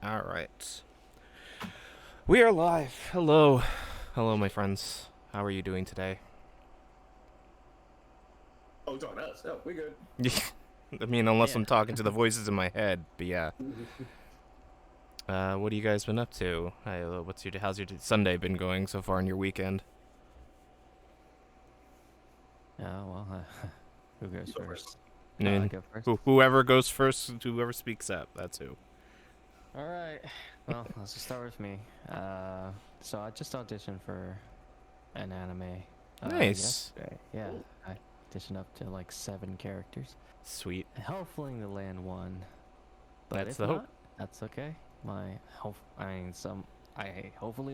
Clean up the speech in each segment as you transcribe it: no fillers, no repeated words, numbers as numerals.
All right. We are live. Hello. Hello, my friends. How are you doing today? Oh, talking to us. Oh, we good. I mean, unless Yeah. I'm talking to the voices in my head, but yeah. What have you guys been up to? How's your Sunday been going so far in your weekend? Who goes Go first? I mean, I go first. whoever goes first, whoever speaks up, that's who. All right. Well, let's just start with me. So I just auditioned for an anime. Nice. Yesterday. Yeah, I auditioned up to like 7 characters. Sweet. Hopefully to land one, but That's if the not, hope. that's okay. Hopefully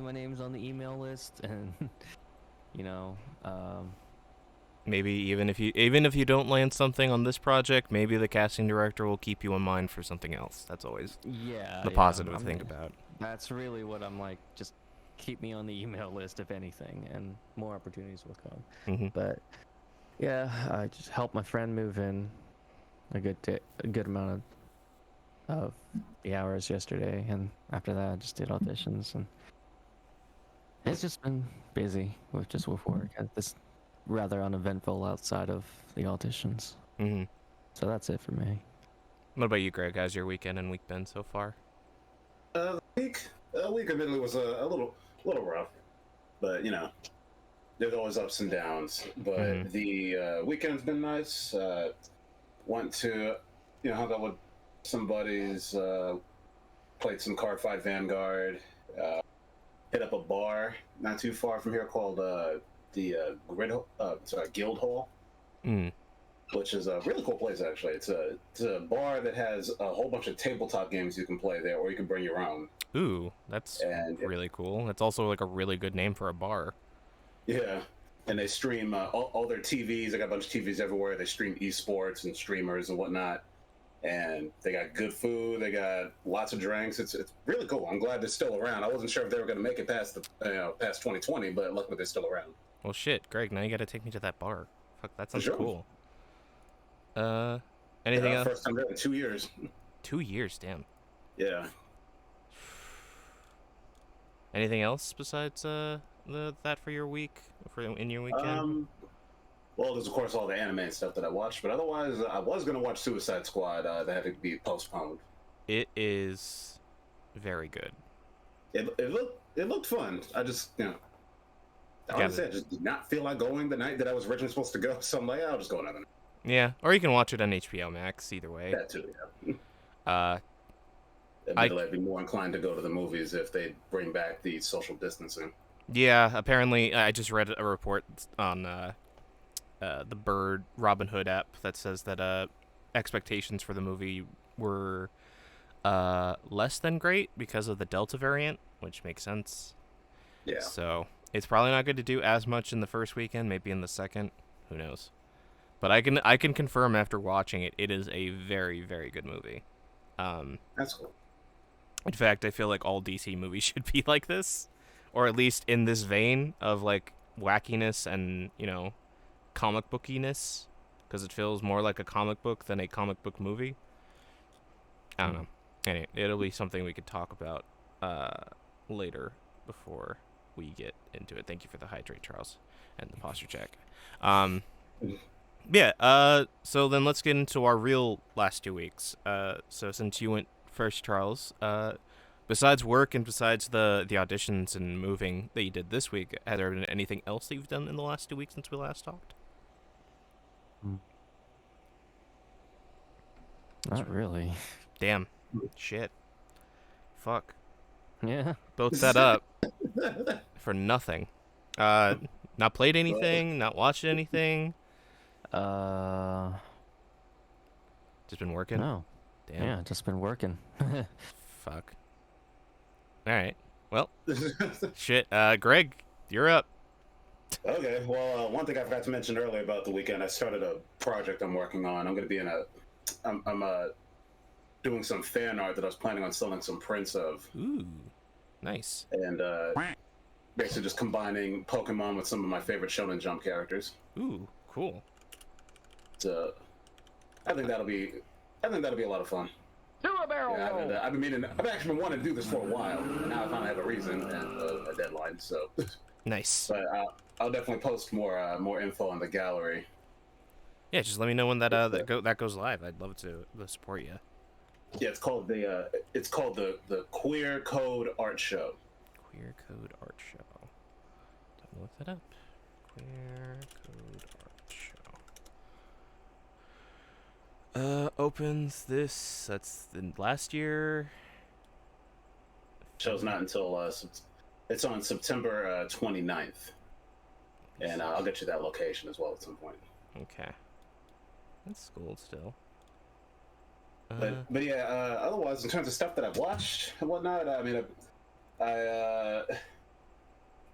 my name's on the email list, and you know, Maybe even if you don't land something on this project, maybe the casting director will keep you in mind for something else. That's always yeah, the yeah, positive thing about. That's really what I'm like. Just keep me on the email list if anything, and more opportunities will come. Mm-hmm. But yeah, I just helped my friend move in a good amount of the hours yesterday, and after that, I just did auditions, and it's just been busy with work. It's rather uneventful outside of the auditions. Mm-hmm. So that's it for me. What about you, Greg? How's your weekend and week been so far? The week admittedly was a little rough, but there's always ups and downs. But the weekend's been nice. Went to, hung out with some buddies, played some Card Fight Vanguard, hit up a bar not too far from here called Guild Hall. Mm. Which is a really cool place, actually. It's a bar that has a whole bunch of tabletop games you can play there, or you can bring your own. Ooh, that's really cool. It's also like a really good name for a bar. Yeah, and they stream all their TVs. They got a bunch of TVs everywhere. They stream esports and streamers and whatnot. And they got good food. They got lots of drinks. It's really cool. I'm glad they're still around. I wasn't sure if they were going to make it past past 2020, but luckily they're still around. Well, shit, Greg. Now you got to take me to that bar. Fuck, that sounds Sure. cool. Anything else? First time there in 2 years. 2 years, damn. Yeah. Anything else besides that for your week, in your weekend? Well, there's of course all the anime and stuff that I watched, but otherwise, I was gonna watch Suicide Squad. That had to be postponed. It is very good. It looked fun. I just honestly, I just did not feel like going the night that I was originally supposed to go. So I'm like, I'll just go another night. Yeah, or you can watch it on HBO Max. Either way. That too, yeah. I'd be more inclined to go to the movies if they bring back the social distancing. Yeah, apparently, I just read a report on the Bird Robin Hood app that says that expectations for the movie were less than great because of the Delta variant, which makes sense. Yeah. So it's probably not going to do as much in the first weekend, maybe in the second. Who knows? But I can confirm after watching it, it is a very, very good movie. That's cool. In fact, I feel like all DC movies should be like this, or at least in this vein of like wackiness and comic bookiness, because it feels more like a comic book than a comic book movie. I don't know. Anyway, it'll be something we could talk about later before we get into it. Thank you for the hydrate, Charles, and the posture check. Yeah. So then let's get into our real last 2 weeks. So since you went first, Charles, besides work and besides the auditions and moving that you did this week, has there been anything else that you've done in the last 2 weeks since we last talked? Not really. Damn. Shit. Fuck. Yeah. Both set up for nothing. Not played anything, not watched anything. Just been working? No. Damn. Yeah, just been working. Fuck. Alright. Well, shit. Greg, you're up. Okay. Well, one thing I forgot to mention earlier about the weekend, I started a project I'm working on. I'm going to be I'm doing some fan art that I was planning on selling some prints of. Ooh. Nice. And basically just combining Pokemon with some of my favorite Shonen Jump characters. Ooh, cool. So I think that'll be a lot of fun. Do a barrel roll. I've actually been wanting to do this for a while, and now I finally have a reason and a deadline. So, Nice. but I'll definitely post more info on the gallery. Yeah, just let me know when that that goes live. I'd love to support you. Yeah, it's called the Queer Code Art Show. Queer Code Art Show. Let me look that up. Queer Code Art Show. Opens this. That's the last year. Show's not until it's on September 29th, and I'll get you that location as well at some point. Okay. That's cool still. But yeah, otherwise, in terms of stuff that I've watched and whatnot, I mean, I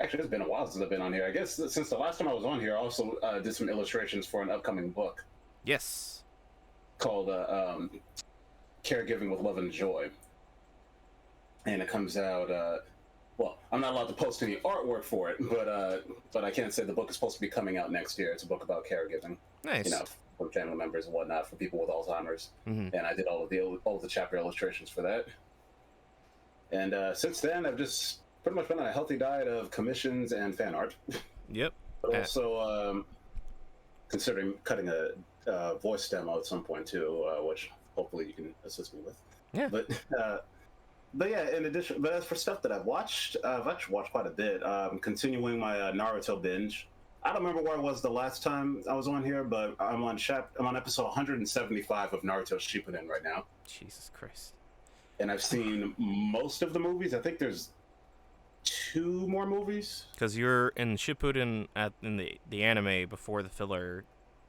actually, it's been a while since I've been on here. I guess since the last time I was on here, I also did some illustrations for an upcoming book. Yes. Called Caregiving with Love and Joy. And it comes out, well, I'm not allowed to post any artwork for it, but I can say the book is supposed to be coming out next year. It's a book about caregiving. Nice. You know, for family members and whatnot, for people with Alzheimer's. Mm-hmm. And I did all of the chapter illustrations for that. And since then, I've just pretty much been on a healthy diet of commissions and fan art. Yep. But also considering cutting a voice demo at some point too, which hopefully you can assist me with. Yeah. But yeah, in addition, but as for stuff that I've actually watched quite a bit. Continuing my Naruto binge. I don't remember where I was the last time I was on here, but I'm on episode 175 of Naruto Shippuden right now. Jesus Christ. And I've seen most of the movies. I think there's 2 more movies. Because you're in Shippuden in the anime before the filler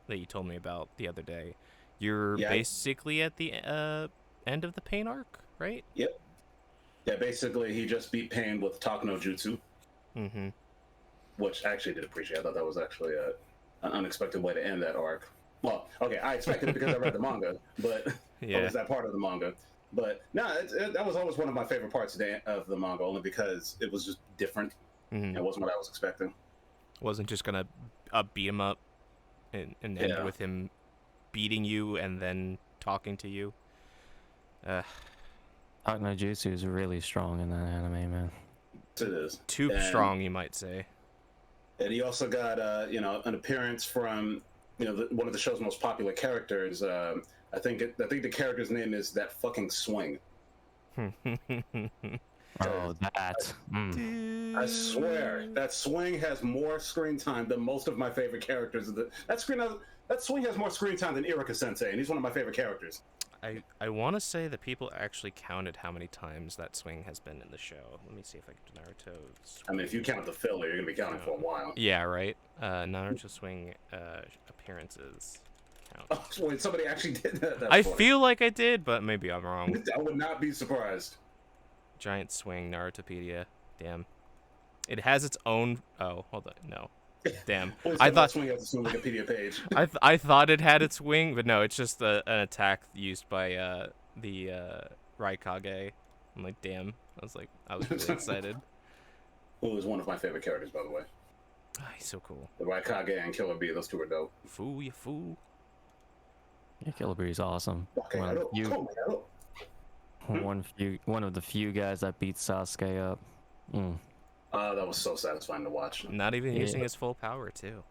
that you told me about the other day. You're basically at the end of the Pain arc, right? Yep. Yeah, basically he just beat Pain with Talk-no-jutsu. Mm-hmm. Which I actually did appreciate. I thought that was actually an unexpected way to end that arc. Well, okay, I expected it because I read the manga, but it was that part of the manga. But no, that was always one of my favorite parts of the manga, only because it was just different. Mm-hmm. It wasn't what I was expecting. Wasn't just gonna beat him up and end with him beating you and then talking to you. Talk-no-jutsu is really strong in that anime, man. It is. Too strong, you might say. And he also got an appearance from one of the show's most popular characters. I think the character's name is that fucking Swing. Oh, that. I swear that Swing has more screen time than most of my favorite characters. That Swing has more screen time than Irika Sensei, and he's one of my favorite characters. I want to say that people actually counted how many times that Swing has been in the show. Let me see if I can Naruto. Swing. I mean, if you count the filler, you're gonna be counting for a while. Yeah, right. Naruto Swing appearances count. Oh, wait, somebody actually did that. That's I funny. feel like I did, but maybe I'm wrong. I would not be surprised. Giant Swing Narutopedia. Damn. It has its own. Oh, hold on. No. Damn. I thought Swing has a Wikipedia page. I thought it had its wing, but no, it's just an attack used by the Raikage. I'm like, damn. I was really excited. Who is one of my favorite characters, by the way. Oh, he's so cool. The Raikage and Killer Bee, those two are dope. Fool, you fool. Yeah, Killer Bee's awesome. One of the few guys that beat Sasuke up. That was so satisfying to watch. Not even using his full power, too.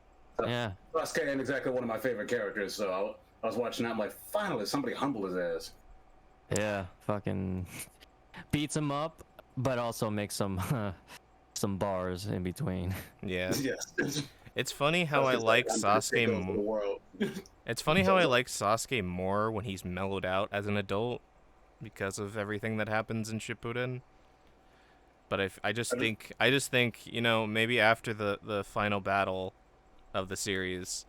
Yeah. Sasuke ain't exactly one of my favorite characters, so I was watching that. I'm like, finally, somebody humble his ass. Yeah, fucking beats him up, but also makes some bars in between. Yeah. Yes. It's funny how I like Sasuke more. It's funny how I like Sasuke more when he's mellowed out as an adult because of everything that happens in Shippuden. But I just think, maybe after the final battle of the series,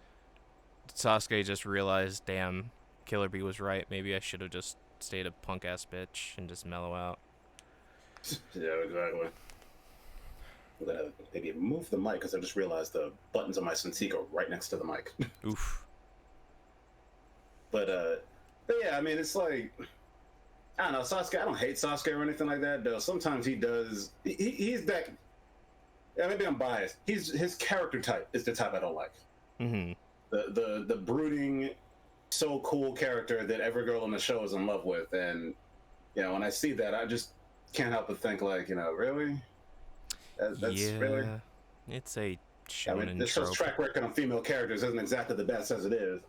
Sasuke just realized, damn, Killer Bee was right. Maybe I should have just stayed a punk ass bitch and just mellow out. Yeah, exactly. I'm gonna maybe move the mic because I just realized the buttons on my Cintiq are right next to the mic. Oof. But yeah, I mean, it's like, I don't know, Sasuke. I don't hate Sasuke or anything like that, though. Sometimes he does. He's that. Yeah, maybe I'm biased. His character type is the type I don't like. Mm-hmm. The brooding, so cool character that every girl on the show is in love with, and when I see that, I just can't help but think, like, really? That's really. it's a I mean, shonen this show's trope. track record on female characters isn't exactly the best as it is,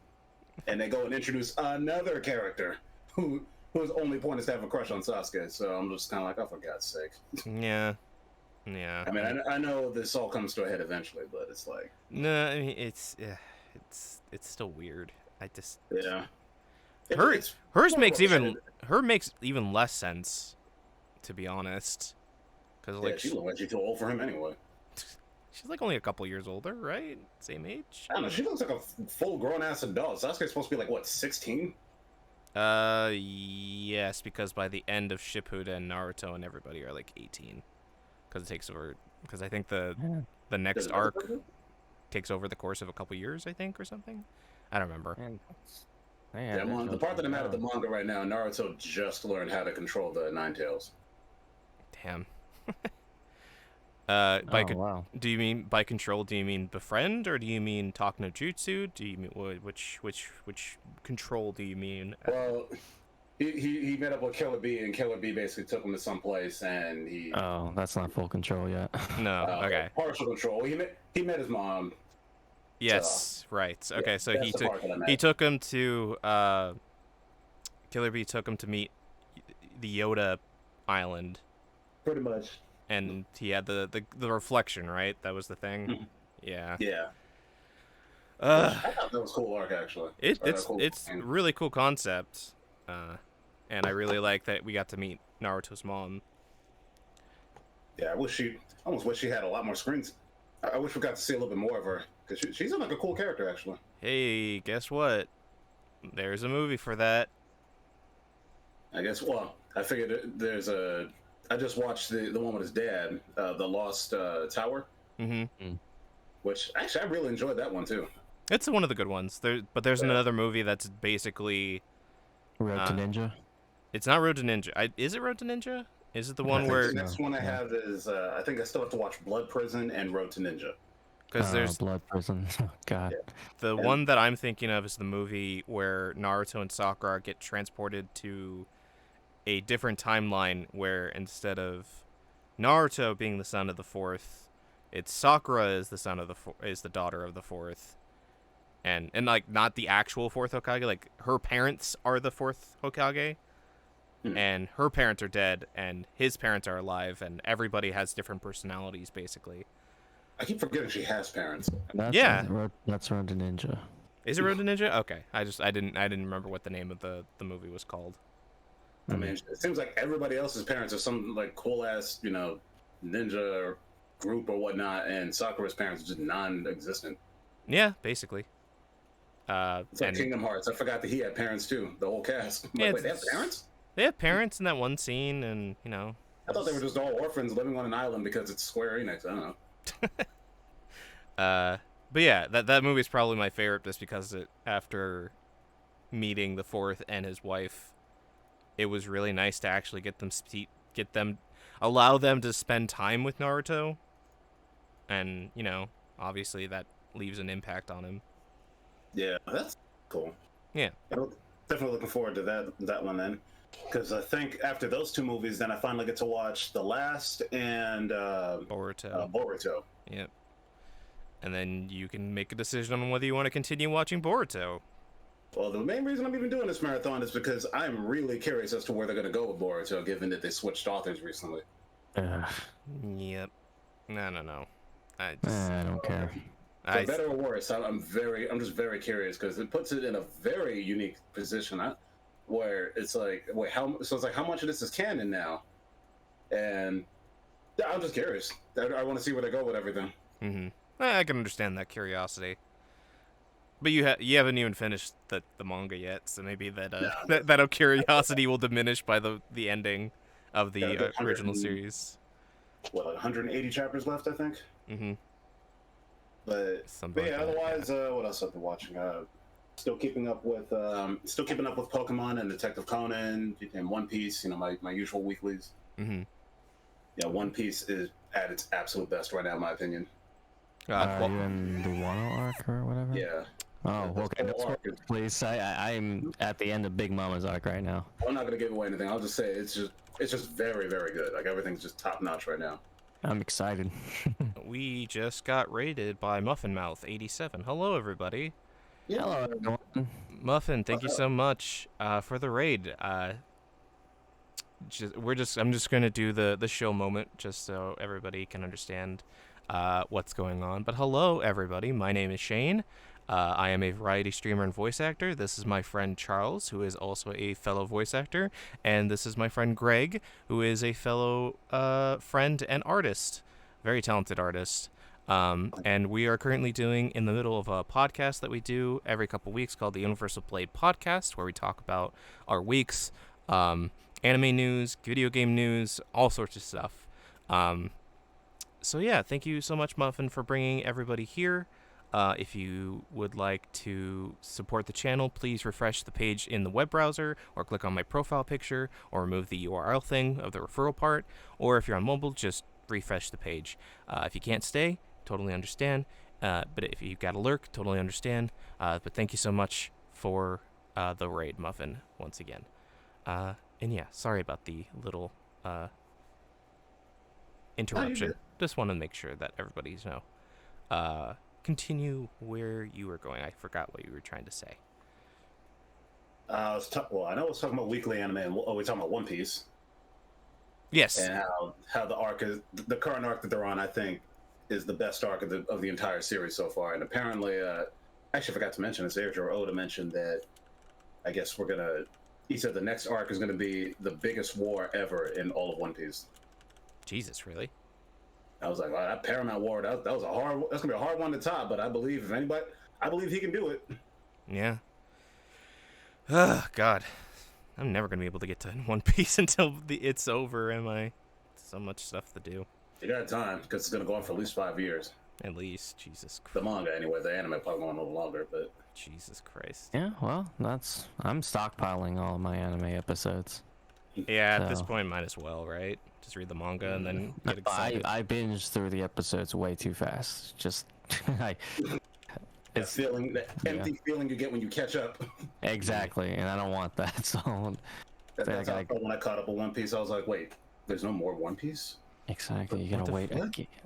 and they go and introduce another character whose only point is to have a crush on Sasuke. So I'm just kind of like, oh, for God's sake. Yeah. I mean, I know this all comes to a head eventually, but it's like, No, I mean it's still weird. I just yeah. hers makes even less sense, to be honest. Because like she looks like she's too old for him anyway. she's like only a couple years older, right? Same age. I don't know. She looks like a full grown ass adult. Sasuke's supposed to be like what, 16? Yes, because by the end of Shippuden, Naruto and everybody are like 18, because it takes over. Because I think the next arc takes over the course of a couple years, I think, or something. I don't remember. The part that I'm at the manga right now, Naruto just learned how to control the Nine Tails. Damn. Wow. Do you mean by control? Do you mean befriend, or do you mean Talk-no-jutsu? Do you mean which control do you mean? Well, he met up with Killer B, and Killer B basically took him to some place, and he. Oh, that's not full control yet. No. Okay. Partial control. He met his mom. Yes. Right. Okay. Yeah, So he took him to Killer B took him to meet the Yoda Island. Pretty much. And he had the reflection, right? That was the thing. Yeah. Yeah. I thought that was a cool arc, actually. It's really cool concept, and I really like that we got to meet Naruto's mom. Yeah, I almost wish she had a lot more screens. I wish we got to see a little bit more of her, because she's like a cool character, actually. Hey, guess what? There's a movie for that. I guess. Well, I figured I just watched the one with his dad, the Lost Tower. Mm-hmm. Which actually I really enjoyed that one too. It's one of the good ones. There's another movie that's basically Road to Ninja. It's not Road to Ninja. Is it Road to Ninja? Is it the one where the next one I have is I think I still have to watch Blood Prison and Road to Ninja. Because there's Blood Prison. God. The one that I'm thinking of is the movie where Naruto and Sakura get transported to a different timeline where instead of Naruto being the son of the fourth, it's Sakura is the daughter of the fourth, and like not the actual fourth Hokage. Like her parents are the fourth Hokage, and her parents are dead, and his parents are alive, and everybody has different personalities basically. I keep forgetting she has parents. That's Road to Ninja. Is it Road to Ninja? Okay, I didn't remember what the name of the movie was called. I mean, it seems like everybody else's parents are some like cool ass, ninja group or whatnot, and Sakura's parents are just non-existent. Yeah, basically. It's like Kingdom Hearts. I forgot that he had parents too. The whole cast. Wait, they have parents? They have parents in that one scene, and I thought they were just all orphans living on an island because it's Square Enix. I don't know. But yeah, that movie is probably my favorite, just because after meeting the fourth and his wife, it was really nice to actually allow them to spend time with Naruto, and obviously that leaves an impact on him. Yeah, that's cool. Yeah, definitely looking forward to that one then, because I think after those two movies, then I finally get to watch The Last and Boruto. Yep. And then you can make a decision on whether you want to continue watching Boruto. Well, the main reason I'm even doing this marathon is because I'm really curious as to where they're going to go with Boruto, given that they switched authors recently. Yep. No. I don't care. For better or worse, I'm just very curious, because it puts it in a very unique position, where it's like, how much of this is canon now? And yeah, I'm just curious. I want to see where they go with everything. Mm-hmm. I can understand that curiosity. But you haven't even finished the manga yet, so maybe that curiosity will diminish by the ending of the original series. What, like 180 chapters left, I think? Mm-hmm. But yeah, otherwise, what else I've been watching? Still keeping up with Pokemon and Detective Conan and One Piece. My usual weeklies. Mm-hmm. Yeah, One Piece is at its absolute best right now, in my opinion. Are you in the Wano arc or whatever? Yeah. Oh, The okay. No whole arc spoilers, please. I'm at the end of Big Mama's arc right now. I'm not gonna give away anything. I'll just say it's just very, very good. Like everything's just top notch right now. I'm excited. We just got raided by Muffin Mouth 87. Hello, everybody. Hello, everyone. Muffin, thank you so much for the raid. I'm just gonna do the show moment just so everybody can understand what's going on. But hello, everybody. My name is Shane. I am a variety streamer and voice actor. This is my friend Charles, who is also a fellow voice actor, and this is my friend Greg, who is a fellow friend and artist, very talented artist. And we are currently doing in the middle of a podcast that we do every couple weeks called the Universal Blade Podcast, where we talk about our weeks, anime news, video game news, all sorts of stuff. So yeah, thank you so much, Muffin, for bringing everybody here. If you would like to support the channel, please refresh the page in the web browser, or click on my profile picture, or remove the URL thing of the referral part, or if you're on mobile, just refresh the page. If you can't stay, totally understand, but if you got a lurk, totally understand, but thank you so much for the raid, Muffin, once again. And yeah, sorry about the little interruption. Just want to make sure that everybody's continue where you were going. I forgot what you were trying to say. I know I was talking about weekly anime, and we're talking about One Piece. Yes. And how the arc is, the current arc that they're on, I think, is the best arc of the entire series so far. And apparently, actually forgot to mention, as Sergio Oda mentioned that I guess he said the next arc is gonna be the biggest war ever in all of One Piece. Jesus, really? I was like, wow, that Paramount War, that's gonna be a hard one to top, but I believe he can do it. Yeah. Oh, God. I'm never going to be able to get to One Piece until it's over, am I? So much stuff to do. You got time, because it's gonna go on for at least 5 years. At least, Jesus Christ. The manga, anyway. The anime probably going a little longer, but... Jesus Christ. Yeah, well, I'm stockpiling all of my anime episodes. Yeah, at this point, might as well, right? Just read the manga and then get excited. I binged through the episodes way too fast. Just, It's that empty feeling you get when you catch up. Exactly, and I don't want that, so... That's how I felt when I caught up with One Piece. I was like, wait, there's no more One Piece? Exactly, you gotta wait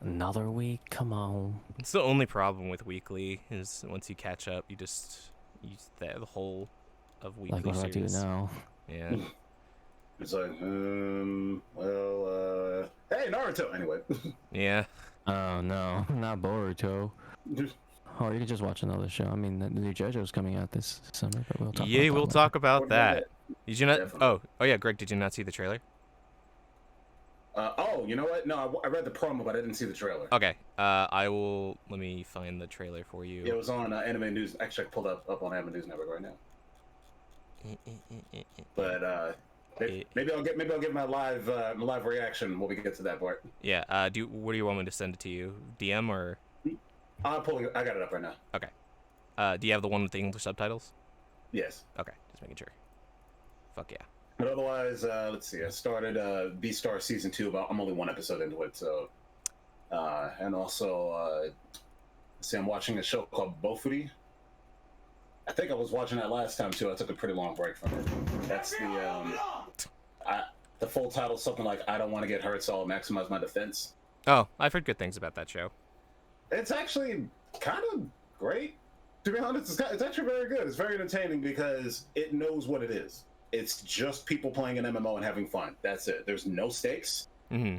another week? Come on. It's the only problem with weekly, is once you catch up, you use the whole of weekly like, what series. do I do now? Yeah. It's like, hey, Naruto! Anyway. Yeah. Oh, no, not Boruto. Or you can just watch another show. I mean, the new JoJo's coming out this summer, but we'll talk about that. We'll talk about that. Did you not? Definitely. Oh yeah, Greg, did you not see the trailer? You know what? No, I read the promo, but I didn't see the trailer. Okay. Let me find the trailer for you. Yeah, it was on Anime News. Actually, I pulled up on Anime News Network right now. But maybe I'll give my live reaction when we get to that part. Yeah. What do you want me to send it to you? DM or? I got it up right now. Okay. Do you have the one with the English subtitles? Yes. Okay, just making sure. Fuck yeah. But otherwise, let's see. I started Beastar season 2, but I'm only one episode into it. So, and also, I'm watching a show called Bofuri. I think I was watching that last time too. I took a pretty long break from it. That's the full title, something like "I don't want to get hurt, so I'll maximize my defense." Oh, I've heard good things about that show. It's actually kind of great. To be honest, it's actually very good. It's very entertaining because it knows what it is. It's just people playing an MMO and having fun. That's it. There's no stakes. Mm-hmm.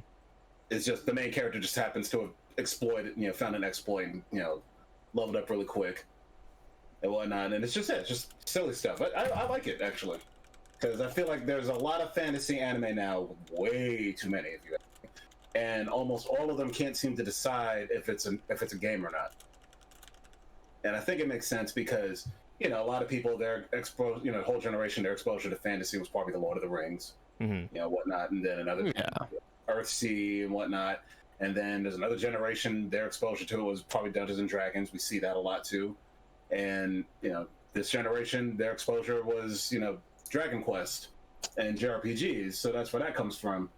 It's just the main character just happens to have exploited, found an exploit, and, leveled up really quick and whatnot. And it's just silly stuff. I like it, actually, because I feel like there's a lot of fantasy anime now, way too many, if you ask me. And almost all of them can't seem to decide if it's a game or not. And I think it makes sense because, a lot of people, their whole generation, their exposure to fantasy was probably the Lord of the Rings, whatnot, and then another Earthsea and whatnot. And then there's another generation, their exposure to it was probably Dungeons and Dragons. We see that a lot too. And, this generation, their exposure was, Dragon Quest and JRPGs. So that's where that comes from.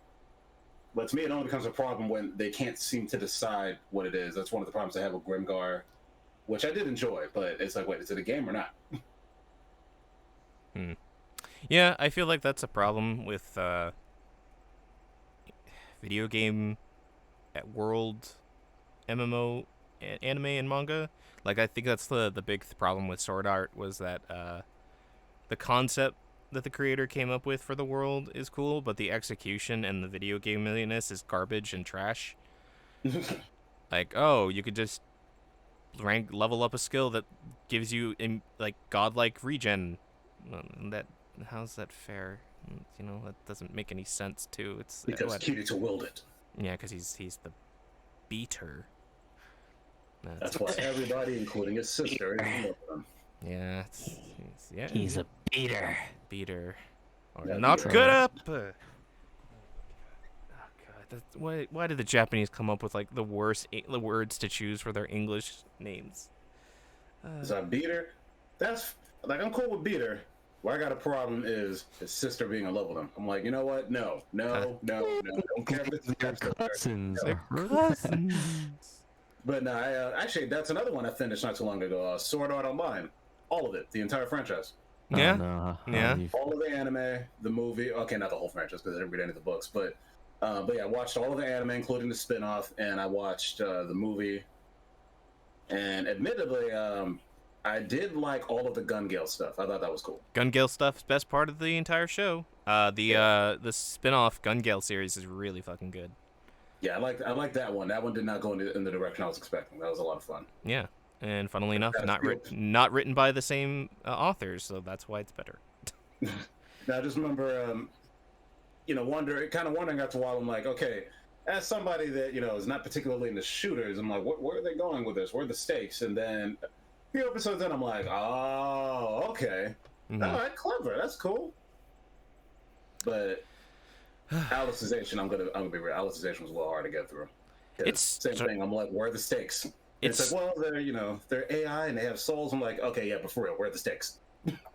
But to me, it only becomes a problem when they can't seem to decide what it is. That's one of the problems I have with Grimgar, which I did enjoy. But it's like, wait, is it a game or not? Yeah, I feel like that's a problem with video game world MMO anime and manga. Like, I think that's the big problem with Sword Art was that the concept that the creator came up with for the world is cool, but the execution and the video game-ness is garbage and trash. Like, oh, you could just level up a skill that gives you like godlike regen. How's that fair? You know, that doesn't make any sense too. It's Because Kirito willed it. Yeah, because he's the beater. That's why everybody, including his sister, is in love with him. Yeah, He's a beater. Or Yeah, not beater. good up. Oh God, why did the Japanese come up with like the worst words to choose for their English names? So a beater, that's like, I'm cool with beater. Where I got a problem is his sister being in love with him. I'm like, you know what? No. Don't care if it's They're cousins. They're cousins. But no, actually, that's another one I finished not too long ago. Sword Art Online, all of it, the entire franchise, Yeah. No. Yeah. all of the anime, the movie. Okay, not the whole franchise because I didn't read any of the books, but yeah, I watched all of the anime, including the spin-off, and I watched the movie. And admittedly, I did like all of the Gun Gale stuff. I thought that was cool. Gun Gale stuff's best part of the entire show. The spin-off Gun Gale series is really fucking good. Yeah, I like that one. That one did not go in the direction I was expecting. That was a lot of fun. Yeah, and funnily enough, That's not written by the same authors, so that's why it's better. Now, I just remember, wondering after a while. I'm like, okay, as somebody that is not particularly into shooters, I'm like, where are they going with this? Where are the stakes? And then a few episodes in, I'm like, oh, okay, Mhm. all right, clever, that's cool. But Alicization, I'm gonna be real. Alicization was a little hard to get through. It's Same thing. I'm like, where are the stakes? And it's like, well, they're AI and they have souls. I'm like, okay, yeah, but for real, where are the stakes?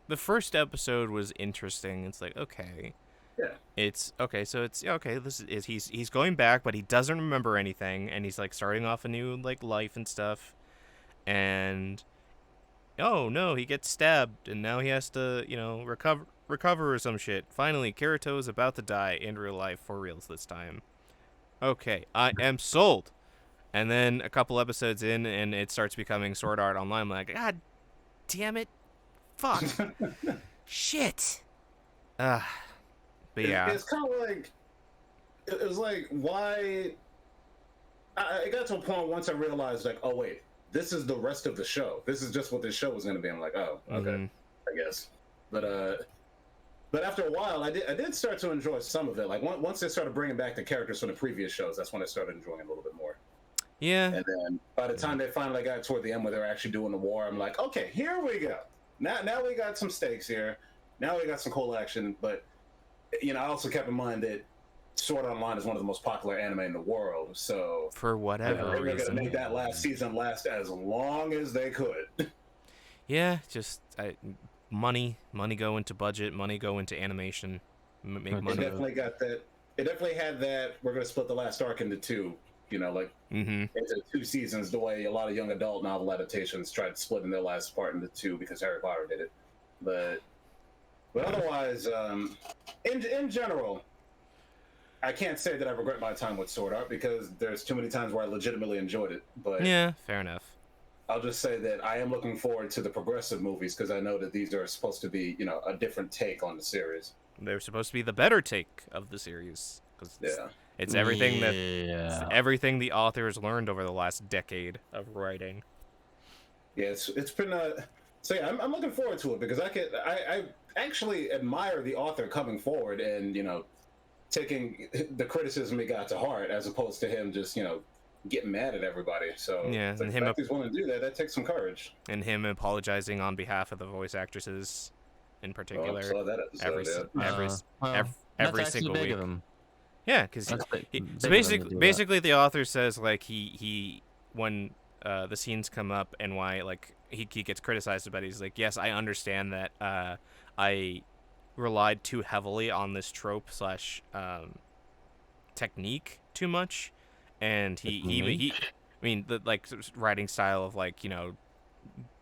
The first episode was interesting. It's like, okay. Yeah. It's okay, so it's okay, this is he's going back, but he doesn't remember anything, and he's like starting off a new like life and stuff. And oh no, he gets stabbed and now he has to, recover or some shit. Finally, Kirito is about to die in real life for reals this time. Okay, I am sold. And then a couple episodes in, and it starts becoming Sword Art Online. I'm like, God damn it. Fuck. Shit. But yeah. It's kind of like, it was like, why? I got to a point once I realized, like, oh, wait, this is the rest of the show. This is just what this show was going to be. I'm like, oh, okay, I guess. But after a while, I did start to enjoy some of it. Like, once they started bringing back the characters from the previous shows, that's when I started enjoying it a little bit more. Yeah. And then by the time they finally got toward the end where they were actually doing the war, I'm like, okay, here we go. Now we got some stakes here. Now we got some cool action. But, I also kept in mind that Sword Art Online is one of the most popular anime in the world. So for whatever they were going to reason. make that last season last as long as they could. Yeah, just money go into budget, money go into animation, make It money. definitely got that. It definitely had that. We're going to split the last arc into two. Into 2 seasons, the way a lot of young adult novel adaptations tried splitting their last part into 2 because Harry Potter did it. But otherwise, in general, I can't say that I regret my time with Sword Art because there's too many times where I legitimately enjoyed it. But Yeah, fair enough. I'll just say that I am looking forward to the progressive movies because I know that these are supposed to be, a different take on the series. They're supposed to be the better take of the series. Cause Yeah. it's everything that Yeah. it's everything the authors learned over the last decade of writing. Yeah, it's been so yeah, I'm looking forward to it because I actually admire the author coming forward and taking the criticism he got to heart as opposed to him just getting mad at everybody. So Yeah, the and fact he's willing to do that, that takes some courage. And him apologizing on behalf of the voice actresses, in particular, I saw that episode. every that's single big week. of him. Yeah, because That's big so of him to basically, do that. basically, the author says like he when the scenes come up and why like he gets criticized about it, he's like, yes, I understand that I relied too heavily on this trope slash technique too much, and he I mean the like writing style of like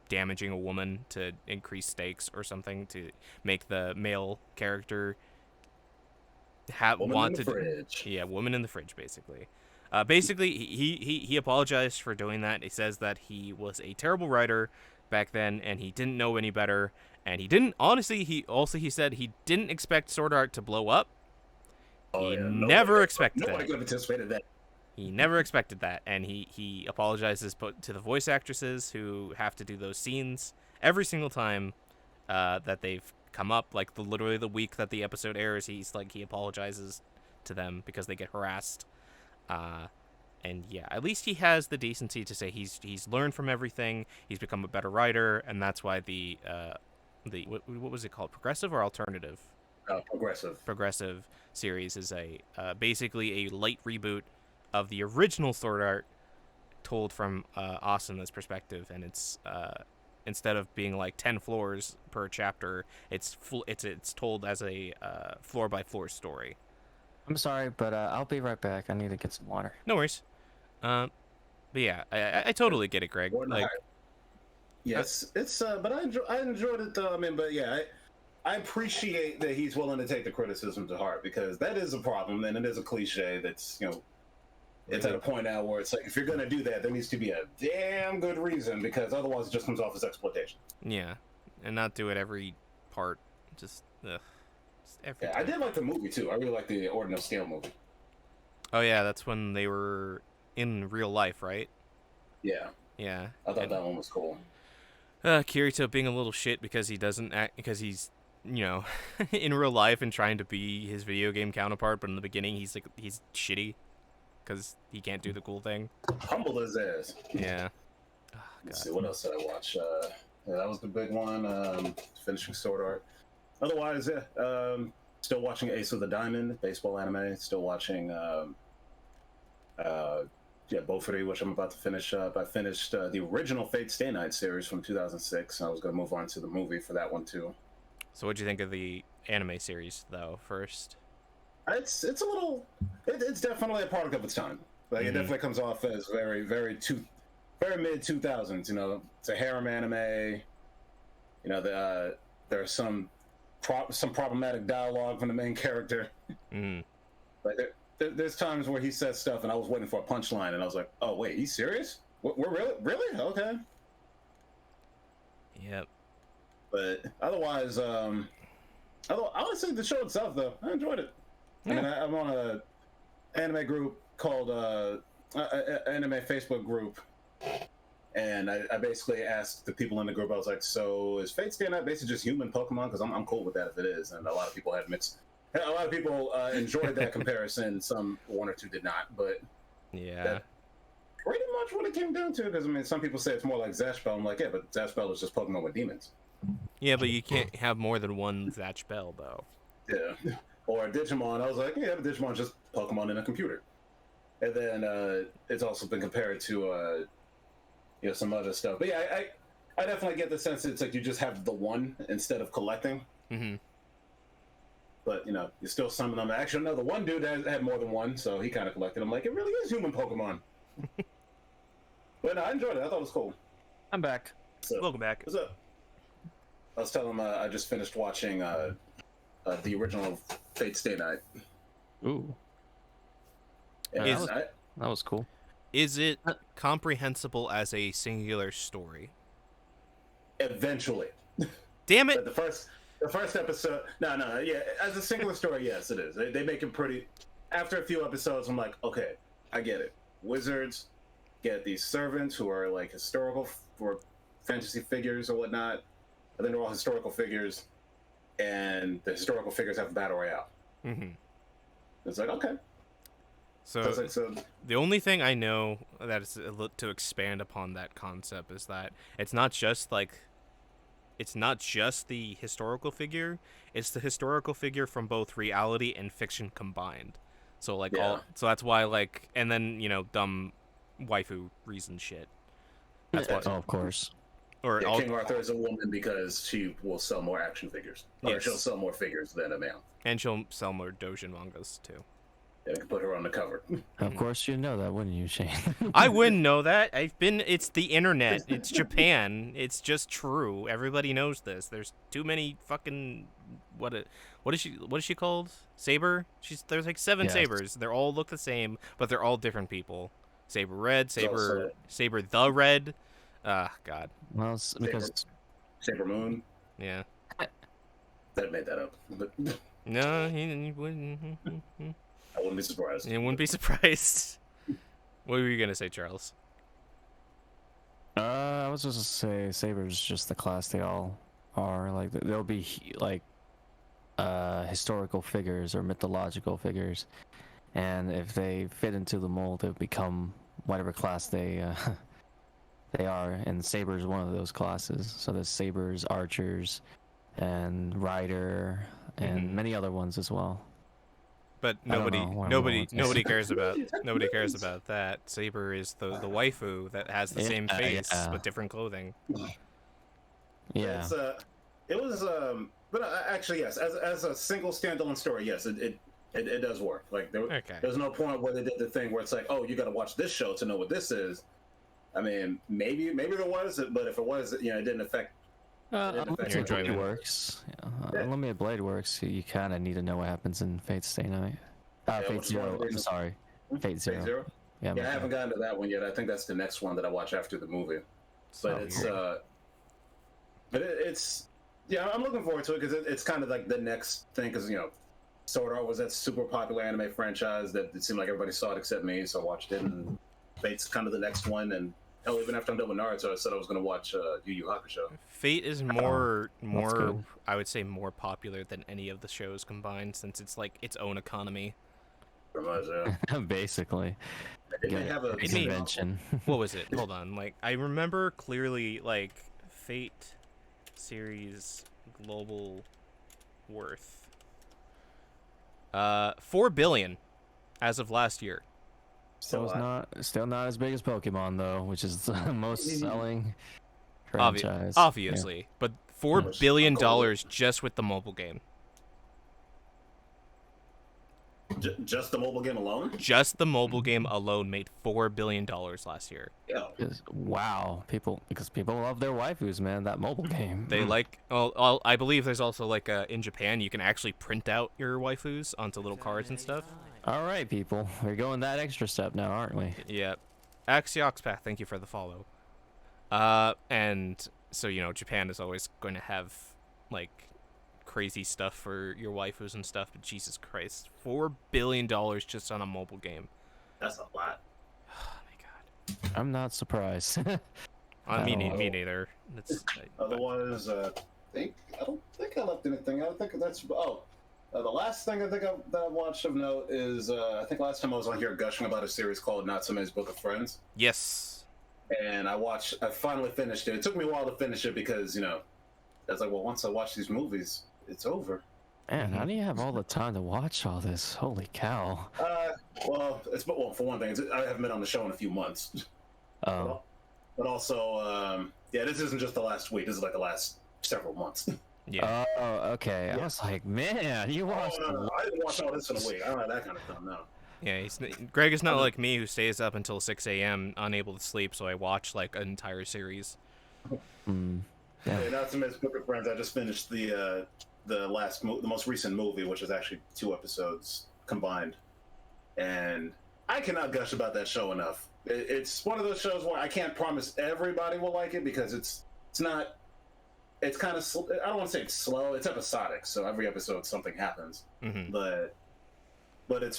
damaging a woman to increase stakes or something to make the male character Woman want in the to fridge. yeah, woman in the fridge, basically. Basically, he apologized for doing that. He says that he was a terrible writer back then, and he didn't know any better. And he didn't, honestly, he said he didn't expect Sword Art to blow up. Oh He yeah, never expected nobody that. could have anticipated that. He never expected that, and he apologizes to the voice actresses who have to do those scenes every single time that they've come up. Like literally the week that the episode airs, he apologizes to them because they get harassed. And yeah, at least he has the decency to say he's learned from everything. He's become a better writer, and that's why the what was it called? Progressive or alternative? Progressive series is a basically a light reboot of the original Sword Art, told from Asuna's perspective, and it's instead of being like 10 floors per chapter, it's told as a floor by floor story. I'm sorry, but I'll be right back. I need to get some water. No worries. But yeah, I totally get it, Greg. Like, yes, it's but I enjoyed it though. I mean, but yeah, I appreciate that he's willing to take the criticism to heart, because that is a problem, and it is a cliche that's, you know, it's at a point now where it's like, if you're gonna do that, there needs to be a damn good reason, because otherwise it just comes off as exploitation. Yeah, and not do it every part. Just every. Yeah, I did like the movie too. I really like the Ordinal Scale movie. Oh yeah, that's when they were in real life, right? Yeah. Yeah. I thought that one was cool. Kirito being a little shit because he doesn't act, because he's, you know, in real life and trying to be his video game counterpart, but in the beginning he's shitty because he can't do the cool thing. Humble his ass. Yeah. Oh, Let's see, what else did I watch? Yeah, that was the big one. Finishing Sword Art. Otherwise, yeah. Still watching Ace of the Diamond, baseball anime. Still watching Bofuri, which I'm about to finish up. I finished the original Fate Stay Night series from 2006. I was going to move on to the movie for that one too. So what'd you think of the anime series, though, first? It's a little... It's definitely a product of its time. Like, it definitely comes off as very mid-2000s, you know. It's a harem anime. You know, there's some problematic dialogue from the main character. Like, there's times where he says stuff and I was waiting for a punchline and I was like, oh wait, he's serious? We're really okay. Yep. But otherwise, honestly, the show itself though, I enjoyed it. Yeah. I mean, I'm on a anime group called anime Facebook group, and I basically asked the people in the group, I was like, so is Fate Stay Night basically just human Pokemon? Because I'm cool with that if it is. And a lot of people enjoyed that comparison. One or two did not, but yeah, pretty much what it came down to. Because I mean, some people say it's more like Zatch I'm like, yeah, but Zatch is just Pokemon with demons. Yeah, but you can't have more than one Zatch Bell, though. Yeah, or Digimon. I was like, yeah, but Digimon's just Pokemon in a computer. And then it's also been compared to some other stuff. But yeah, I definitely get the sense that it's like you just have the one instead of collecting. Mm-hmm. But, you know, you still summon them. Actually, no, the one dude had more than one, so he kind of collected them. Like, it really is human Pokemon. But no, I enjoyed it. I thought it was cool. I'm back. Welcome back. What's up? I was telling him I just finished watching the original Fate Stay Night. Ooh. And that was cool. Is it comprehensible as a singular story? Eventually. Damn it! But the first episode, no, yeah, as a singular story, yes, it is. They make it pretty. After a few episodes, I'm like, okay, I get it. Wizards get these servants who are like historical or fantasy figures or whatnot, and then they're all historical figures, and the historical figures have a battle royale. Mm-hmm. It's like, okay. So the only thing I know that is to expand upon that concept is that it's not just the historical figure, it's the historical figure from both reality and fiction combined. So like so that's why like, and then, you know, dumb waifu reason shit. That's why. Oh, of course. Or King Arthur is a woman because she will sell more action figures. Or she'll sell more figures than a male. And she'll sell more doujin mangas too. Yeah, we can put her on the cover. Of course you know that, wouldn't you, Shane? I wouldn't know that. It's the internet. It's Japan. It's just true. Everybody knows this. There's too many fucking what is she called? Saber? There's like 7 Yes. Sabers. They all look the same, but they're all different people. Saber Red, Also- Saber the Red. God. Well, it's because Saber Moon. Yeah. That made that up. But No, he wouldn't. I wouldn't be surprised. You wouldn't be surprised. What were you gonna say, Charles? I was just to say Saber's just the class they all are. Like there'll be like historical figures or mythological figures, and if they fit into the mold, they'll become whatever class they they are. And Saber is one of those classes. So there's Sabers, Archers, and Rider, and many other ones as well. But I don't know why nobody cares about that. Saber is the waifu that has the same face but different clothing. Yeah. It's, it was but actually yes, as a single standalone story, yes, it does work. Like there's no point where they did the thing where it's like, oh, you got to watch this show to know what this is. I mean, maybe there was, but if it was, it didn't affect. Unlimited Blade enjoyment. works. Yeah. Unlimited Blade works. You kind of need to know what happens in Fate Stay Night. Fate which is one of Zero. the I'm reasons- sorry. Fate Zero. Fate Zero? Yeah, Yeah, I haven't gotten to that one yet. I think that's the next one that I watch after the movie. But it's I'm looking forward to it because it's kind of like the next thing. Because Sword Art was that super popular anime franchise that it seemed like everybody saw it except me, so I watched it. And Fate's kind of the next one, and hell, even after I'm done with Naruto, I said I was going to watch Yu Yu Hakusho. Fate is more good. I would say more popular than any of the shows combined, since it's like its own economy. Pretty much, Basically. They may have a convention. What was it? Hold on. Like I remember clearly, like Fate series global worth 4 billion as of last year. Still not as big as Pokemon though, which is the most selling franchise. Obviously, but $4 Which- billion just with the mobile game. just the mobile game alone. Just the mobile game alone made $4 billion last year. Yeah. Wow, because people love their waifus, man. That mobile game. They like. Well, I believe there's also like in Japan you can actually print out your waifus onto little cards and stuff. All right, people, we're going that extra step now, aren't we? Yeah. Axioxpath, thank you for the follow. And so Japan is always going to have like crazy stuff for your waifus and stuff, but Jesus Christ, $4 billion just on a mobile game. That's a lot. Oh my God. I'm not surprised. Me neither. Otherwise, I don't think I left anything. I think that's the last thing I think that I watched of note is I think last time I was on here gushing about a series called Natsume's Book of Friends, Yes. and I finally finished it. It took me a while to finish it because I was like, well, once I watch these movies, it's over. Man, how do you have all the time to watch all this? Holy cow! Well, for one thing, I haven't been on the show in a few months. Oh, But also, this isn't just the last week. This is like the last several months. Yeah. oh, okay. I was like, man, you watched. No. I didn't watch all this in a week. I don't have that kind of time, no. Yeah, Greg is not like me who stays up until 6 a.m. unable to sleep, so I watch like an entire series. Mm, yeah. Yeah, Natsume's Book of Friends. I just finished the most recent movie, which is actually 2 episodes combined, and I cannot gush about that show enough. It's one of those shows where I can't promise everybody will like it because it's not. It's kind of I don't want to say it's slow. It's episodic, so every episode something happens. Mm-hmm. But it's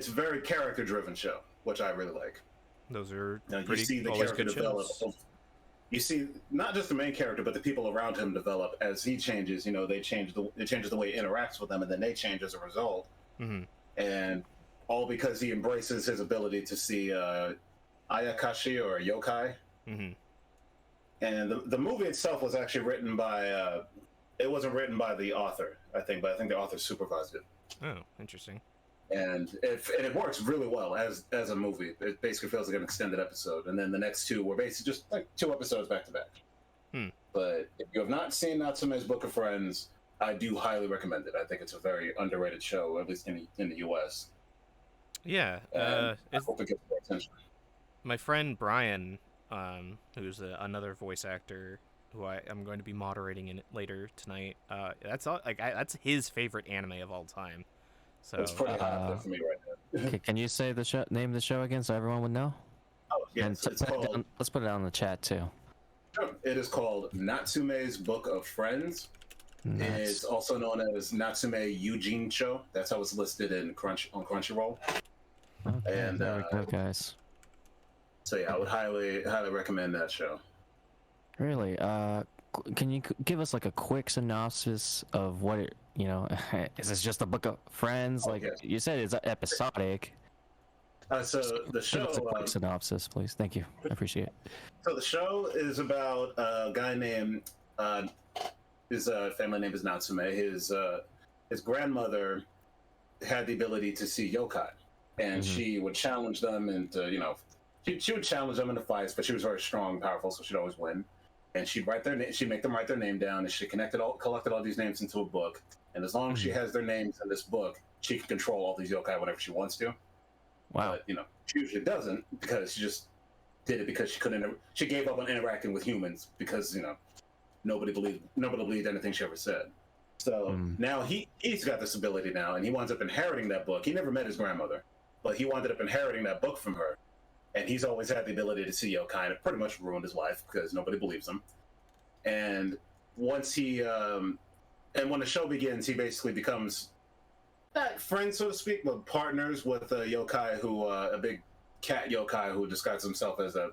very character driven show, which I really like. Those are You see the always character good develop. shows. You see not just the main character, but the people around him develop as he changes. It changes the way he interacts with them, and then they change as a result. Mm-hmm. And all because he embraces his ability to see ayakashi or yokai. Mm-hmm. And the movie itself was actually written by. It wasn't written by the author, I think, but I think the author supervised it. Oh, interesting. And it works really well as a movie. It basically feels like an extended episode, and then the next 2 were basically just like 2 episodes back to back. Hmm. But if you have not seen Natsume's Book of Friends, I do highly recommend it. I think it's a very underrated show, at least in the U.S. Yeah, And I hope it gets more attention. my friend Brian, who's another voice actor who I'm going to be moderating in it later tonight. That's all. That's his favorite anime of all time. So It's pretty high up there for me right now. Can you say the show, name of the show again so everyone would know? Oh, And yes, it's called. let's put it out in the chat too. It is called Natsume's Book of Friends. It's also known as Natsume Eugene Show. That's how it's listed on Crunchyroll. Okay, And there we go, guys. So yeah, I would highly recommend that show. Really? Can you give us like a quick synopsis of what it? Is this just a book of friends? Like yes. you said, it's episodic. So the show. Give us a quick synopsis, please. Thank you. I appreciate it. So the show is about a guy named. His family name is Natsume. His grandmother had the ability to see yokai, and she would challenge them, and she would challenge them into fights. But she was very strong, and powerful, so she'd always win. And she'd make them write their name down, and she collected all these names into a book. And as long as she has their names in this book, she can control all these yokai whenever she wants to. Wow. But she usually doesn't, because she just did it because she couldn't. She gave up on interacting with humans because nobody believed anything she ever said. So now he's got this ability now, and he winds up inheriting that book. He never met his grandmother, but he wound up inheriting that book from her. And he's always had the ability to see yokai, and it pretty much ruined his life because nobody believes him. And once and when the show begins, he basically becomes not friends, so to speak, but partners with a yokai a big cat yokai who disguises himself as a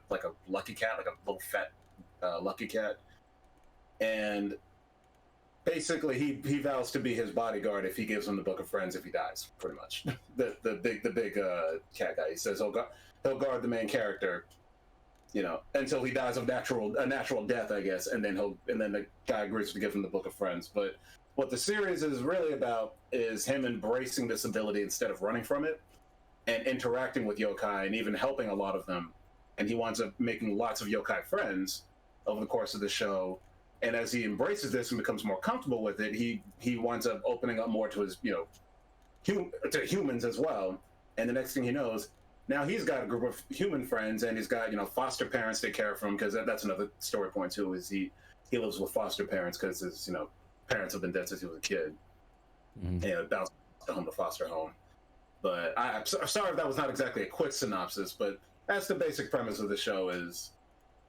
lucky cat, like a little fat lucky cat. And basically, he vows to be his bodyguard if he gives him the Book of Friends if he dies. Pretty much, the big cat guy. He says he'll guard the main character, until he dies of a natural death, I guess, and then the guy agrees to give him the Book of Friends. But what the series is really about is him embracing this ability instead of running from it, and interacting with yokai and even helping a lot of them. And he winds up making lots of yokai friends over the course of the show. And as he embraces this and becomes more comfortable with it, he winds up opening up more to his to humans as well. And the next thing he knows, now he's got a group of human friends, and he's got foster parents take care of him, because that's another story point too. Is he lives with foster parents because his parents have been dead since he was a kid, and bounced home to foster home. But I'm sorry if that was not exactly a quick synopsis, but that's the basic premise of the show. Is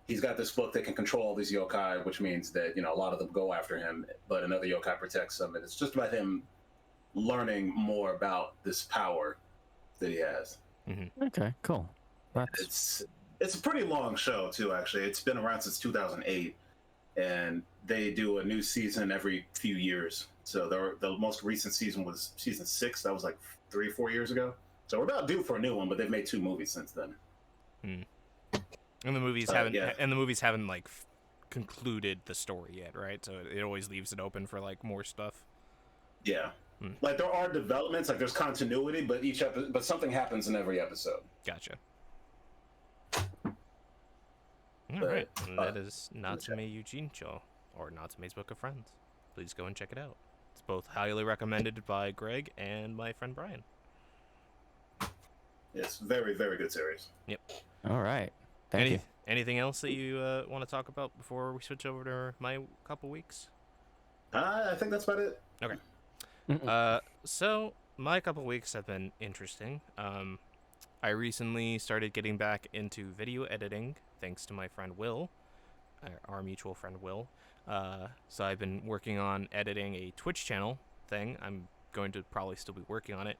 he's got this book that can control all these yokai, which means that a lot of them go after him, but another yokai protects him, and it's just about him learning more about this power that he has. Okay, cool. It's a pretty long show too. Actually, it's been around since 2008, and they do a new season every few years. So the most recent season was season 6. That was like 3 or 4 years ago. So we're about due for a new one, but they've made 2 movies since then. And the movies haven't like concluded the story yet, right? So it always leaves it open for like more stuff. Yeah. Like there are developments, like there's continuity, but but something happens in every episode. Gotcha. All right, and that is Natsume Eugene Cho, or Natsume's Book of Friends. Please go and check it out. It's both highly recommended by Greg and my friend Brian. Yes, very, very good series. Yep. All right. Thank you. Anything else that you want to talk about before we switch over to my couple weeks? I think that's about it. Okay. So my couple weeks have been interesting. I recently started getting back into video editing thanks to my friend Will, our mutual friend Will. So I've been working on editing a Twitch channel thing. I'm going to probably still be working on it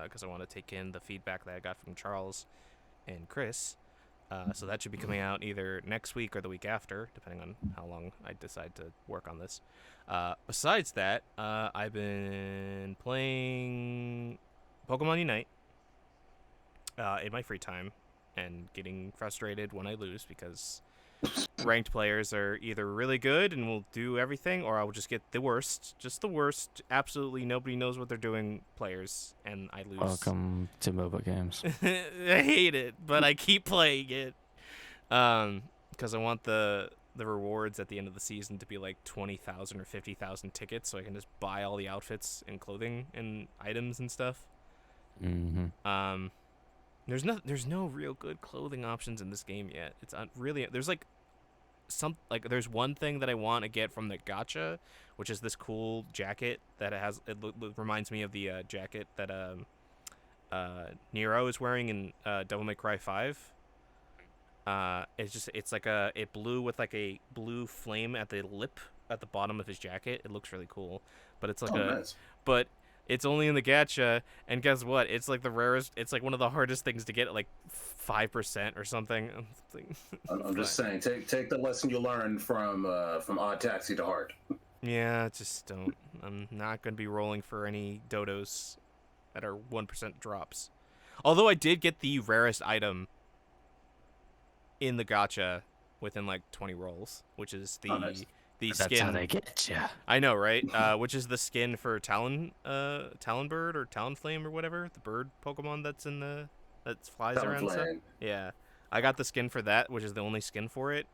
because I want to take in the feedback that I got from Charles and Chris. So that should be coming out either next week or the week after, depending on how long I decide to work on this. Besides that, I've been playing Pokemon Unite in my free time and getting frustrated when I lose because ranked players are either really good and will do everything, or I will just get the worst, absolutely nobody knows what they're doing players, and I lose. Welcome to mobile games. I hate it, but I keep playing it because I want the the rewards at the end of the season to be like 20,000 or 50,000 tickets, so I can just buy all the outfits and clothing and items and stuff. Mm-hmm. There's no real good clothing options in this game yet. It's really there's like there's one thing that I want to get from the gacha, which is this cool jacket that reminds me of the jacket that Nero is wearing in Devil May Cry 5. It blue with like a blue flame at the lip at the bottom of his jacket. It looks really cool, but it's like nice. but it's only in the gacha, and guess what? It's like the rarest. It's like one of the hardest things to get, like 5% or something. I'm just saying, take the lesson you learned from Odd Taxi to heart. Yeah, just don't. I'm not gonna be rolling for any dodos that are 1% drops. Although I did get the rarest item in the gacha within like 20 rolls, which is the nice. the That's skin. how they get you. I know, right? Which is the skin for Talonbird or Talonflame or whatever, the bird Pokemon that flies around and stuff. Yeah, I got the skin for that, which is the only skin for it,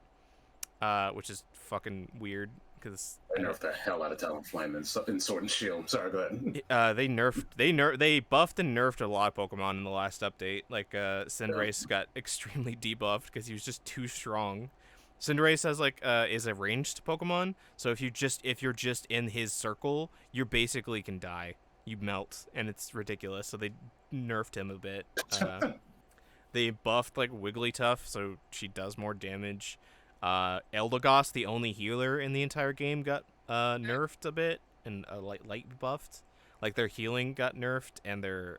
which is fucking weird because I nerfed the hell out of Talonflame in Sword and Shield. Sorry, go ahead. They buffed and nerfed a lot of Pokemon in the last update. Like Cinderace got extremely debuffed because he was just too strong. Cinderace has is a ranged Pokemon, so if you're just in his circle, you basically can die. You melt, and it's ridiculous. So they nerfed him a bit. They buffed like Wigglytuff, so she does more damage. Eldegoss, the only healer in the entire game, got nerfed a bit and light buffed. Like their healing got nerfed, and their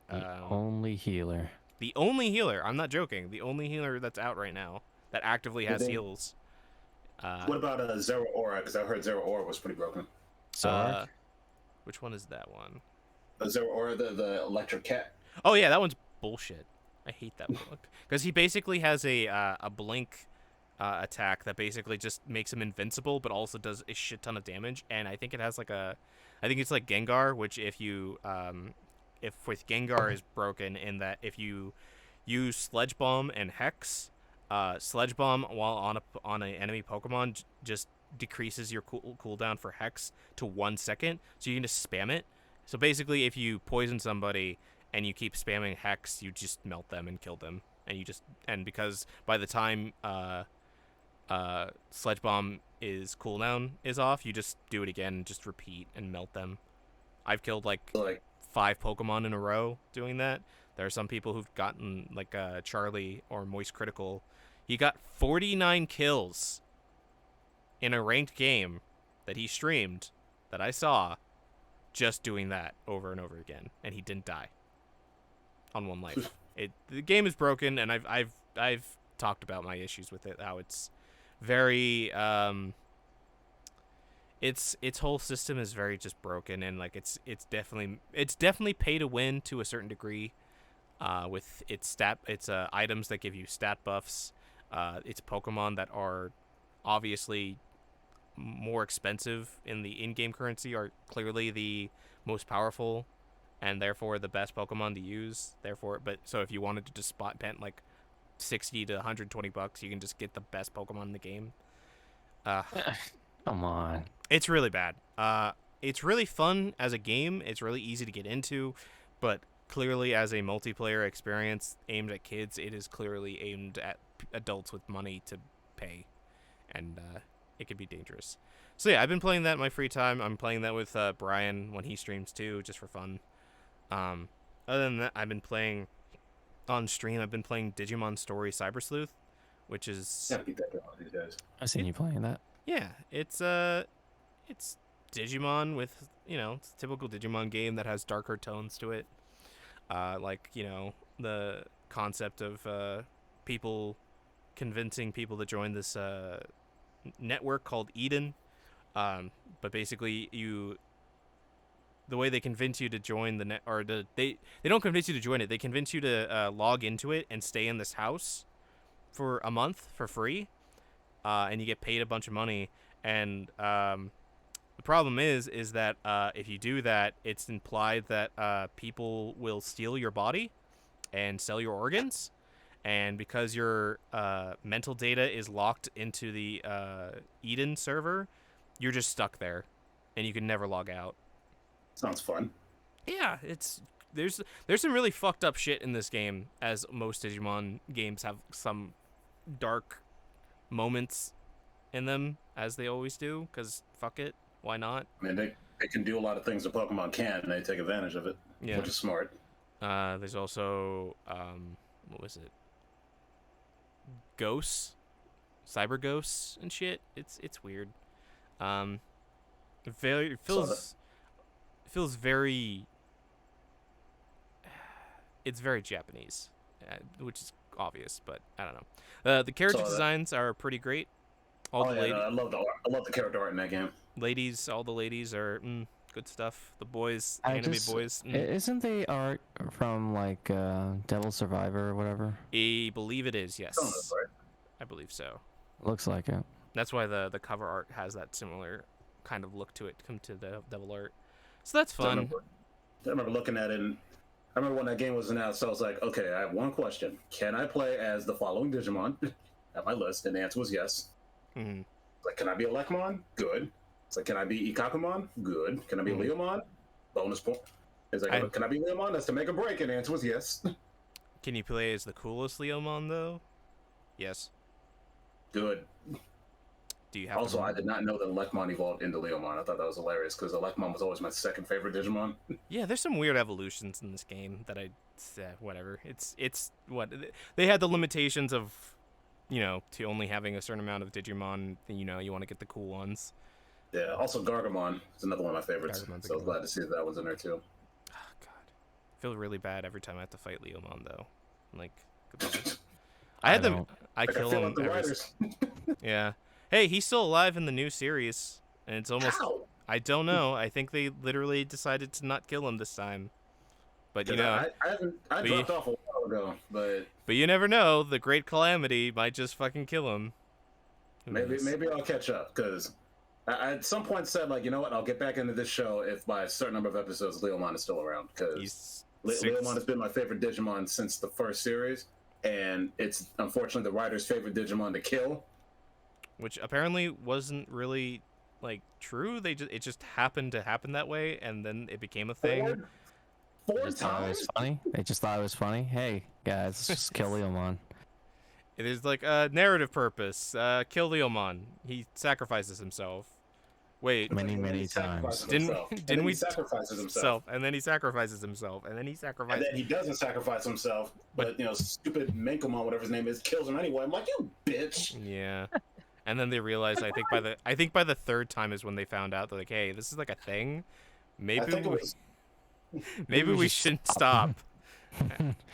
only healer. The only healer. I'm not joking. The only healer that's out right now that actively has heals. What about Zero Aura? Because I heard Zero Aura was pretty broken. Which one is that one? Zero Aura, the electric cat. Oh yeah, that one's bullshit. I hate that one because he basically has a blink attack that basically just makes him invincible, but also does a shit ton of damage. And I think it has I think it's like Gengar, which if with Gengar is broken in that if you use Sledge Bomb and Hex. Sledge Bomb while on an enemy Pokemon just decreases your cooldown for Hex to 1 second, so you can just spam it. So basically, if you poison somebody and you keep spamming Hex, you just melt them and kill them, and because by the time Sledge Bomb cooldown is off, you just do it again and just repeat and melt them. I've killed like 5 Pokemon in a row doing that. There are some people who've gotten Charlie or Moist Critical. He got 49 kills in a ranked game that he streamed that I saw just doing that over and over again, and he didn't die on 1 life. The game is broken, and I've talked about my issues with it. How it's very its whole system is very just broken, and it's definitely pay to win to a certain degree. With its items that give you stat buffs, its Pokemon that are obviously more expensive in the in-game currency are clearly the most powerful, and therefore the best Pokemon to use. So if you wanted to just spot pent like $60 to $120, you can just get the best Pokemon in the game. Come on, it's really bad. It's really fun as a game. It's really easy to get into, but clearly as a multiplayer experience aimed at kids, it is clearly aimed at adults with money to pay, and it can be dangerous. So yeah, I've been playing that in my free time. I'm playing that with Brian when he streams too, just for fun. Other than that, I've been playing on stream. I've been playing Digimon Story Cyber Sleuth, which is I've seen you playing that. Yeah, it's Digimon with it's a typical Digimon game that has darker tones to it. The concept of people convincing people to join this network called Eden. But basically, the way they convince you to join the net, or they don't convince you to join it. They convince you to log into it and stay in this house for a month for free, and you get paid a bunch of money. And the problem is that if you do that, it's implied that people will steal your body and sell your organs, and because your mental data is locked into the Eden server, you're just stuck there, and you can never log out. Sounds fun. Yeah, there's some really fucked up shit in this game, as most Digimon games have some dark moments in them, as they always do, because fuck it, why not? I mean, they can do a lot of things that Pokemon can, and they take advantage of it, which is smart. There's also, what was it? Ghosts? Cyber ghosts and shit. It's weird. It feels very... It's very Japanese, which is obvious, but I don't know. The character designs are pretty great. I love the art. I love the character art in that game. All the ladies are good stuff. The boys, anime boys. Isn't the art from like Devil Survivor or whatever? I believe it is, yes. Right. I believe so. Looks like it. That's why the cover art has that similar kind of look to it, come to the Devil art. So that's fun. I remember looking at it, and I remember when that game was announced, so I was like, okay, I have one question. Can I play as the following Digimon at my list? And the answer was yes. Mm-hmm. Like, can I be Elecmon? Good. It's like, can I be Ikakumon? Good. Can I be Leomon? Bonus point. It's like, can I be Leomon? That's to make a break, and the answer was yes. Can you play as the coolest Leomon, though? Yes. Good. Do you have also, I did not know that Elecmon evolved into Leomon. I thought that was hilarious, because Elecmon was always my second favorite Digimon. Yeah, there's some weird evolutions in this game that whatever. It's what they had the limitations of, to only having a certain amount of Digimon. You want to get the cool ones. Yeah. Also, Gargamon is another one of my favorites. So I was glad to see that one's in there too. Oh God, I feel really bad every time I have to fight Leomon though. Like, I kill him. Yeah. Hey, he's still alive in the new series, and it's almost. How? I don't know. I think they literally decided to not kill him this time. But I dropped off a while ago, but you never know. The Great Calamity might just fucking kill him. Maybe I'll catch up, because I at some point said, like, you know what, I'll get back into this show if by a certain number of episodes Leomon is still around, because Leomon has been my favorite Digimon since the first series, and it's unfortunately the writer's favorite Digimon to kill. Which apparently wasn't really, like, true. It just happened to happen that way, and then it became a thing. They just thought it was funny. They just thought it was funny. Hey, guys, let's just kill Leomon. It is like a narrative purpose. Kill Leomon. He sacrifices himself. Wait. Many times. Didn't we sacrifices himself? And then he sacrifices himself. And then he sacrifices. And then he doesn't sacrifice himself, but stupid Mankomon, whatever his name is, kills him anyway. I'm like, you bitch. Yeah. And then they realized, I think by the third time is when they found out, they're like, hey, this is like a thing. Maybe we shouldn't stop.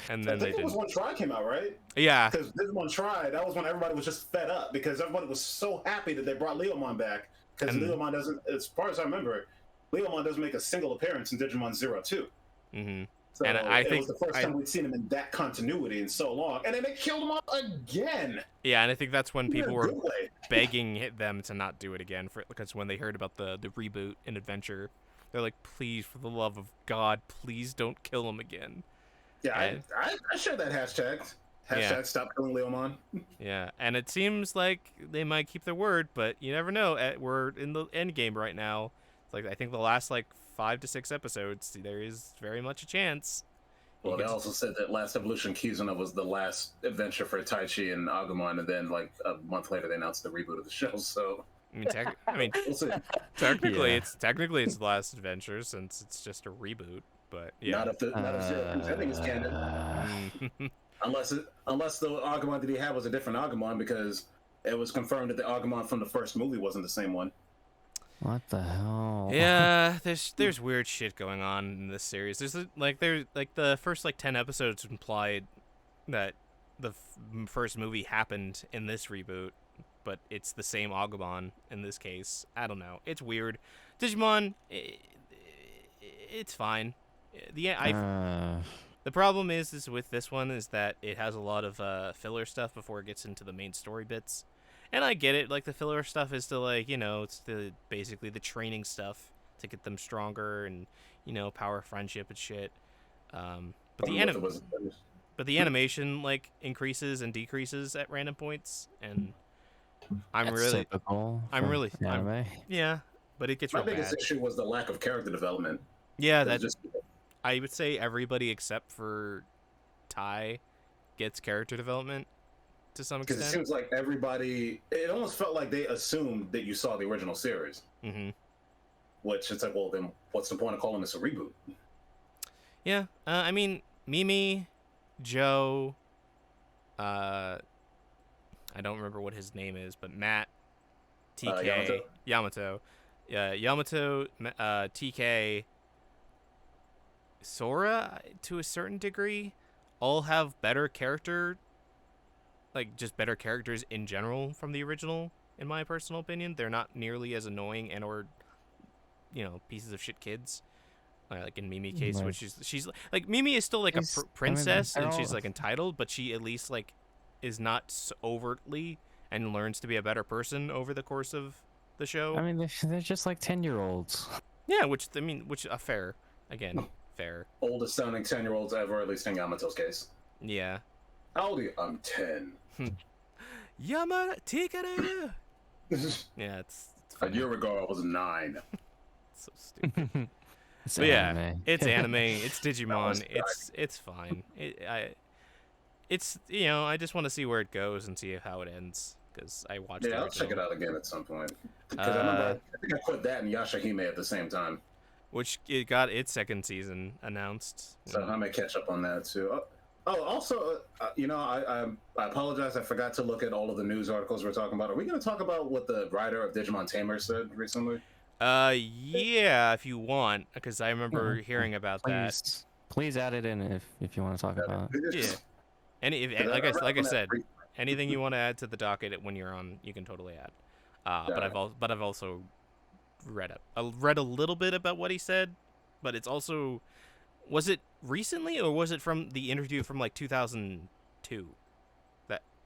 And then it was when Try came out, right? Yeah. Because this one Try, that was when everybody was just fed up, because everybody was so happy that they brought Leomon back. Because Leomon doesn't, as far as I remember, Leomon doesn't make a single appearance in Digimon 02. Mm-hmm. So and I think it was the first time we'd seen him in that continuity in so long, and then they killed him off again. Yeah, and I think that's when people were begging them to not do it again, because when they heard about the reboot in Adventure, they're like, please, for the love of God, please don't kill him again. Yeah, I share that hashtag. Stop killing Leomon. Yeah, and it seems like they might keep their word, but you never know. We're in the end game right now. It's like, I think the last 5 to 6 episodes, there is very much a chance. Well, they also said that Last Evolution Kizuna was the last adventure for Taichi and Agumon, and then a month later they announced the reboot of the show. So we'll see. Technically, it's the last adventure, since it's just a reboot. But yeah, not if Zero Contending is canon. Unless the Agumon that he had was a different Agumon, because it was confirmed that the Agumon from the first movie wasn't the same one. What the hell? Yeah, there's weird shit going on in this series. There's the first 10 episodes implied that the first movie happened in this reboot, but it's the same Agumon in this case. I don't know. It's weird. Digimon, it's fine. The problem is with this one is that it has a lot of filler stuff before it gets into the main story bits. And I get it, the filler stuff is to it's basically the training stuff to get them stronger and, power friendship and shit. But but the animation like increases and decreases at random points, and That's typical I'm for really, anime. yeah, but it gets My real biggest bad. issue was the lack of character development. Yeah, It was that just I would say everybody except for Tai gets character development to some because it extent. seems like everybody. It almost felt like they assumed that you saw the original series, Mm-hmm. which it's like, well, then what's the point of calling this a reboot? Yeah, I mean Mimi, Joe, I don't remember what his name is, but Matt, TK, Yamato. Yeah, Yamato, TK, Sora to a certain degree, all have better character, like just better characters in general from the original. In my personal opinion, they're not nearly as annoying and or pieces of shit kids. Like in Mimi case, Right. which she's like Mimi is still like a princess they're and she's all- like entitled, but she at least like is not overtly and learns to be a better person over the course of the show. I mean, they're just like 10-year-olds. Yeah, which fair again, fair. Oldest sounding 10-year-olds ever, at least in Yamato's case. Yeah. How old are you? I'm 10. Yama Tikare. Yeah, it's A funny. year ago, I was 9. It's so stupid. It's But yeah, anime. it's anime. It's was Digimon. It's fine. It's I just want to see where it goes and see how it ends because I watched. Yeah, I'll check it out again at some point. Because I remember I think I put that and Yashahime at the same time. Which it got its second season announced. So I may catch up on that too. Also, I apologize. I forgot to look at all of the news articles we're talking about. Are we going to talk about what the writer of Digimon Tamer said recently? Yeah, if you want, because I remember hearing about that. Please add it in if you want to talk about it. Yeah. Like I said, anything you want to add to the docket when you're on, you can totally add. But I've also read a little bit about what he said, but it's also, was it recently or was it from the interview from like 2002?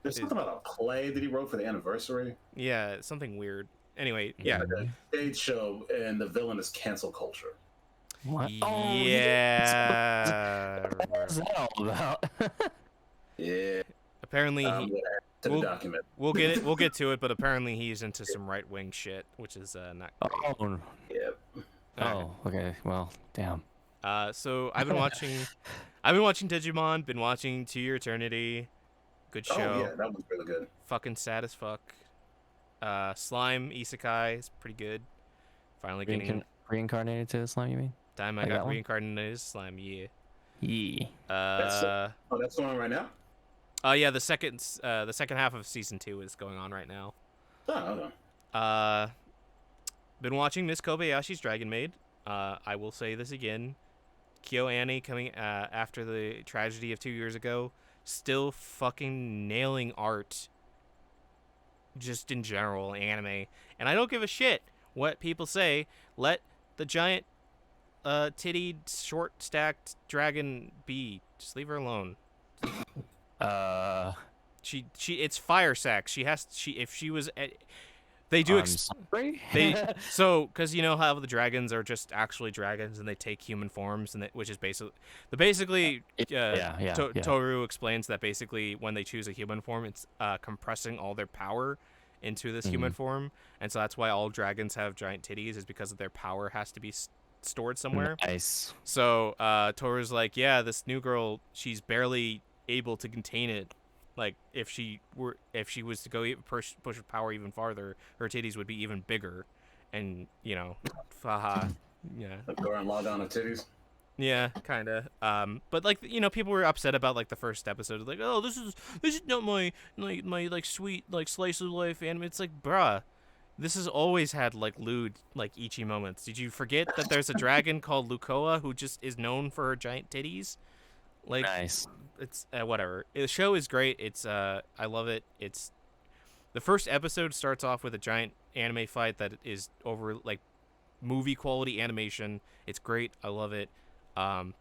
There's something about a play that he wrote for the anniversary. Yeah, something weird. Anyway, yeah. Like a stage show, and the villain is cancel culture. What? Yeah. What's that all about? Yeah. Apparently To the document. we'll get to it, but apparently he's into some right wing shit, which is not great. Oh, Yeah. oh, okay. Well, damn. So I've been watching Digimon, been watching To Your Eternity. Good show. Oh yeah, that was really good. Fucking sad as fuck. Slime Isekai is pretty good. Finally getting Reincarnated to the slime, you mean? time I like that got one? reincarnated as slime, yeah. Yeah. That's going on right now? Yeah, the second half of season 2 is going on right now. Oh, okay. Been watching Miss Kobayashi's Dragon Maid. I will say this again. Kyo Annie coming after the tragedy of 2 years ago, still fucking nailing art. Just in general, anime, and I don't give a shit what people say. Let the giant, tittied, short stacked dragon be. Just leave her alone. She it's fire sack. If she was. They do. Sorry? So because you know how the dragons are just actually dragons and they take human forms, and which is basically Toru explains that basically when they choose a human form, it's compressing all their power into this human form, and so that's why all dragons have giant titties, is because of their power has to be stored somewhere. Nice. So Toru's like, yeah, this new girl, she's barely able to contain it. Like if she was to go push her power even farther, her titties would be even bigger, and haha, yeah. Go around log on to titties. Yeah, kind of. But like people were upset about like the first episode, like, oh, this is not my like sweet like slice of life anime. It's like, bruh, this has always had like lewd like ichi moments. Did you forget that there's a dragon called Lukoa who just is known for her giant titties? Like, Nice. It's whatever. The show is great. It's I love it. It's the first episode starts off with a giant anime fight that is over like movie quality animation. It's great. I love it.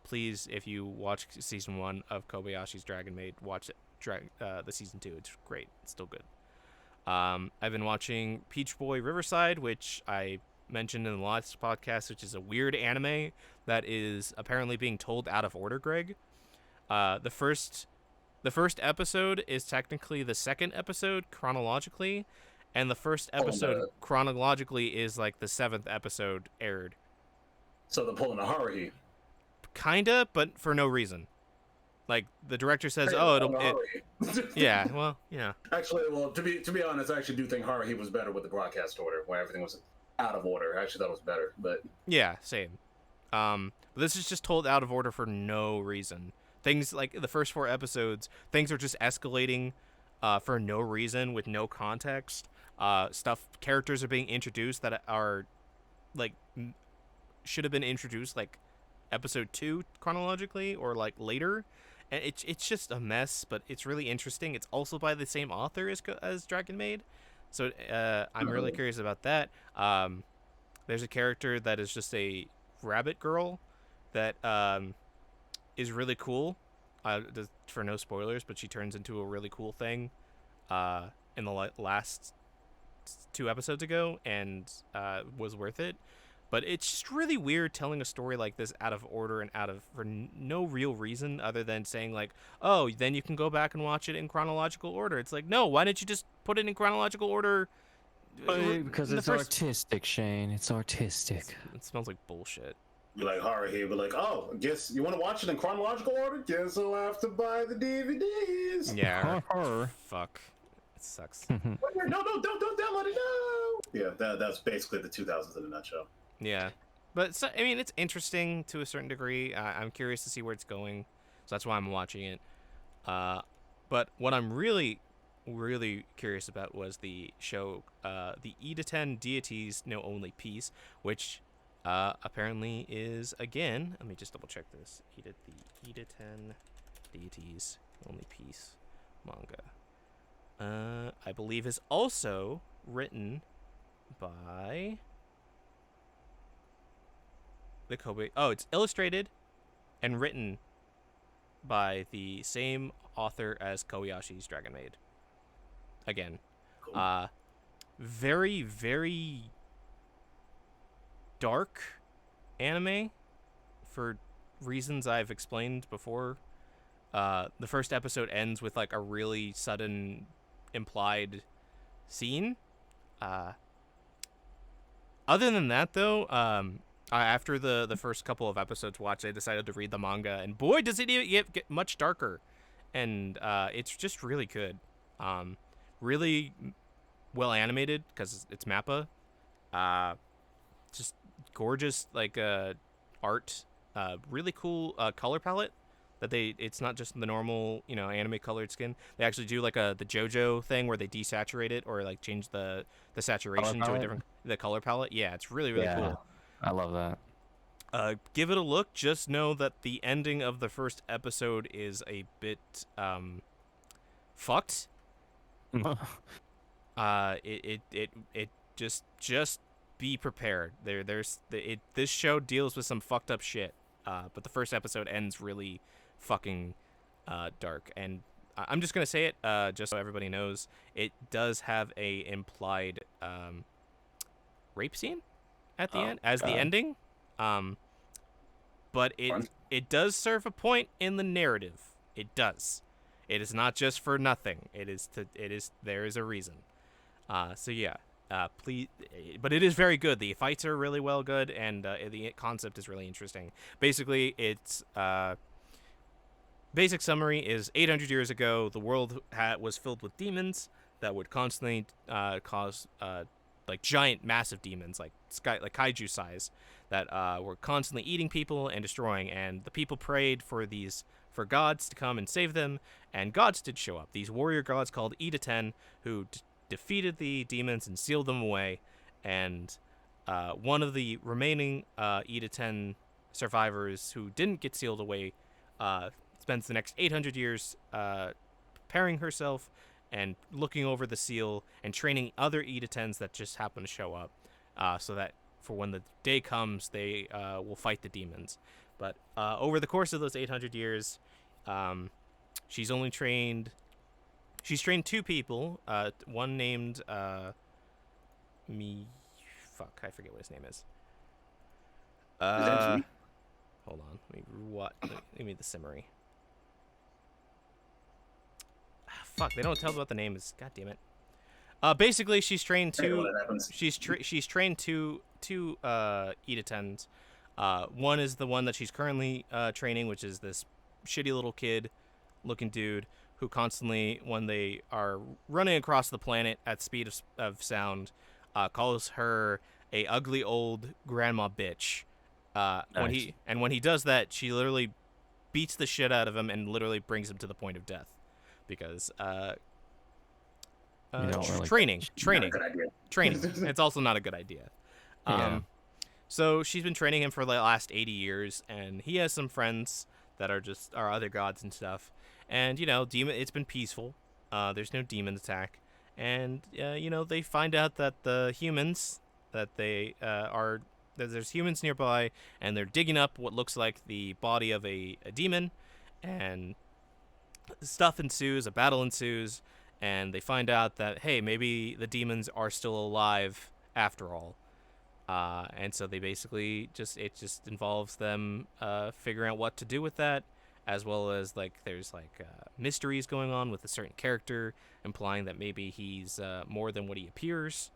Please, if you watch season 1 of Kobayashi's Dragon Maid, watch it. The season 2. It's great. It's still good. I've been watching Peach Boy Riverside, which I mentioned in the last podcast, which is a weird anime that is apparently being told out of order, Greg. The first The first episode is technically the second episode chronologically, and the first episode chronologically is like the 7th episode aired. So they're pulling a Haruhi. Kinda, but for no reason. Like the director says, yeah, well, yeah. Actually, well, to be honest, I actually do think Haruhi was better with the broadcast order, where everything was out of order. I actually thought it was better, but yeah, same. But this is just told out of order for no reason. Things like the first 4 episodes, things are just escalating for no reason with no context. Characters are being introduced that are like should have been introduced like episode 2 chronologically or like later, and it's just a mess. But it's really interesting. It's also by the same author as Dragon Maid, so I'm really curious about that. There's a character that is just a rabbit girl that is really cool. For no spoilers, but she turns into a really cool thing in the last 2 episodes ago, and was worth it. But it's just really weird telling a story like this out of order and for no real reason other than saying like, oh, then you can go back and watch it in chronological order. It's like, no, why didn't you just put it in chronological order? Because it's artistic, Shane. It's artistic. It smells like bullshit. You're like Haruhi, but like, oh, guess you want to watch it in chronological order? Guess I'll have to buy the DVDs. Yeah. Fuck. It sucks. No, don't download it. No. Yeah, that's basically the 2000s in a nutshell. Yeah, but I mean, it's interesting to a certain degree. I'm curious to see where it's going, so that's why I'm watching it. But what I'm really, really curious about was the show, the Ida-10 Deities Know Only Peace, which apparently is, again, let me just double check this. The Ida-10 Deities Only Peace manga. I believe is also written by the Kobe. Oh, it's illustrated and written by the same author as Kobayashi's Dragon Maid. Again, cool. Very, very dark anime for reasons I've explained before. The first episode ends with like a really sudden implied scene. Other than that, though, after the first couple of episodes watched, I decided to read the manga, and boy, does it get much darker. And it's just really good. Really well animated because it's MAPPA. Just gorgeous like art. Really cool color palette. It's not just the normal, anime colored skin. They actually do like the JoJo thing where they desaturate it or like change the saturation to a different color palette. Yeah, it's really cool. I love that. Give it a look. Just know that the ending of the first episode is a bit fucked. It just be prepared. This show deals with some fucked up shit. But the first episode ends really fucking dark, and I'm just gonna say it just so everybody knows. It does have a implied rape scene at the end as the ending, but it does serve a point in the narrative. It does. It is not just for nothing. There is a reason. So yeah, please, but it is very good. The fights are really well good, and the concept is really interesting. Basically, it's basic summary is 800 years ago, the world was filled with demons that would constantly cause like giant, massive demons, like kaiju size, that were constantly eating people and destroying. And the people prayed for gods to come and save them, and gods did show up. These warrior gods called Ida-10, who defeated the demons and sealed them away. And one of the remaining Ida-10 survivors who didn't get sealed away spends the next 800 years preparing herself and looking over the seal and training other Ida-10s that just happen to show up, so that for when the day comes, they will fight the demons. But over the course of those 800 years, she's trained 2 people. One named I forget what his name is. Hold on. Let me the summary. fuck, they don't tell what the name is. God damn it. Basically, she's trained to. She's trained to Idatens. One is the one that she's currently training, which is this shitty little kid-looking dude who constantly, when they are running across the planet at speed of sound, calls her a ugly old grandma bitch. Nice. When he does that, she literally beats the shit out of him and literally brings him to the point of death, because training. It's also not a good idea. Yeah. So she's been training him for the last 80 years, and he has some friends that are other gods and stuff. And it's been peaceful. There's no demon attack, and they find out that the humans that there's humans nearby, and they're digging up what looks like the body of a demon, and stuff ensues, a battle ensues, and they find out that, hey, maybe the demons are still alive after all. And so they basically it just involves them figuring out what to do with that, as well as there's mysteries going on with a certain character, implying that maybe he's more than what he appears.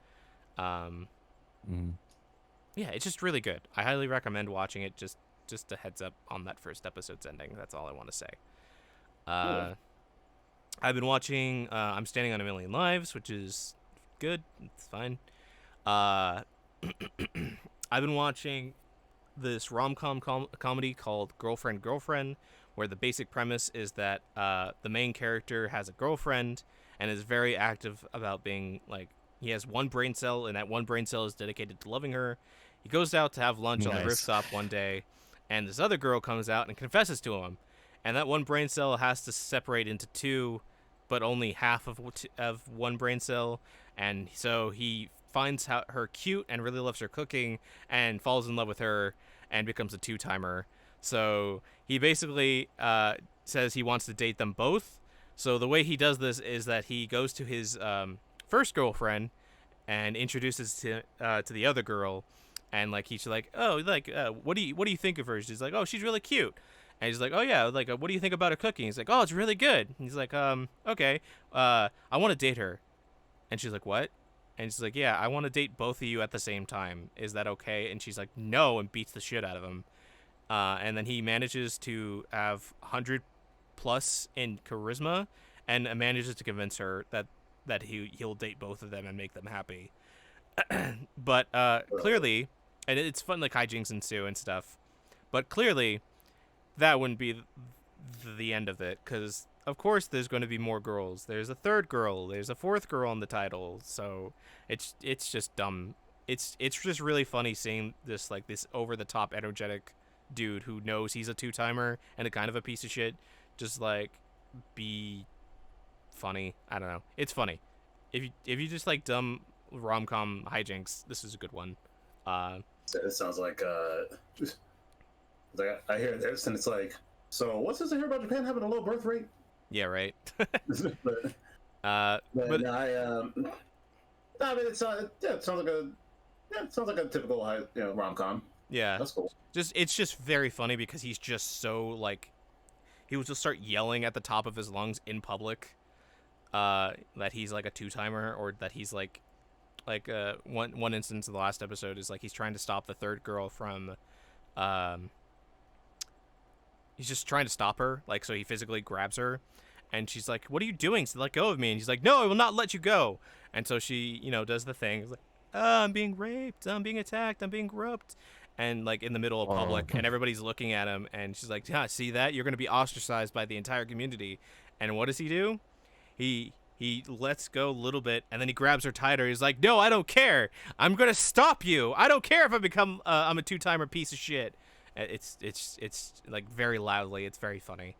Yeah, it's just really good. I highly recommend watching it. Just a heads up on that first episode's ending. That's all I want to say. I've been watching I'm Standing on a Million Lives, which is good. It's fine. I've been watching this rom-com comedy called Girlfriend, where the basic premise is that the main character has a girlfriend and is very active about being he has one brain cell, and that one brain cell is dedicated to loving her. He goes out to have lunch on the rooftop one day, and this other girl comes out and confesses to him. And that one brain cell has to separate into two, but only half of one brain cell. And so he finds her cute and really loves her cooking and falls in love with her and becomes a two-timer. So he basically says he wants to date them both. So the way he does this is that he goes to his first girlfriend and introduces to the other girl, and he's like, oh, what do you think of her? She's like, oh, she's really cute. And he's like, oh yeah, what do you think about her cooking? He's like, oh, it's really good. And he's like, okay, I want to date her. And she's like, what? And she's like, yeah, I want to date both of you at the same time. Is that okay? And she's like, no, and beats the shit out of him. And then he manages to have 100 plus in charisma, and manages to convince her that he'll date both of them and make them happy. But clearly, and it's fun, hijinks ensue and stuff, but clearly that wouldn't be the end of it, because of course there's going to be more girls. There's a third girl, there's a fourth girl in the title, so it's just dumb. It's just really funny seeing this this over the top energetic dude who knows he's a two-timer and a kind of a piece of shit just be funny. I don't know, it's funny. If you just like dumb rom-com hijinks, this is a good one. It sounds like I hear this and it's like, so what's this I hear about Japan having a low birth rate? Yeah, right. but I mean, it sounds like a typical rom-com. Yeah, That's cool. It's just very funny because he's just so he would just start yelling at the top of his lungs in public that he's a two-timer, or that he's one instance in the last episode is he's trying to stop the third girl from he's just trying to stop her, so he physically grabs her, and she's like, what are you doing? So let go of me. And he's like, no, I will not let you go. And so she does the thing, I'm being raped, I'm being attacked, I'm being groped, and in the middle of public, and everybody's looking at him, and she's like, yeah, see that? You're going to be ostracized by the entire community. And what does he do? He lets go a little bit, and then he grabs her tighter. He's like, no, I don't care. I'm going to stop you. I don't care if I become I'm a two-timer piece of shit. It's very loudly. It's very funny.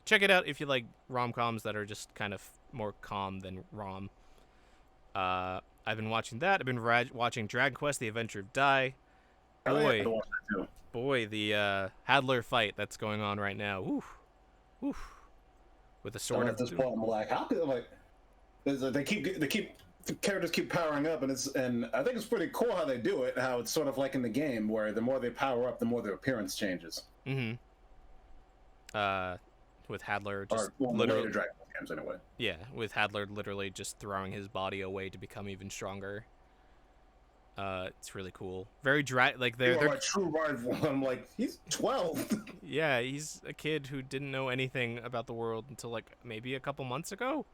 Check it out if you like rom-coms that are just kind of more calm than rom. I've been watching that. I've been watching Dragon Quest: The Adventure of Dai. Boy, the Hadler fight that's going on right now. Oof. With the sword. At this point, I'm like, how could they keep the characters keep powering up, and I think it's pretty cool how they do it. How it's sort of like in the game where the more they power up, the more their appearance changes. Mm-hmm. With Hadler, just literally. games anyway. Yeah, with Hadler literally just throwing his body away to become even stronger. It's really cool. Very like they're like true rival. I'm like, he's 12. yeah, he's a kid who didn't know anything about the world until like maybe a couple months ago.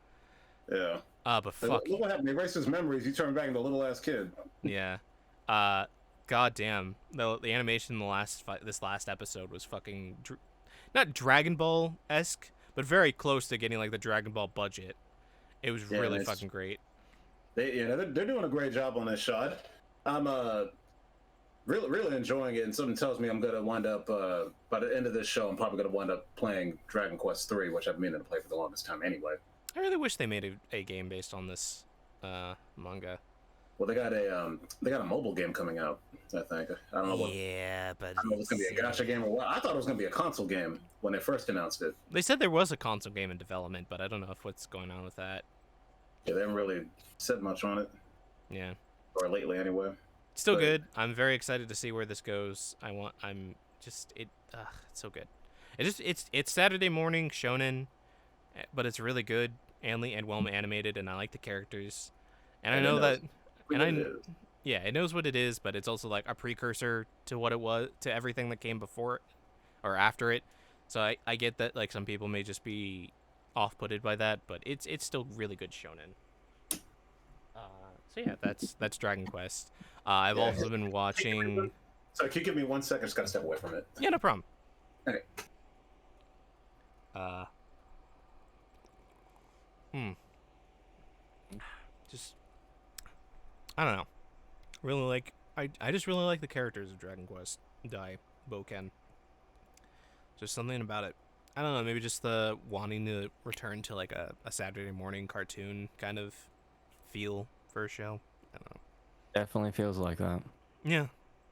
Yeah. But fuck. Look what happened. He erased his memories. He turned back into a little ass kid. Yeah. God damn. The animation in this last episode was fucking not Dragon Ball esque, but very close to getting like the Dragon Ball budget. It was really fucking great. They're doing a great job on this show. I'm really enjoying it, and something tells me I'm gonna wind up by the end of this show. I'm probably gonna wind up playing Dragon Quest 3, which I've been meaning to play for the longest time anyway. I really wish they made a game based on this manga. Well, they got a mobile game coming out. I think I don't know what. Yeah, but I don't know if it's gonna be a gacha game or what. I thought it was gonna be a console game when they first announced it. They said there was a console game in development, but I don't know what's going on with that. Yeah, they haven't really said much on it. Yeah. Or lately, anyway. Still good. I'm very excited to see where this goes. It's so good. It's Saturday morning shonen, but it's really good and well animated, and I like the characters. And I know that, it knows what it is, but it's also like a precursor to what it was, to everything that came before it or after it. So I get that like some people may just be off-putted by that, but it's still really good shonen. So yeah, that's Dragon Quest. I've also been watching. So can you give me 1 second? Just gotta step away from it. Yeah, no problem. Okay. Just I don't know. Really like I just really like the characters of Dragon Quest. Dai, Boken. Just something about it. I don't know, maybe just the wanting to return to like a Saturday morning cartoon kind of feel for a show. I don't know. Definitely feels like that. Yeah.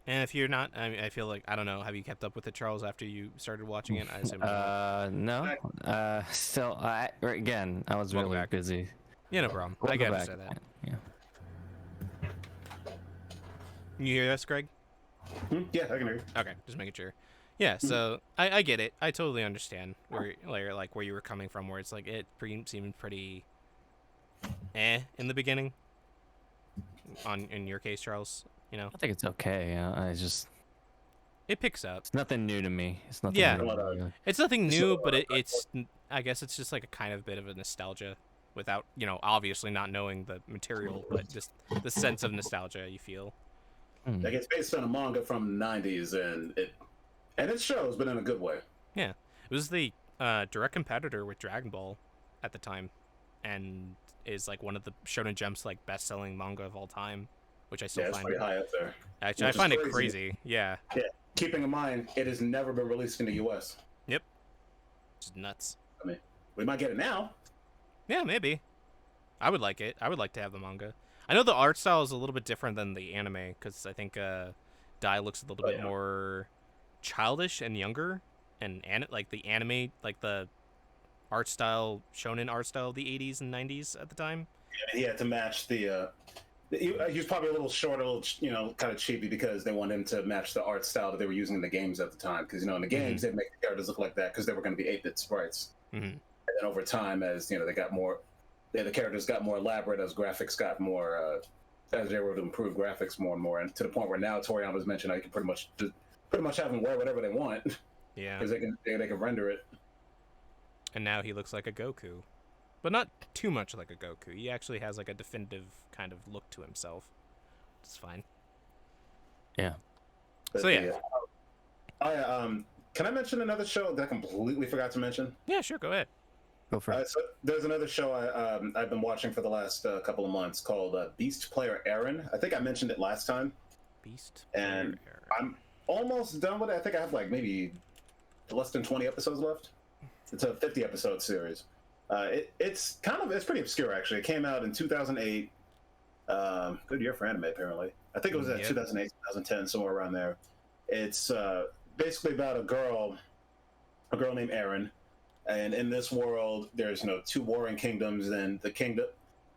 And if you're not, I feel like, I don't know, have you kept up with it, Charles, after you started watching it? I assume no. Still, again, I was really busy. Yeah, no problem. We'll I go gotta back. say that. Yeah. You hear this, Greg? Yeah, I can hear you. Okay, just making sure. Yeah, so I get it. I totally understand where you were coming from, where it's like it seemed pretty in the beginning. In your case, Charles, you know. I think it's okay. It picks up. It's nothing new to me. It's nothing. Yeah. New to me. It's nothing new, but it's I guess it's just like a kind of bit of a nostalgia, without obviously not knowing the material, but just the sense of nostalgia you feel. Like it's based on a manga from the 90s, and it shows, but in a good way. Yeah, it was the direct competitor with Dragon Ball at the time, and is like one of the Shonen Jump's like best-selling manga of all time, which I still find pretty high up there. Actually, I find it crazy. Yeah. Yeah. Keeping in mind, it has never been released in the U.S. Yep. Just nuts. I mean, we might get it now. Yeah, maybe. I would like it. I would like to have the manga. I know the art style is a little bit different than the anime, because I think Dai looks a little bit more childish and younger, and like the anime, like the art style, shonen art style of the 80s and 90s at the time. Yeah, he had to match the. He was probably a little short, a little, kind of cheapy, because they wanted him to match the art style that they were using in the games at the time. Because in the games they'd make the characters look like that because they were going to be 8-bit sprites. Mm-hmm. And then over time, as they got more. The characters got more elaborate as graphics got more, as they were to improve graphics more and more, and to the point where now Toriyama's mentioned I can pretty much have them wear whatever they want. Yeah, because they can render it. And now he looks like a Goku, but not too much like a Goku. He actually has like a definitive kind of look to himself. It's fine. Yeah. But so yeah. Can I mention another show that I completely forgot to mention? Yeah, sure. Go ahead. Go for it. So there's another show I've been watching for the last couple of months called Beast Player Aaron. I think I mentioned it last time. Beast. And I'm almost done with it. I think I have like maybe less than 20 episodes left. It's a 50 episode series. It's pretty obscure actually. It came out in 2008. Good year for anime apparently. I think it was 2008, 2010, somewhere around there. It's basically about a girl named Aaron. And in this world, there's two warring kingdoms, and the kingdom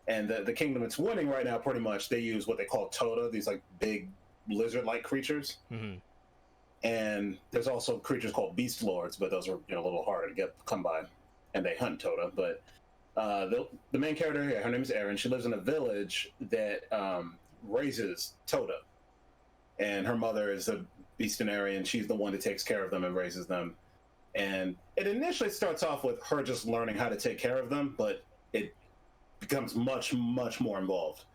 it's winning right now. Pretty much, they use what they call Toda, these like big lizard-like creatures. Mm-hmm. And there's also creatures called Beast Lords, but those are a little harder to come by, and they hunt Toda. But The main character here, her name is Erin. She lives in a village that raises Toda, and her mother is a bestiarian. She's the one that takes care of them and raises them. And it initially starts off with her just learning how to take care of them, but it becomes much, much more involved.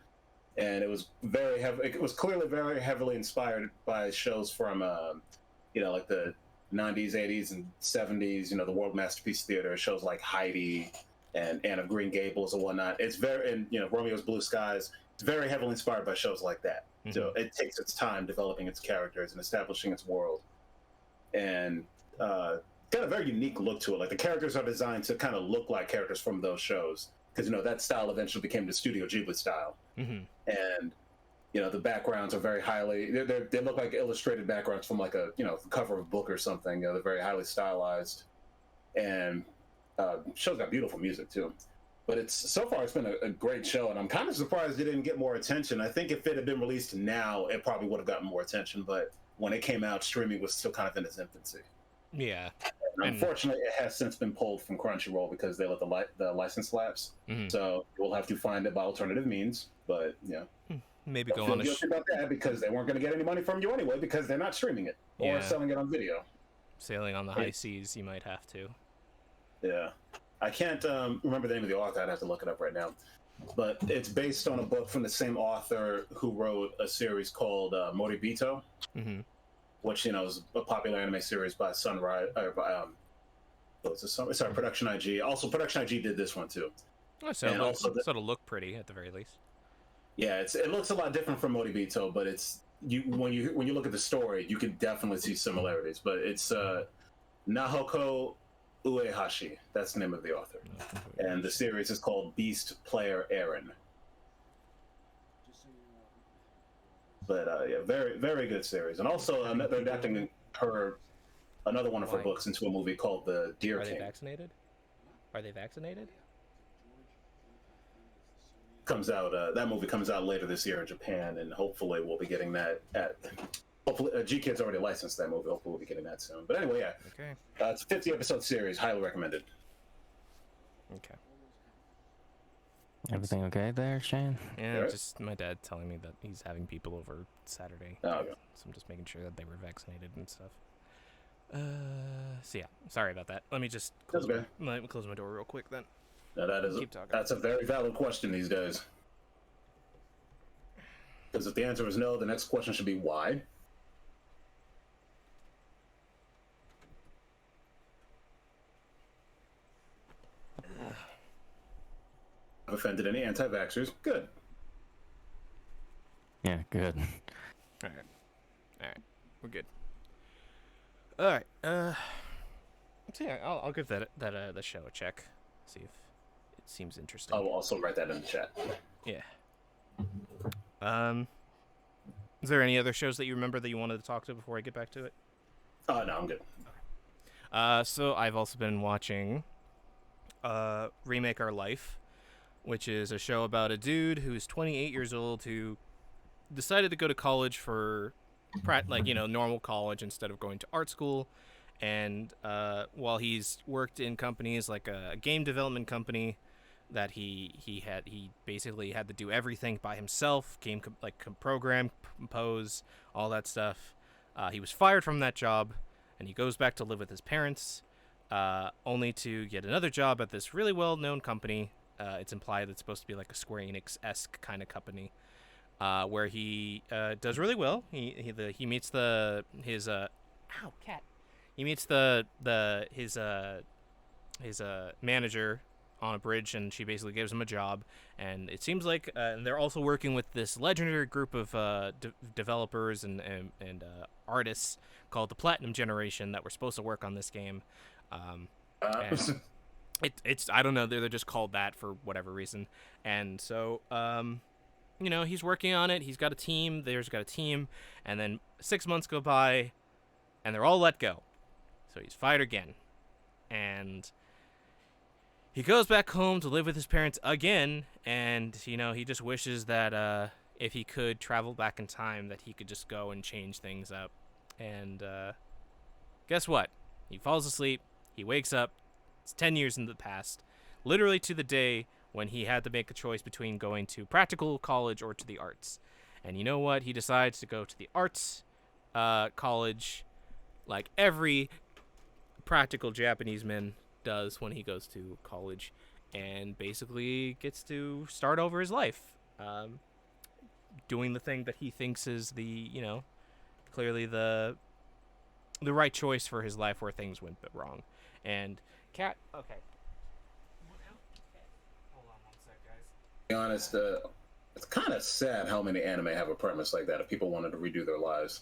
And it was very heavy. It was clearly very heavily inspired by shows from, like the 90s, 80s, and 70s. The World Masterpiece Theater shows like Heidi and Anne of Green Gables and whatnot. It's very, and Romeo's Blue Skies. It's very heavily inspired by shows like that. Mm-hmm. So it takes its time developing its characters and establishing its world, and got a very unique look to it. Like the characters are designed to kind of look like characters from those shows, because that style eventually became the Studio Ghibli style. Mm-hmm. And the backgrounds are very highly. They look like illustrated backgrounds from like a cover of a book or something. They're very highly stylized, and show's got beautiful music too. But so far it's been a great show, and I'm kind of surprised it didn't get more attention. I think if it had been released now, it probably would have gotten more attention. But when it came out, streaming was still kind of in its infancy. Yeah. And unfortunately, it has since been pulled from Crunchyroll because they let the license lapse. Mm-hmm. So we'll have to find it by alternative means. But maybe go on guilty about that, because they weren't going to get any money from you anyway, because they're not streaming it or selling it on video. Sailing on the high seas, you might have to. Yeah, I can't remember the name of the author. I'd have to look it up right now. But it's based on a book from the same author who wrote a series called Moribito. Mm-hmm. Which is a popular anime series by Sunrise, or by Production IG. Also, Production IG did this one too. Oh, so it'll look pretty at the very least. Yeah, it looks a lot different from Moribito, but when you look at the story, you can definitely see similarities. But it's Nahoko Uehashi. That's the name of the author, and the series is called Beast Player Aaron. But very, very good series. And also, they're adapting another one of her books into a movie called The Deer King. Are they vaccinated? That movie comes out later this year in Japan, and hopefully we'll be getting that hopefully G-Kid's already licensed that movie. Hopefully we'll be getting that soon. But anyway, yeah. Okay. It's a 50-episode series. Highly recommended. Okay. Everything okay there, Shane? Yeah, just my dad telling me that he's having people over Saturday. Oh, okay. So I'm just making sure that they were vaccinated and stuff. So yeah, sorry about that. Let me just close my door real quick then. No, that's a very valid question these days. Because if the answer is no, the next question should be why. Offended any anti-vaxxers? Good. Yeah, good. All right, we're good. All right. So yeah, I'll give that the show a check. See if it seems interesting. I will also write that in the chat. Yeah. Is there any other shows that you remember that you wanted to talk to before I get back to it? No, I'm good. So I've also been watching Remake Our Life, which is a show about a dude who's 28 years old who decided to go to college for normal college instead of going to art school. And while he's worked in companies like a game development company that he basically had to do everything by himself, program, compose, all that stuff. He was fired from that job, and he goes back to live with his parents, only to get another job at this really well-known company. It's implied it's supposed to be like a Square Enix-esque kind of company, where he does really well. He meets his manager on a bridge, and she basically gives him a job. And it seems like they're also working with this legendary group of developers and artists called the Platinum Generation that were supposed to work on this game. It's I don't know, they're just called that for whatever reason. And so he's working on it. He's got a team. There's got a team, and then 6 months go by, and they're all let go. So he's fired again, and he goes back home to live with his parents again. And he just wishes that if he could travel back in time, that he could just go and change things up. And guess what? He falls asleep. He wakes up. It's 10 years in the past. literally to the day when he had to make a choice between going to practical college or to the arts. And you know what? He decides to go to the arts college, like every practical Japanese man does when he goes to college, and basically gets to start over his life, doing the thing that he thinks is clearly the right choice for his life, where things went wrong. And Cat, okay. Hold on one sec, guys. To be honest, it's kind of sad how many anime have a premise like that if people wanted to redo their lives.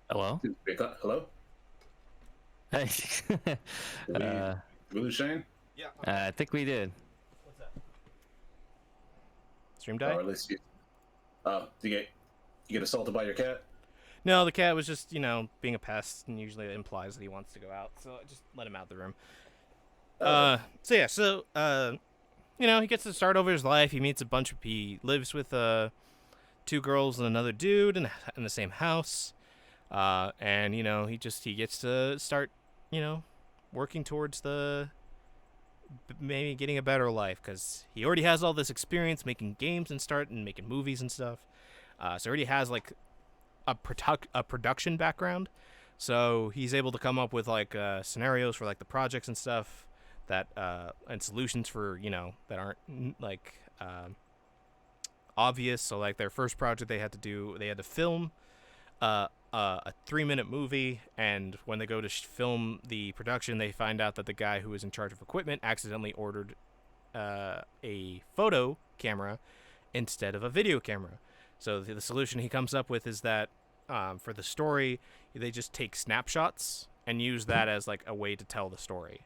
Hello? Hello? Hey. Did we lose Shane? Yeah. I think we did. What's that? Stream Or die? at least you get assaulted by your cat? No, the cat was just, being a pest, and usually it implies that he wants to go out, so I just let him out the room. He gets to start over his life. He meets he lives with 2 girls and another dude in the same house. And he gets to start, working towards maybe getting a better life, because he already has all this experience making games and making movies and stuff. So he already has like a production background. So he's able to come up with like scenarios for like the projects and stuff that and solutions for that aren't like obvious. So like their first project they had to film a 3-minute movie, and when they go to film the production, they find out that the guy who was in charge of equipment accidentally ordered a photo camera instead of a video camera. So the solution he comes up with is that for the story, they just take snapshots and use that as like a way to tell the story.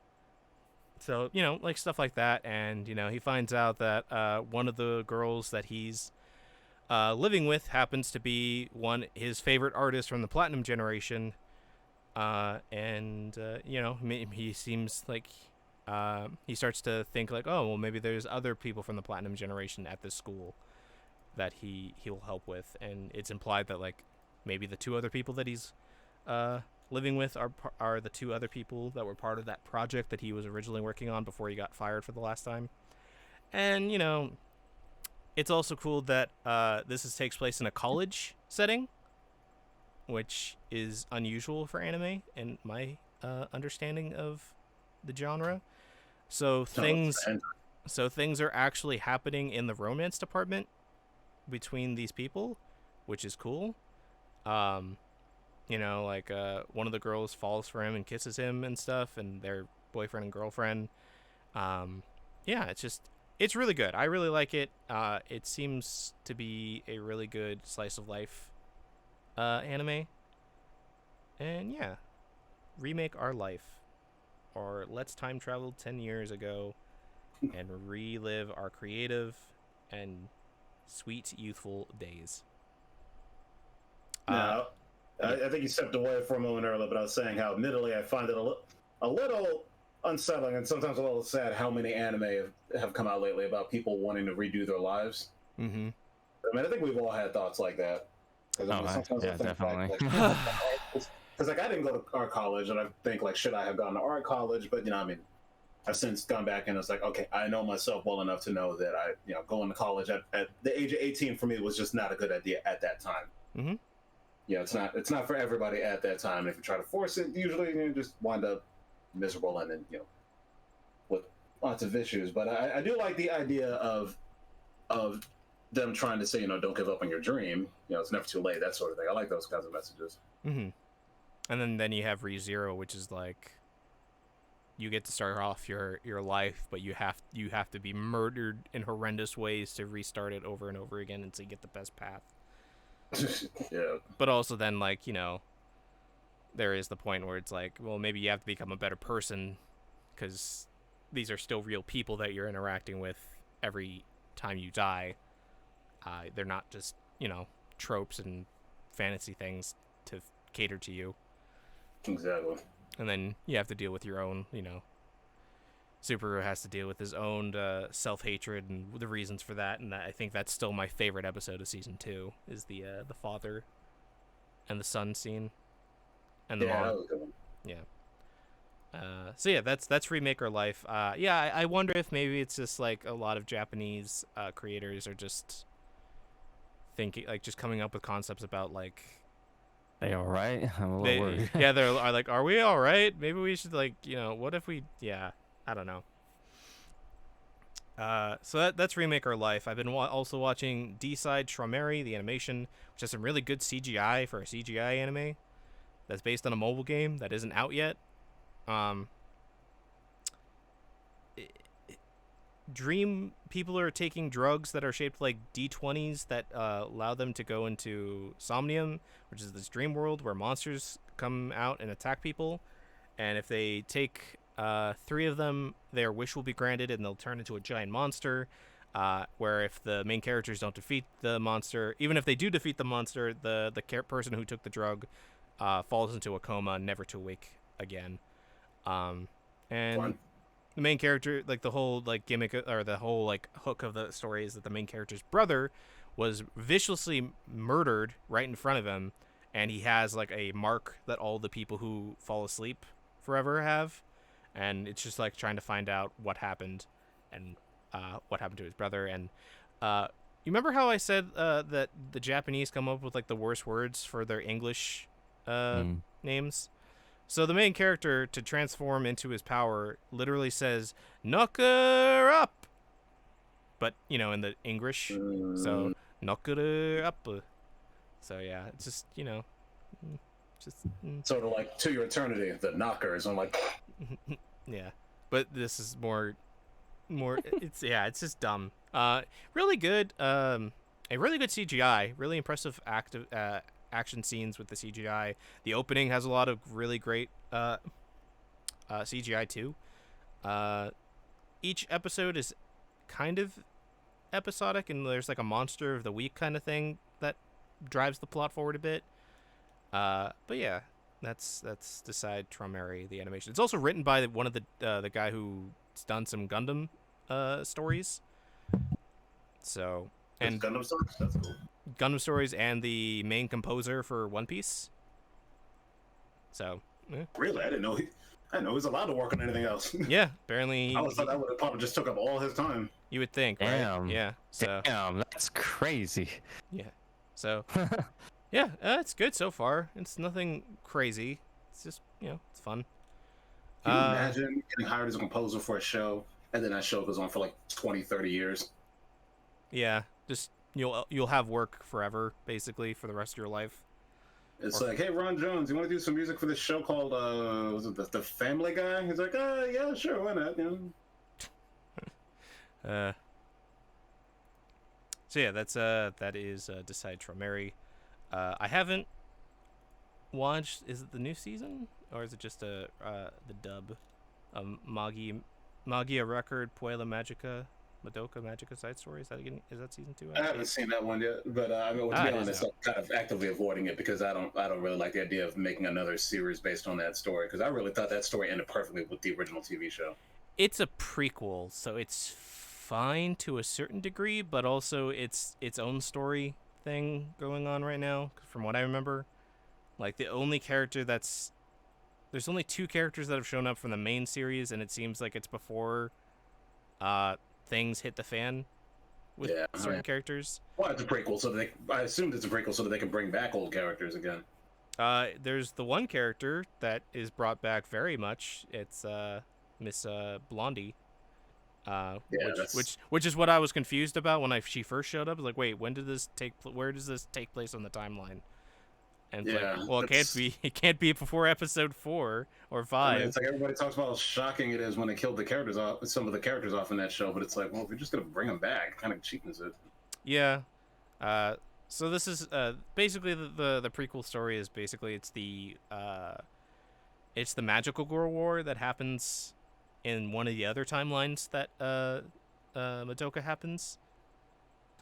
So like stuff like that. And he finds out that one of the girls that he's living with happens to be his favorite artist from the Platinum generation, he seems like he starts to think like, oh well, maybe there's other people from the Platinum generation at this school that he'll help with, and it's implied that like maybe the 2 other people that he's living with are the 2 other people that were part of that project that he was originally working on before he got fired for the last time. And it's also cool that takes place in a college setting, which is unusual for anime in my understanding of the genre. So things are actually happening in the romance department between these people, which is cool. One of the girls falls for him and kisses him and stuff, and their boyfriend and girlfriend. It's really good. I really like it. It seems to be a really good slice of life anime. And yeah, remake our life, or let's time travel 10 years ago and relive our creative and sweet youthful days. I think you stepped away for a moment earlier, but I was saying how admittedly I find it a little unsettling and sometimes a little sad how many anime have come out lately about people wanting to redo their lives. Mm-hmm. I mean, I think we've all had thoughts like that. Definitely. Because I didn't go to art college, and I think like, should I have gone to art college? But I've since gone back and it's like, okay, I know myself well enough to know that going to college at the age of 18 for me was just not a good idea at that time. Mm-hmm. It's not for everybody at that time. If you try to force it, usually you just wind up miserable and then with lots of issues. But I do like the idea of them trying to say, don't give up on your dream. It's never too late, that sort of thing. I like those kinds of messages. Mm-hmm. And then you have ReZero, which is like you get to start off your life, but you have to be murdered in horrendous ways to restart it over and over again until you get the best path. Yeah. But also then there is the point where it's like, well, maybe you have to become a better person, because these are still real people that you're interacting with every time you die. They're not just tropes and fantasy things to cater to you. Exactly. And then you have to deal with your own, Superhero has to deal with his own self-hatred and the reasons for that. And I think that's still my favorite episode of season 2 is the father and the sun scene, and the Yeah, mom. that was a good one. Yeah. So yeah, that's Remake Our Life. Yeah, I wonder if maybe it's just like a lot of Japanese creators are just thinking, like, just coming up with concepts about like They all right? I'm a little they worried. yeah they're are like, are we all right? Maybe we should, like, what if we, yeah, I don't know. So that's Remake Our Life. I've been also watching D-Side Traumeri, the animation, which has some really good CGI for a CGI anime that's based on a mobile game that isn't out yet. Um, Dream people are taking drugs that are shaped like D20s that allow them to go into Somnium, which is this dream world where monsters come out and attack people. And if they take 3 of them, their wish will be granted and they'll turn into a giant monster. Where if the main characters don't defeat the monster, even if they do defeat the monster, the person who took the drug falls into a coma, never to wake again. And Fun. the main character, like, the whole like gimmick or the whole like hook of the story is that the main character's brother was viciously murdered right in front of him, and he has like a mark that all the people who fall asleep forever have, and it's just like trying to find out what happened and what happened to his brother. And you remember how I said that the Japanese come up with like the worst words for their English names? So the main character, to transform into his power, literally says "knock her up," but in the English, so "knock her up." So yeah, it's just just Sort of like To Your Eternity, the knockers. I'm like, yeah, but this is more. It's it's just dumb. Really good. A really good CGI. Really impressive action scenes with the CGI. The opening has a lot of really great CGI too. Each episode is kind of episodic, and there's like a monster of the week kind of thing that drives the plot forward a bit. But yeah, that's Decide Traumeri, the animation. It's also written by one of the guy who's done some Gundam stories. So, and Gundam Stories? That's cool. Gundam stories, and the main composer for One Piece. So, Really? I didn't know he was allowed to work on anything else. yeah, apparently I always thought that would have probably just took up all his time. you would think, Damn. right? Yeah. So, Damn, that's crazy. yeah. So, yeah, it's good so far. It's nothing crazy. It's just, it's fun. Can you imagine getting hired as a composer for a show, and then that show goes on for like 20, 30 years? Yeah, just you'll have work forever, basically, for the rest of your life. It's like, hey, Ron Jones, you want to do some music for this show called was it the Family Guy? He's like, yeah, sure, why not? So yeah, that is Decide Traumeri. I haven't watched. Is it the new season, or is it just the dub? Magia Record Puella Magica. Madoka Magica Side Story. Is that season 2? I haven't seen that one yet, but I mean, to be honest, I'm kind of actively avoiding it because I don't really like the idea of making another series based on that story, because I really thought that story ended perfectly with the original TV show. It's a prequel, so it's fine to a certain degree, but also it's its own story thing going on right now, from what I remember. Like, there's only 2 characters that have shown up from the main series, and it seems like it's before things hit the fan with certain characters. Well, it's a prequel, so I assumed it's a prequel so that they can bring back old characters again. There's the one character that is brought back very much. It's Miss Blondie. Which is what I was confused about when she first showed up. I was like, wait, where does this take place on the timeline? And like, well, it can't be before episode 4 or 5. I mean, it's like everybody talks about how shocking it is when they killed some of the characters off in that show, but it's like, well, if you're just gonna bring them back, kind of cheapens it. Yeah. So this is basically the prequel story is basically it's the magical girl war that happens in one of the other timelines that Madoka happens.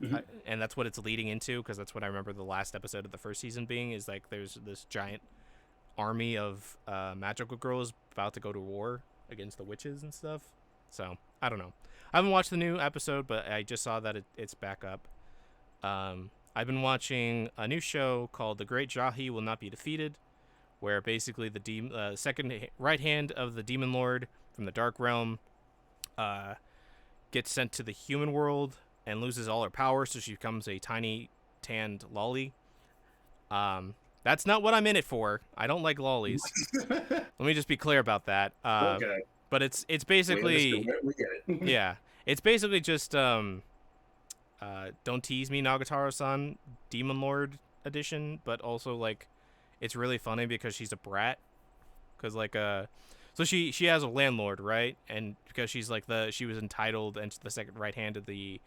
Mm-hmm. And that's what it's leading into, because that's what I remember the last episode of the first season being, is like there's this giant army of magical girls about to go to war against the witches and stuff. So I don't know. I haven't watched the new episode, but I just saw that it's back up. I've been watching a new show called The Great Jahi Will Not Be Defeated, where basically the second right hand of the demon lord from the Dark Realm gets sent to the human world and loses all her power, so she becomes a tiny tanned lolly. That's not what I'm in it for. I don't like lollies. Let me just be clear about that. Okay. But it's basically We get it. yeah, it's basically just Don't Tease Me Nagatoro-san Demon Lord edition, but also like it's really funny because she's a brat. Cuz like so she has a landlord, right? And because she's like she was entitled and the second right hand of the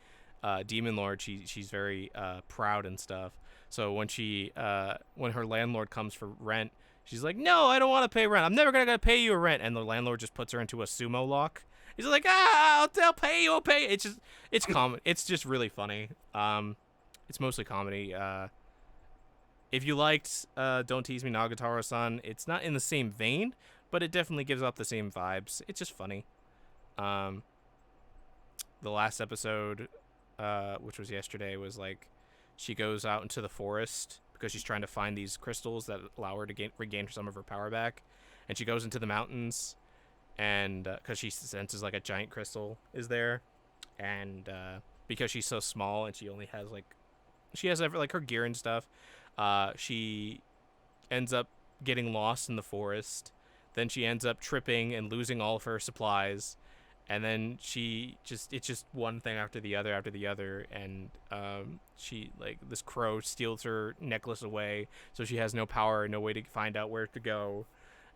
demon lord, she's very proud and stuff. So when when her landlord comes for rent, she's like, "No, I don't want to pay rent. I'm never gonna pay you a rent." And the landlord just puts her into a sumo lock. He's like, I'll pay you, I'll pay." It's common. It's just really funny. It's mostly comedy. If you liked Don't Tease Me Nagatoro-san, it's not in the same vein, but it definitely gives off the same vibes. It's just funny. The last episode, which was yesterday, was like she goes out into the forest because she's trying to find these crystals that allow her to regain some of her power back, and she goes into the mountains, and because she senses like a giant crystal is there, and because she's so small and she only has she has like her gear and stuff, she ends up getting lost in the forest. Then she ends up tripping and losing all of her supplies, and then it's just one thing after the other, and she like this crow steals her necklace away, so she has no power, no way to find out where to go,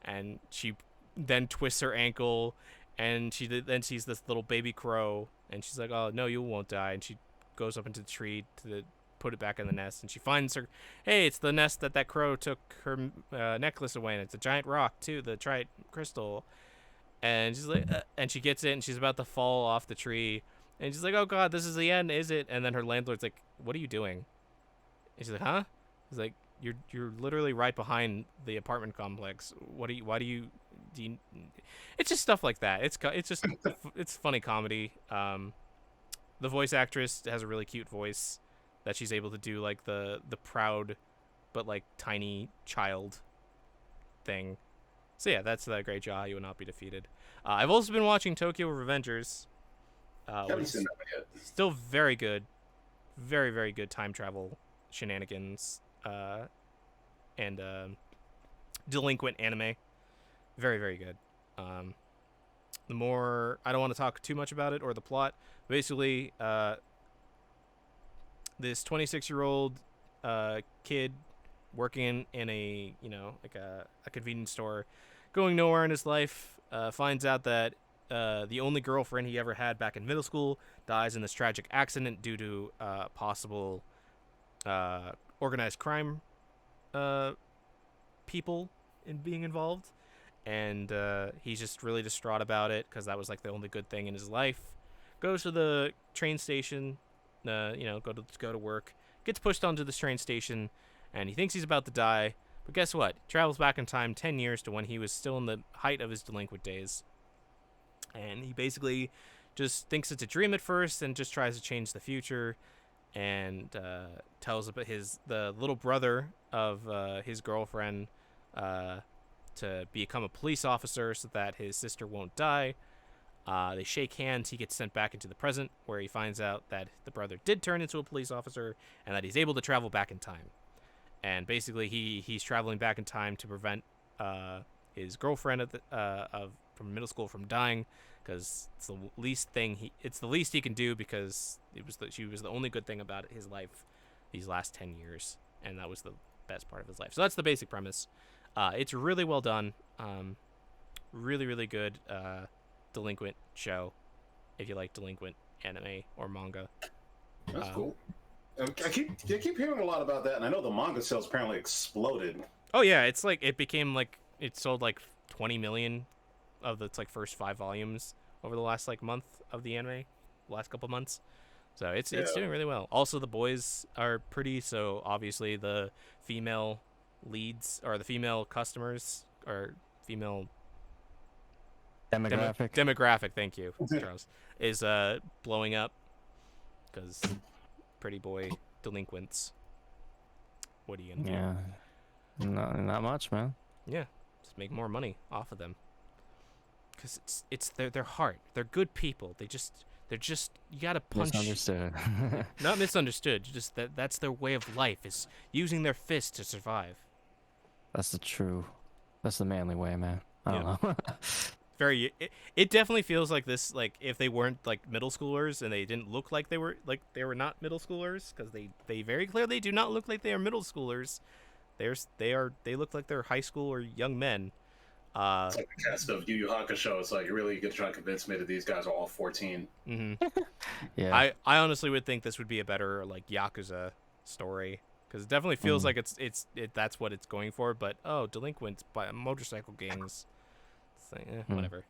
and she then twists her ankle, and she then sees this little baby crow, and she's like, "Oh no, you won't die," and she goes up into the tree to put it back in the nest, and she finds her, hey, it's the nest that crow took her necklace away, and it's a giant rock too, the giant crystal. And she's like, and she gets it, and she's about to fall off the tree, and she's like, "Oh God, this is the end, is it?" And then her landlord's like, "What are you doing?" And she's like, "Huh?" He's like, "You're literally right behind the apartment complex. Why do you?" It's just stuff like that. It's just it's funny comedy. The voice actress has a really cute voice that she's able to do like the proud, but like tiny child thing. So yeah, that's The Great Jahi Will Not Be Defeated. I've also been watching Tokyo Revengers. Haven't seen that one yet. Still very good, very very good time travel shenanigans, and delinquent anime. Very very good. The more I don't want to talk too much about it or the plot. Basically, this 26-year-old kid working in a like a convenience store, going nowhere in his life, finds out that the only girlfriend he ever had back in middle school dies in this tragic accident due to possible organized crime people in being involved, and he's just really distraught about it because that was like the only good thing in his life. Goes to the train station, go to work, gets pushed onto this train station, and he thinks he's about to die, but guess what? He travels back in time 10 years to when he was still in the height of his delinquent days. And he basically just thinks it's a dream at first and just tries to change the future, and tells about the little brother of his girlfriend to become a police officer so that his sister won't die. They shake hands. He gets sent back into the present, where he finds out that the brother did turn into a police officer and that he's able to travel back in time. And basically, he's traveling back in time to prevent his girlfriend from middle school from dying, because it's the least he can do, because she was the only good thing about his life these last 10 years, and that was the best part of his life. So that's the basic premise. It's really well done. Really really good. Delinquent show, if you like delinquent anime or manga. That's cool. I keep hearing a lot about that, and I know the manga sales apparently exploded. Oh yeah, it's like it sold like 20 million of its like first 5 volumes over the last like month of the anime, last couple months. So it's doing really well. Also, the boys are pretty, so obviously the female leads or the female customers or female demographic, thank you, Charles, is blowing up because pretty boy delinquents what are you gonna Yeah. Not much, man. do? Yeah, just make more money off of them. Cause it's their heart. They're good people. They're just you gotta punch. Misunderstood. Not misunderstood. Just that's their way of life is using their fists to survive. That's the manly way, man. I don't know. It definitely feels like this, like if they weren't like middle schoolers and they didn't look like they were not middle schoolers, because they very clearly do not look like they are middle schoolers. They look like they're high school or young men. It's like the cast of Yu Yu Hakusho. It's like really good trying to convince me that these guys are all 14. Mm-hmm. Yeah. I honestly would think this would be a better like Yakuza story, because it definitely feels like that's what it's going for. But delinquents by motorcycle gangs. Whatever.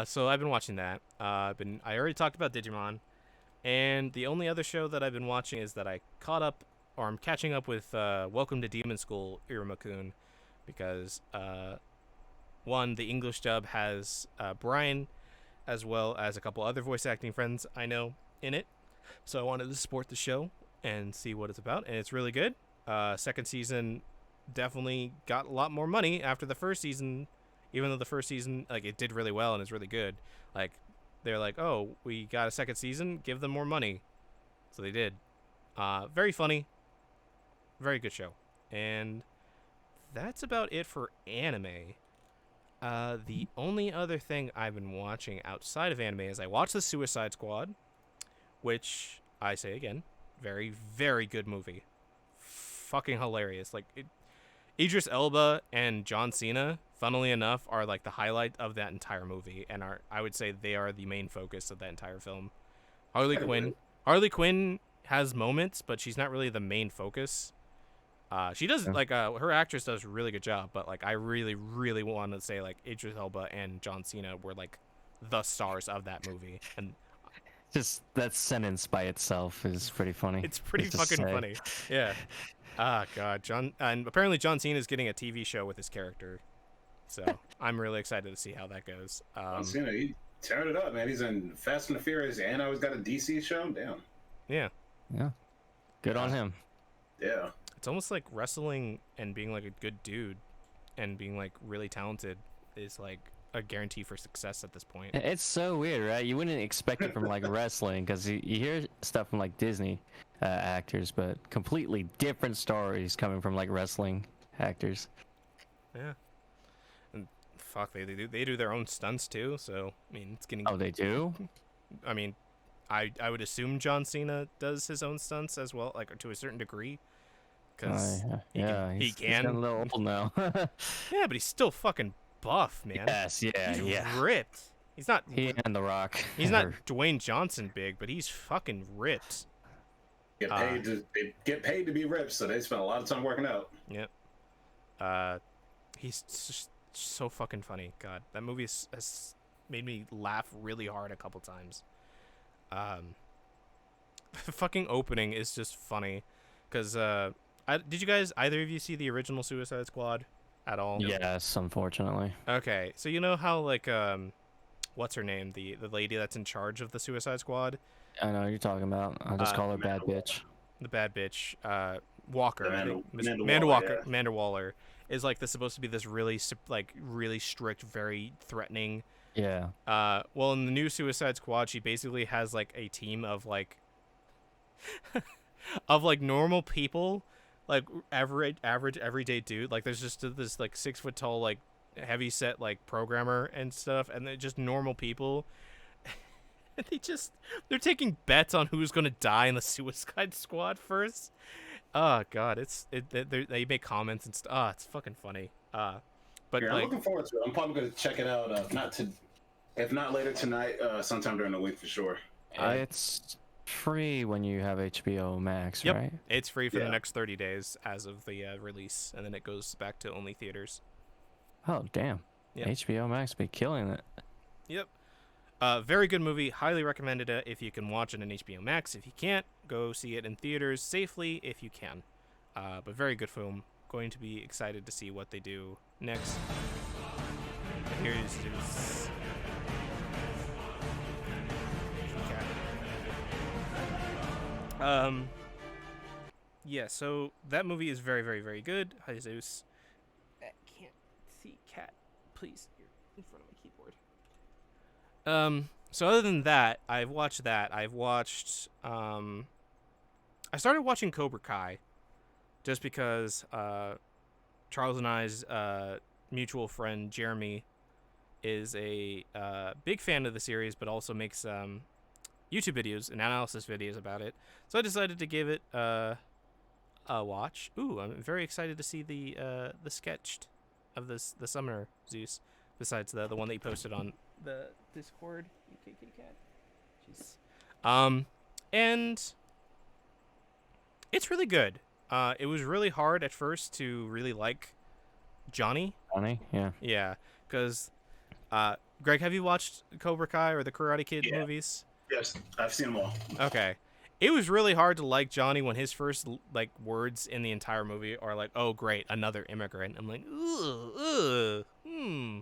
So I've been watching that. I already talked about Digimon, and the only other show that I've been watching is that I caught up, or I'm catching up with Welcome to Demon School, Iruma-kun, because one, the English dub has Brian, as well as a couple other voice acting friends I know in it. So I wanted to support the show and see what it's about, and it's really good. Second season definitely got a lot more money after the first season. Even though the first season, like, it did really well and it's really good, like, they're like, oh, we got a second season, give them more money. So they did. Very funny. Very good show. And that's about it for anime. The only other thing I've been watching outside of anime is I watched The Suicide Squad, which, I say again, very, very good movie. Fucking hilarious. Like, Idris Elba and John Cena, funnily enough, are like the highlight of that entire movie, and I would say they are the main focus of that entire film. Harley Quinn has moments, but she's not really the main focus. She does like her actress does a really good job, but like I really, really want to say like Idris Elba and John Cena were like the stars of that movie, and just that sentence by itself is pretty funny. It's pretty fucking funny. Yeah. God, and apparently John Cena is getting a TV show with his character, so I'm really excited to see how that goes. John Cena, he tearing it up, man. He's in Fast and the Furious, and I always got a DC show. Damn. Yeah. Good on him. Yeah. It's almost like wrestling and being like a good dude and being like really talented is like a guarantee for success at this point. It's so weird, right? You wouldn't expect it from like wrestling, because you hear stuff from like Disney actors, but completely different stories coming from like wrestling actors. Yeah. And fuck, they do their own stunts too, so I mean it's getting. Oh, they do? I mean, I would assume John Cena does his own stunts as well, like to a certain degree. Because he can. He's getting a little old now. Yeah, but he's still fucking buff, man. Yes, he's ripped. He's not. He and The Rock. He's not Dwayne Johnson big, but he's fucking ripped. They get paid to be ripped, so they spend a lot of time working out. Yep. He's just so fucking funny. God, that movie has made me laugh really hard a couple times. The fucking opening is just funny, because did you guys, either of you, see the original Suicide Squad at all? Yes, unfortunately. Okay, so you know how like what's her name, the lady that's in charge of the Suicide Squad? I know what you're talking about. I'll just call her Bad Bitch. The Bad Bitch, Walker, Amanda Walker, yeah. Amanda Waller is like supposed to be this really really strict, very threatening. Yeah. Well, in the new Suicide Squad, she basically has like a team of like of like normal people, like average everyday dude. Like there's just this like 6 foot tall like heavy set like programmer and stuff, and they're just normal people. And they're taking bets on who's gonna die in the Suicide Squad first. Oh god, they make comments and stuff. Oh, it's fucking funny. But yeah, I'm looking forward to it. I'm probably gonna check it out. If not later tonight, sometime during the week for sure. It's free when you have HBO Max, yep. right? It's free for the next 30 days as of the release, and then it goes back to only theaters. Oh damn! Yep. HBO Max be killing it. Yep. Very good movie. Highly recommended it if you can watch it on HBO Max. If you can't, go see it in theaters safely if you can. But very good film. Going to be excited to see what they do next. Here's Yeah, so that movie is very, very, very good. Hi, Zeus. I can't see cat. Please, you're in front of my keyboard. So other than that, I've watched that. I've watched, I started watching Cobra Kai just because, Charles and I's, mutual friend, Jeremy, is a, big fan of the series, but also makes, YouTube videos and analysis videos about it. So I decided to give it, a watch. Ooh, I'm very excited to see the sketched of the Summoner Zeus, besides the one that you posted on the Discord. UKK cat. Jeez. And it's really good. It was really hard at first to really like Johnny. Funny, yeah. Yeah, because Greg, have you watched Cobra Kai or the Karate Kid movies? Yes, I've seen them all. Okay. It was really hard to like Johnny when his first like words in the entire movie are like, "Oh, great, another immigrant." I'm like, "Ugh,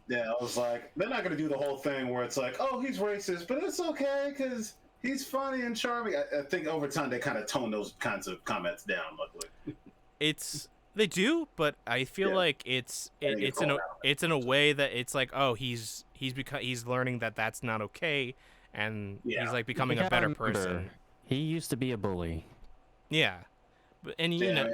Yeah, I was like, they're not gonna do the whole thing where it's like, oh, he's racist, but it's okay because he's funny and charming. I think over time they kind of tone those kinds of comments down. Luckily, They do, but I feel like it's in a way that it's like, oh, he's learning that that's not okay, and he's like becoming a better person. He used to be a bully. Yeah, but and you know,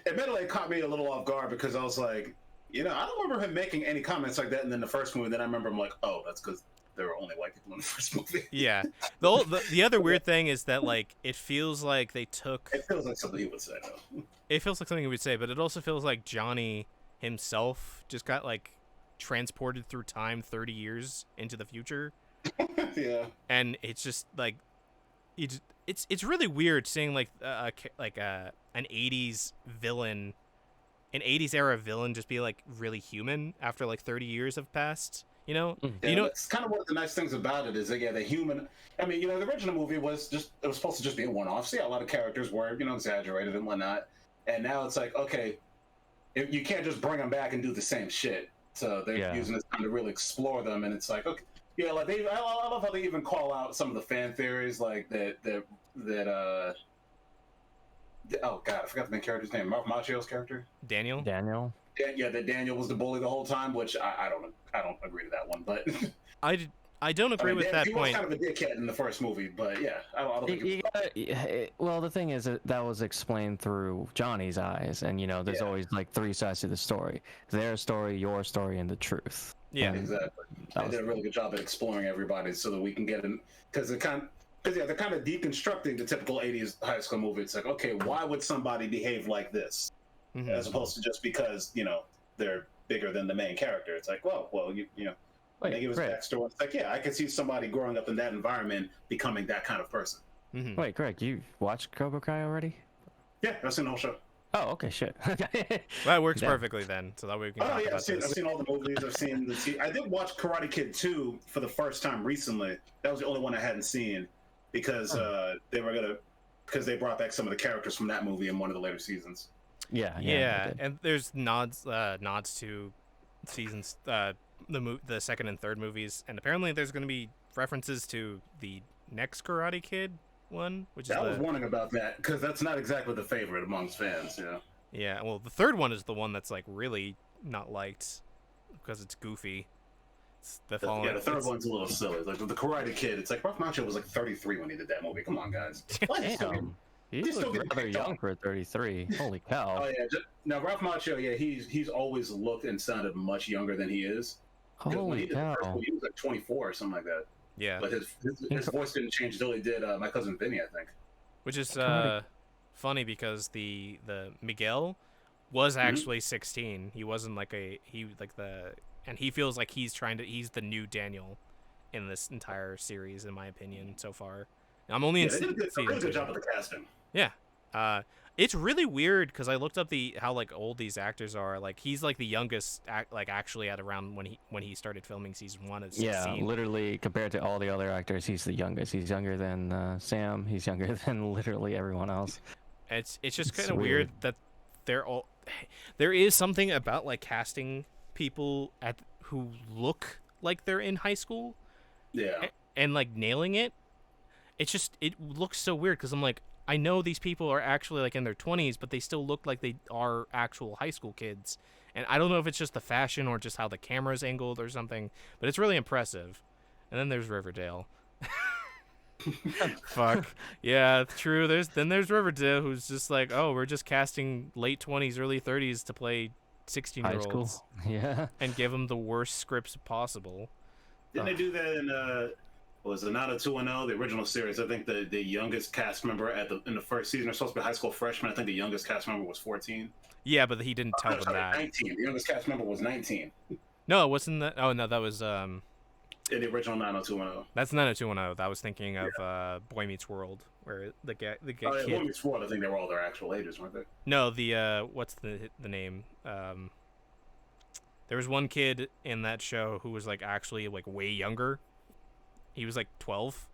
admittedly, it caught me a little off guard because I was like, I don't remember him making any comments like that. And then the first movie, then I remember I'm like, oh, that's because there were only white people in the first movie. Yeah. The other weird thing is that like it feels like they took. It feels like something he would say, though. It feels like something he would say, but it also feels like Johnny himself just got like transported through time 30 years into the future. Yeah. And it's just like it's really weird seeing like an 80s villain, an 80s era villain just be like really human after like 30 years have passed. Yeah, it's kind of one of the nice things about it is that the human. I mean, the original movie was supposed to just be a one-off. So yeah, a lot of characters were exaggerated and whatnot, and now it's like, okay, you can't just bring them back and do the same shit. So they're using this time to really explore them, and it's like, okay, yeah, like I love how they even call out some of the fan theories, like that. Oh god, I forgot the main character's name. Mark Macchio's character, Daniel. Yeah, that Daniel was the bully the whole time, which I don't agree to that one, but I don't agree with that he point. He was kind of a dickhead in the first movie, but yeah, I don't think well, the thing is that was explained through Johnny's eyes, and there's always like three sides to the story: their story, your story, and the truth. Yeah, exactly. They did a really good job at exploring everybody, so that we can get in because they're kind of deconstructing the typical '80s high school movie. It's like, okay, why would somebody behave like this, as opposed to just because they're bigger than the main character? It's like, well, they give us backstory. It's like, I could see somebody growing up in that environment becoming that kind of person. Mm-hmm. Wait, Greg, you watched Cobra Kai already? Yeah, I've seen the whole show. Oh, okay, shit. That works perfectly then, so that we can talk about I've seen all the movies. I've seen I did watch Karate Kid 2 for the first time recently. That was the only one I hadn't seen because they brought back some of the characters from that movie in one of the later seasons. Yeah, and there's nods to seasons, the second and third movies, and apparently there's going to be references to the next Karate Kid one, which I was wondering about that because that's not exactly the favorite amongst fans. Yeah, well, the third one is the one that's like really not liked because it's goofy. It's the third one's a little silly. Like with the Karate Kid, it's like Ralph Macchio was like 33 when he did that movie. Come on, guys. Damn. He's still rather young for 33. Holy cow. Oh yeah. No, Ralph Macchio. Yeah, he's always looked and sounded much younger than he is. Holy cow. He was like 24 or something like that. Yeah. But his voice didn't change until he did My Cousin Vinny, I think. Which is funny because the Miguel was actually 16. He wasn't and he feels like he's the new Daniel in this entire series, in my opinion, so far. I'm only in they did a good job of the casting. Yeah. It's really weird because I looked up how like old these actors are. Like he's like the youngest, actually at around when he started filming season 1 at 16. Yeah, literally compared to all the other actors, he's the youngest. He's younger than Sam. He's younger than literally everyone else. It's just kind of weird that there is something about like casting people who look like they're in high school. Yeah. And like nailing it. It looks so weird because I'm like, I know these people are actually like in their 20s, but they still look like they are actual high school kids. And I don't know if it's just the fashion or just how the camera's angled or something, but it's really impressive. And then there's Riverdale. Fuck. Yeah, true. There's Riverdale, who's just like, oh, we're just casting late 20s, early 30s to play High 16-year-olds school. Yeah. and give them the worst scripts possible. Didn't they do that in was it Naruto 2-0, the original series? I think the youngest cast member in the first season are supposed to be high school freshmen. I think the youngest cast member was 14. Yeah, but he didn't tell Oh, them sorry, that. 19. The youngest cast member was 19 No, it wasn't that. Oh no, that was in the original 90210. that's 90210. I was thinking of Boy Meets World, where the Oh, kid. yeah, Boy Meets World, I think they were all their actual ages, weren't they? No, the what's the name? There was one kid in that show who was like actually like way younger. He was like 12,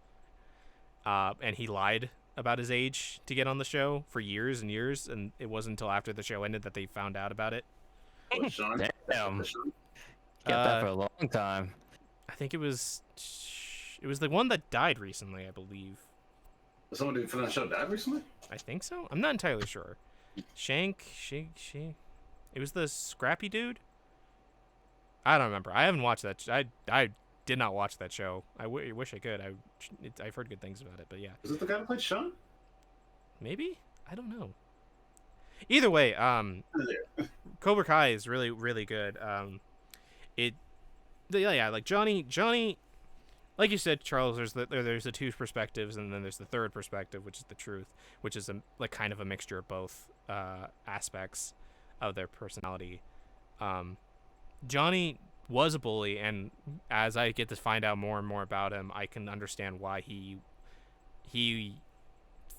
and he lied about his age to get on the show for years and years, and it wasn't until after the show ended that they found out about it. Was Sean? Damn. Sean? Kept that for a long time. I think it was the one that died recently, I believe. Somebody from that show died recently? I think so. I'm not entirely sure. Shank. It was the scrappy dude. I don't remember. I haven't watched that. I did not watch that show. I wish I could. I've heard good things about it, but yeah. Is it the guy that played Sean? Maybe? I don't know. Either way, Cobra Kai is really, really good. Like Johnny, like you said, Charles, there's the two perspectives, and then there's the third perspective, which is the truth, which is like kind of a mixture of both aspects of their personality. Johnny was a bully, and as I get to find out more and more about him, I can understand why he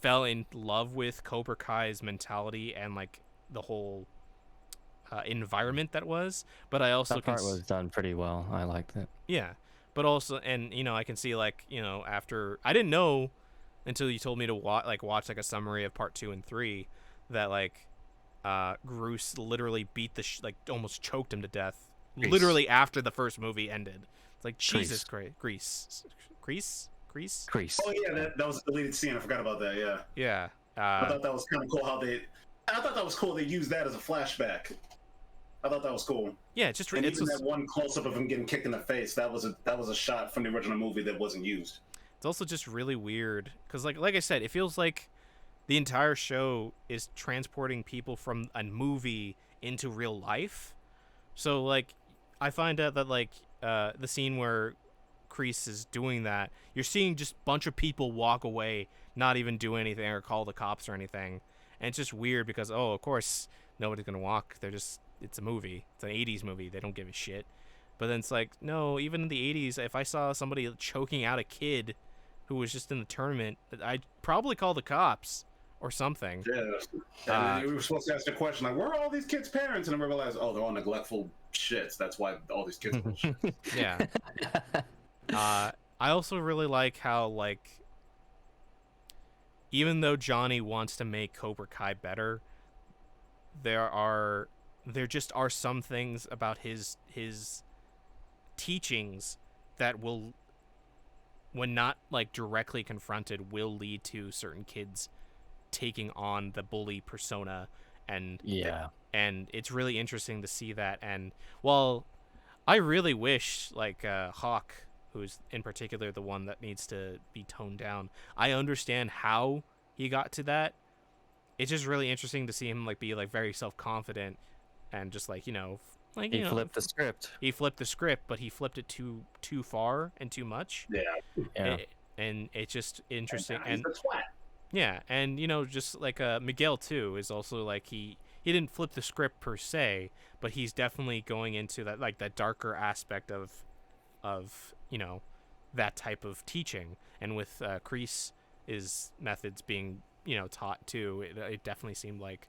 fell in love with Cobra Kai's mentality and like the whole environment that was. But I also That part was done pretty well. I liked it. yeah, but also, and I can see like after I didn't know until you told me to watch like a summary of part 2 and 3 that like Bruce literally beat almost choked him to death. Grease. Literally after the first movie ended. It's like Jesus Grease. Christ. Grease. Crease. Oh yeah, that was a deleted scene. I forgot about that. Yeah. Yeah. I thought that was kind of cool I thought that was cool. They used that as a flashback. I thought that was cool. Yeah, it's just And it's even that one close up of him getting kicked in the face. That was a shot from the original movie that wasn't used. It's also just really weird because like I said, it feels like the entire show is transporting people from a movie into real life. So like I find out that like the scene where Kreese is doing that, you're seeing just a bunch of people walk away, not even do anything or call the cops or anything. And it's just weird because of course nobody's gonna walk. It's a movie. It's an 80s movie. They don't give a shit. But then it's like, no, even in the 80s, if I saw somebody choking out a kid who was just in the tournament, I'd probably call the cops or something. Yeah. And we were supposed to ask the question, like, where are all these kids' parents? And then we realized, oh, they're all neglectful shits. That's why all these kids are shits. Yeah. I also really like how, like, even though Johnny wants to make Cobra Kai better, there just are some things about his teachings that will, when not like directly confronted, will lead to certain kids taking on the bully persona. And and it's really interesting to see that. And while I really wish like Hawk, who's in particular the one that needs to be toned down, I understand how he got to that. It's just really interesting to see him like be like very self-confident and just like he flipped the script. He flipped the script, but he flipped it too far and too much. Yeah. And it's just interesting. And he's a twat. Yeah, and just like Miguel too is also like he didn't flip the script per se, but he's definitely going into that like that darker aspect of that type of teaching. And with Kreese's methods being taught too, it definitely seemed like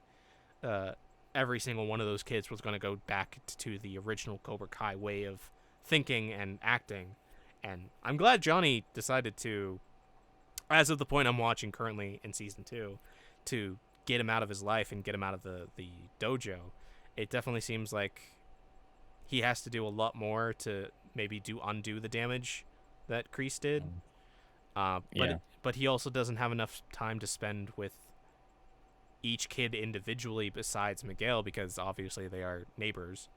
every single one of those kids was going to go back to the original Cobra Kai way of thinking and acting. And I'm glad Johnny decided to, as of the point I'm watching currently in season 2, to get him out of his life and get him out of the dojo. It definitely seems like he has to do a lot more to maybe undo the damage that Kreese did. But but he also doesn't have enough time to spend with each kid individually besides Miguel, because obviously they are neighbors.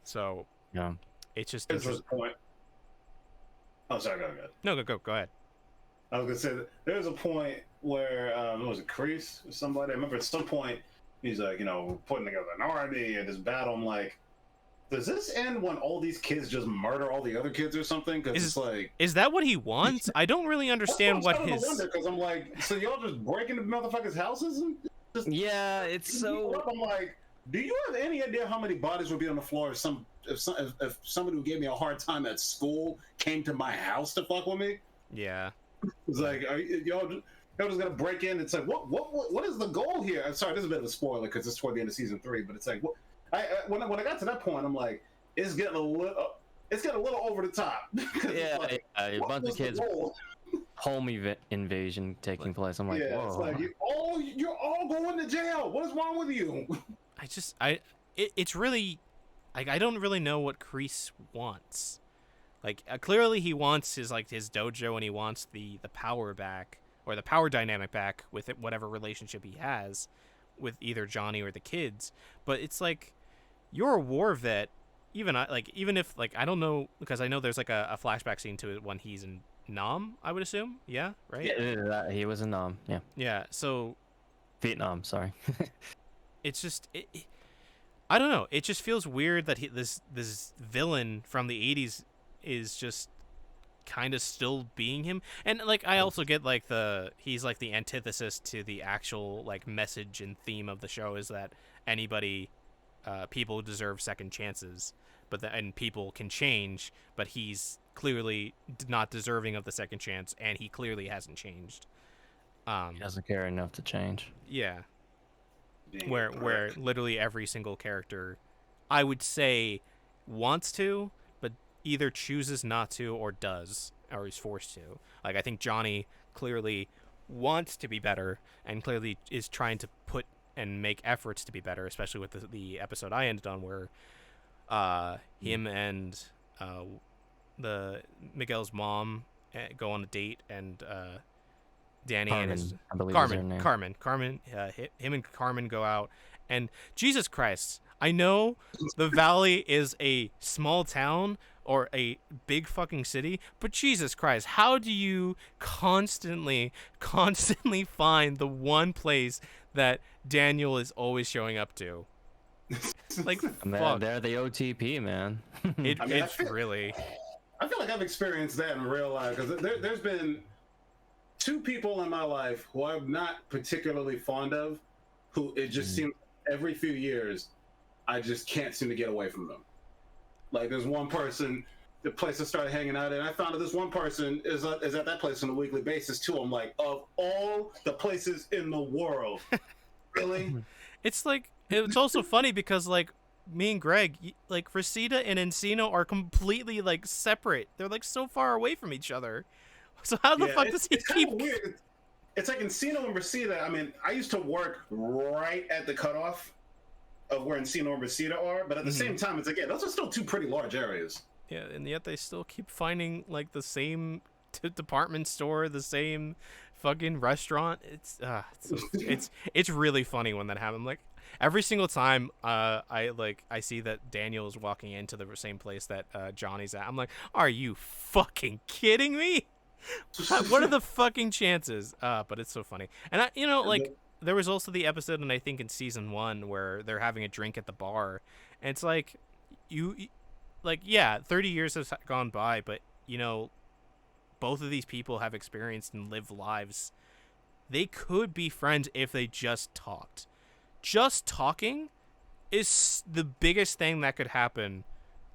So Yeah. it just There's doesn't... a point. Oh, sorry, go ahead. No, go ahead. I was gonna say that there's a point where was it Kreese or somebody? I remember at some point he's like, putting together an army and this battle. I'm like, does this end when all these kids just murder all the other kids or something? Because it's like, is that what he wants? I don't really understand what his... Because I'm like, so y'all just breaking the motherfuckers' houses and just... Yeah, it's so... I'm like, do you have any idea how many bodies would be on the floor if somebody who gave me a hard time at school came to my house to fuck with me? Yeah. It's like, y'all just gonna break in? It's like, what is the goal here? I'm sorry, this is a bit of a spoiler because it's toward the end of season 3, but it's like, when I got to that point, I'm like, it's getting a little over the top. Yeah, like, a bunch of kids, home invasion taking place. I'm like, yeah, whoa. it's like you're all going to jail. What is wrong with you? It's really, like, I don't really know what Kreese wants. Like, clearly he wants his dojo, and he wants the power back, or the power dynamic back with it, whatever relationship he has with either Johnny or the kids. But it's like, you're a war vet. Even if I don't know, because I know there's like a flashback scene to it when he's in Nam, I would assume. Yeah, right? Yeah, he was in Nam. Yeah. Yeah. So Vietnam. Sorry. it's just I don't know. It just feels weird that this villain from the 80s is just kind of still being him. And like, I also get like he's like the antithesis to the actual like message and theme of the show, is that people deserve second chances, and people can change, but he's clearly not deserving of the second chance, and he clearly hasn't changed. He doesn't care enough to change. Yeah. Where literally every single character, I would say, wants to, but either chooses not to or does, or is forced to. Like, I think Johnny clearly wants to be better and clearly is trying to put and make efforts to be better, especially with the episode I ended on, where him and the Miguel's mom go on a date, and Danny Carmen, and his I believe is her name. Carmen, him and Carmen go out, and Jesus Christ, I know the Valley is a small town or a big fucking city, but Jesus Christ, how do you constantly find the one place that Daniel is always showing up to? Like, Man, they're the OTP, man. It's really... I feel like I've experienced that in real life, because there's been 2 people in my life who I'm not particularly fond of, who it just seems every few years I just can't seem to get away from them. Like, there's one person, the place I started hanging out in, I found out this one person is at that place on a weekly basis too. I'm like, of all the places in the world, really? It's like, it's also funny because, like, me and Greg, like, Reseda and Encino are completely, like, separate. They're, like, so far away from each other. So how the fuck does he keep... Kind of weird. It's like Encino and Reseda. I mean, I used to work right at the cutoff of where Encino and Reseda are, but at the same time, it's like, yeah, those are still 2 pretty large areas. Yeah, and yet they still keep finding, like, the same department store, the same fucking restaurant. It's really funny when that happens. Like, every single time I see that Daniel is walking into the same place that Johnny's at, I'm like, are you fucking kidding me? What are the fucking chances? But it's so funny. And there was also the episode, and I think in season 1, where they're having a drink at the bar, and it's like, 30 years has gone by, but both of these people have experienced and lived lives. They could be friends if they just talked. Just talking is the biggest thing that could happen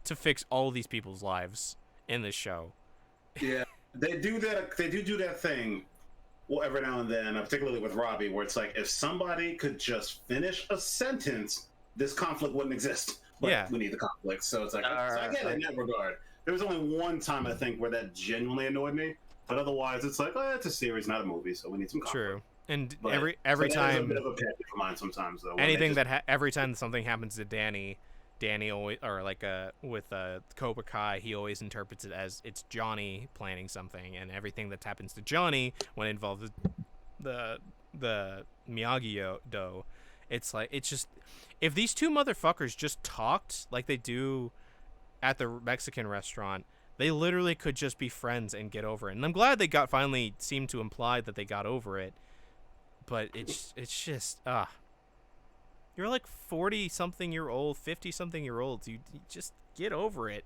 to fix all these people's lives in this show. Yeah, they do that. They do that thing. Well, every now and then, particularly with Robbie, where it's like, if somebody could just finish a sentence, this conflict wouldn't exist. But we need the conflict. So it's like, so I get it in that regard. There was only one time, I think, where that genuinely annoyed me. But otherwise, it's like, it's a series, not a movie, so we need some conflict. True. And but, every so time, a bit of a pet peeve of mine sometimes, though. every time something happens to Danny, Danny always, or like with Cobra Kai, he always interprets it as it's Johnny planning something, and everything that happens to Johnny when it involves the Miyagi-Do, it's like, it's just, if these two motherfuckers just talked like they do at the Mexican restaurant, they literally could just be friends and get over it. And I'm glad they finally seemed to imply that they got over it. But it's just you're like 40-something-year-old, 50-something-year-olds. You just get over it.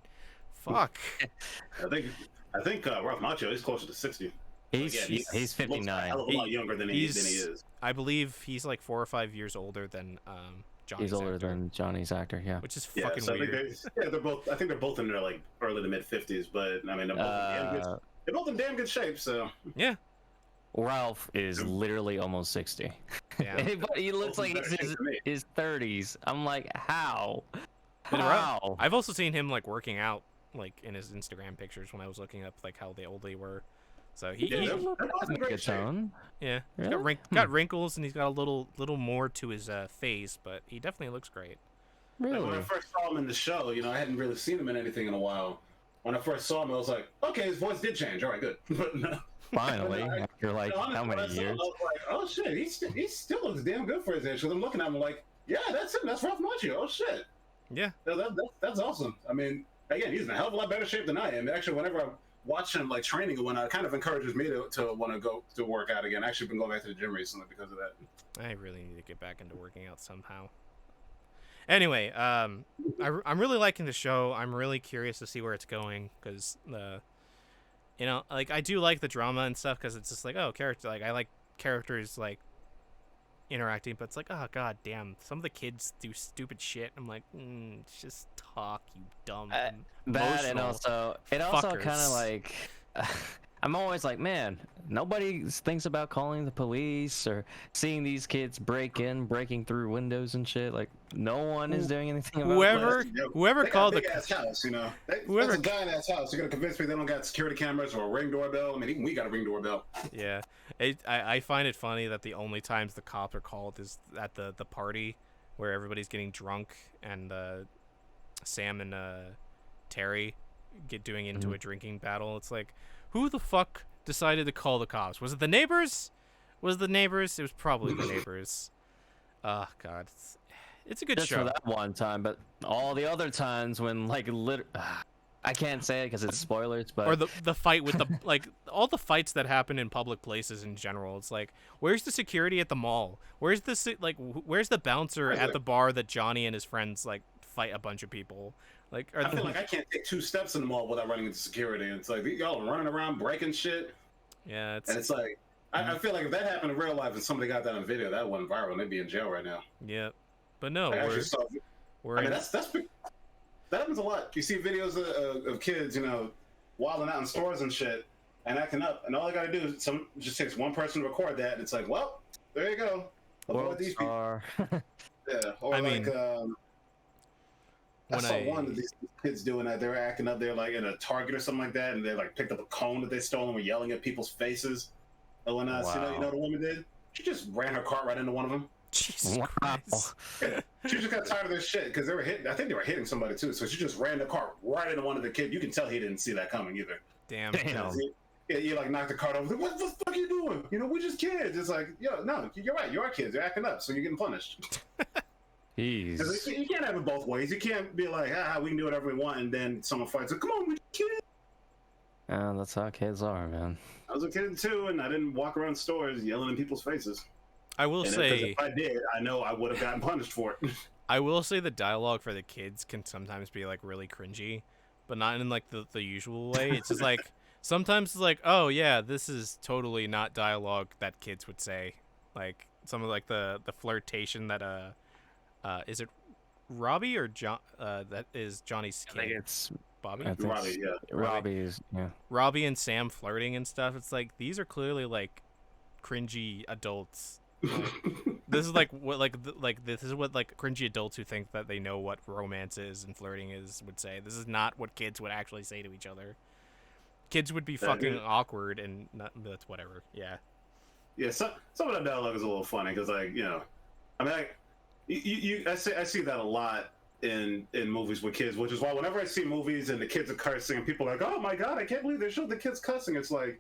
Fuck. I think Ralph Macchio is closer to 60. He's 59. A hell of a lot younger than he is. I believe he's like 4 or 5 years older than Johnny's He's older actor, than Johnny's actor, yeah. which is fucking so weird. they're both. I think they're both in their like early to mid 50s, but I mean they're both in damn good shape. So Yeah. Ralph is literally almost 60. Yeah. But he looks like he's his 30s. I'm like, how? And How? I've also seen him like working out like in his Instagram pictures when I was looking up like how old they were. So they're both in great shape. yeah, he's Really? got wrinkles, and he's got a little more to his face, but he definitely looks great. Like, when I Really? first saw him in the show, I hadn't really seen him in anything in a while. When I first saw him, I was like, okay, his voice did change. All right, good. But no, Finally, after like honestly, how when many I saw him, years? I was like, oh shit, he still looks damn good for his age. Because I'm looking at him like, yeah, that's him. That's Ralph Macchio. Oh shit. Yeah. That's awesome. I mean, again, he's in a hell of a lot better shape than I am. Actually, whenever I watch him like training and whatnot, it kind of encourages me to want to go to work out again. I actually been going back to the gym recently because of that. I really need to get back into working out somehow. Anyway, I'm really liking the show. I'm really curious to see where it's going, because like I do like the drama and stuff, because it's just like, oh, character, like I like characters like interacting, but it's like, oh god damn, some of the kids do stupid shit. I'm like, just talk, you dumb. That and emotional also it also fuckers. kind of like I'm always like, man, nobody thinks about calling the police or seeing these kids breaking through windows and shit. Like, no one is doing anything about Whoever They got called a the big ass house, whoever- that's a giant ass house. You're gonna convince me they don't got security cameras or a ring doorbell? I mean, even we got a ring doorbell. Yeah, I find it funny that the only times the cops are called is at the party where everybody's getting drunk, and Sam and Terry doing into a drinking battle. It's like, who the fuck decided to call the cops? Was it the neighbors? It was probably the neighbors. Oh god, it's a good just show. for that one time, but all the other times when like I can't say it because it's spoilers, but Or the fight with the like all the fights that happen in public places in general. It's like, where's the security at the mall? Where's where's the bouncer at the bar that Johnny and his friends like fight a bunch of people? Like, I feel like I can't take 2 steps in the mall without running into security. It's like y'all are running around breaking shit, yeah, and it's like I feel like if that happened in real life and somebody got that on video, that went viral and they'd be in jail right now. yeah, but no, I actually saw. we're I mean, in- that happens a lot. You see videos of kids, wilding out in stores and shit and acting up, and all I gotta do is just takes one person to record that, and it's like, well, there you go. Avoid these people. are Yeah, or I like mean, I saw one of these kids doing that. They were acting up. They're like in a Target or something like that, and they like picked up a cone that they stole and were yelling at people's faces. And when you know the woman did? She just ran her cart right into one of them. Jesus Wow. Christ. She just got tired of this shit because they were hitting. I think they were hitting somebody too. So she just ran the cart right into one of the kids. You can tell he didn't see that coming either. Damn. Yeah, you like knocked the cart over. What the fuck are you doing? We're just kids. It's like, no, you're right. You are kids. You're acting up, so you're getting punished. Jeez. You can't have it both ways. You can't be like, we can do whatever we want, and then someone fights. Like, come on, we're kids. That's how kids are, man. I was a kid too, and I didn't walk around stores yelling in people's faces. I will say, if I did, I know I would have gotten punished for it. I will say the dialogue for the kids can sometimes be like really cringy, but not in like the usual way. It's just like sometimes it's like, oh yeah, this is totally not dialogue that kids would say. Like some of like the flirtation that is it Robbie or John? That is Johnny's kid. I think it's Bobby. Robbie, yeah. Robbie's, yeah. Robbie and Sam flirting and stuff. It's like these are clearly like cringy adults. This is like what this is what like cringy adults who think that they know what romance is and flirting is would say. This is not what kids would actually say to each other. Kids would be fucking awkward and that's whatever. Yeah. Yeah, some of that dialogue is a little funny because, like, I mean, I see that a lot in movies with kids, which is why whenever I see movies and the kids are cursing and people are like, oh my god, I can't believe they showed the kids cussing, it's like,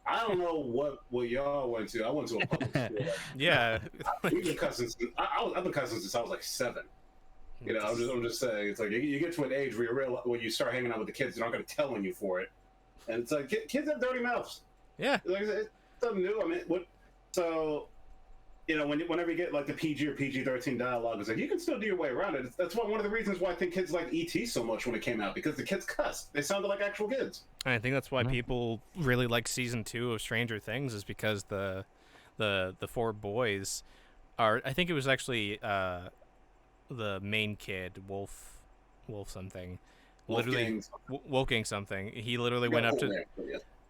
I don't know what y'all went to. I went to a public school. Like, Yeah. we've been cussing since, I've been cussing since I was like 7. You know, I'm just saying, it's like you get to an age where when you start hanging out with the kids that aren't going to tell on you for it, and it's like kids have dirty mouths. Yeah. Like, it's something new. I mean, so, you know, whenever you get like the PG or PG-13 dialogue, it's like you can still do your way around it. That's one of the reasons why I think kids like E.T. so much when it came out, because the kids cussed. They sounded like actual kids. I think that's why people really like season 2 of Stranger Things, is because the 4 boys are. I think it was actually the main kid, Wolf something, Wolfgang something. He literally went up to.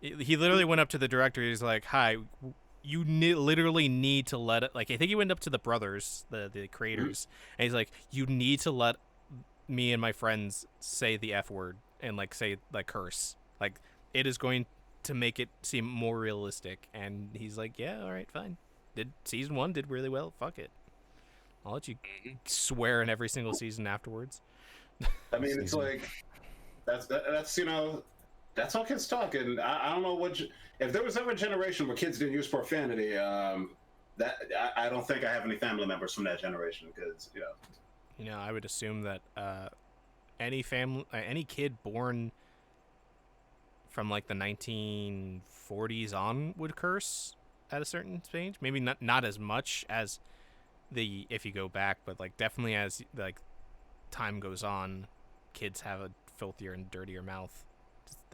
He literally went up to the director. He's like, "Hi, you literally need to let it." Like, I think he went up to the brothers, the creators, and he's like, "You need to let me and my friends say the F word and like say like curse. Like, it is going to make it seem more realistic." And he's like, "Yeah, all right, fine." Season 1 did really well. Fuck it. I'll let you swear in every single season afterwards. I mean, it's like that's you know, that's how kids talk, and I don't know if there was ever a generation where kids didn't use profanity. That I don't think I have any family members from that generation, because you know, I would assume that any kid born from like the 1940s on would curse at a certain stage. Maybe not as much as if you go back, but like definitely as like time goes on, kids have a filthier and dirtier mouth.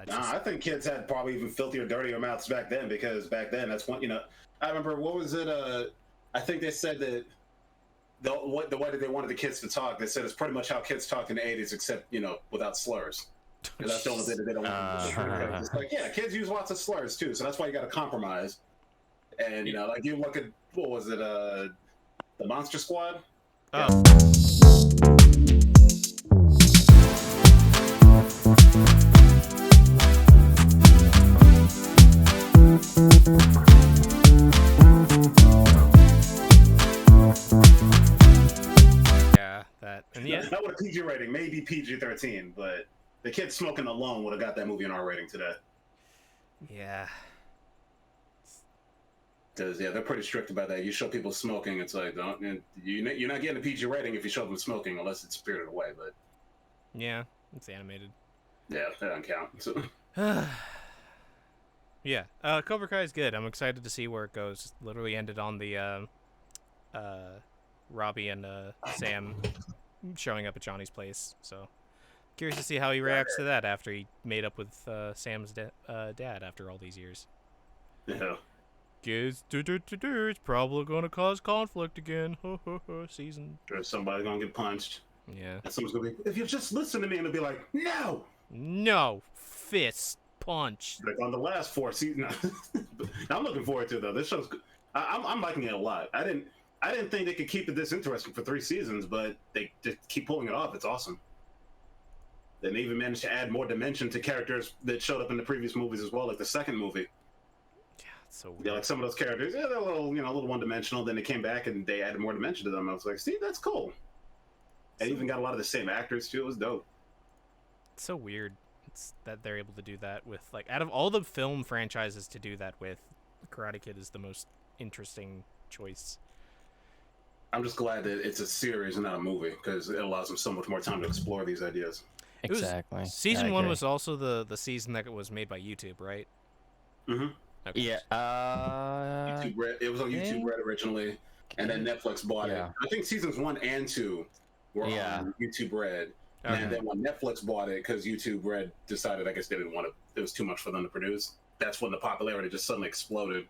I think kids had probably even filthier, dirtier mouths back then, because back then that's when, you know, I remember, what was it? I think they said that the way that they wanted the kids to talk, they said it's pretty much how kids talked in the 80s, except, you know, without slurs. Because that's the only thing that they don't want. It's like, yeah, kids use lots of slurs too, so that's why you got to compromise. And, you know, like you look at, what was it? The Monster Squad. Oh. Yeah, that. And yeah, that would a PG rating, maybe PG-13, but the kids smoking alone would have got that movie an R rating today. Yeah. Because they're pretty strict about that. You show people smoking, it's like, you're not getting a PG rating if you show them smoking, unless it's Spirited Away. But yeah, it's animated. Yeah, that doesn't count. So. Yeah, Cobra Kai is good. I'm excited to see where it goes. Literally ended on the Robbie and Sam showing up at Johnny's place. So curious to see how he reacts to that after he made up with Sam's dad after all these years. Yeah. Kids, it's probably gonna cause conflict again. Season. Sure, somebody's gonna get punched. Yeah. And someone's gonna be, if you just listen to me, and they'll be like, no, fist punch. Like on the last 4 seasons. I'm looking forward to it though. This show's, I'm liking it a lot. I didn't think they could keep it this interesting for 3 seasons, but they just keep pulling it off. It's awesome. Then they even managed to add more dimension to characters that showed up in the previous movies as well, like the second movie. So weird. Yeah, like some of those characters, they're a little one-dimensional. Then they came back and they added more dimension to them. I was like, see, that's cool. And even got a lot of the same actors too. It was dope. It's so weird that they're able to do that with, like, out of all the film franchises to do that with, Karate Kid is the most interesting choice. I'm just glad that it's a series and not a movie, because it allows them so much more time to explore these ideas. Exactly. Season 1 was also the season that was made by YouTube, right? Mm-hmm. Okay. Yeah. YouTube Red. It was on YouTube Red originally, and then Netflix bought it. I think seasons 1 and 2 were on YouTube Red, and then when Netflix bought it, because YouTube Red decided, I guess they didn't want it. It was too much for them to produce. That's when the popularity just suddenly exploded.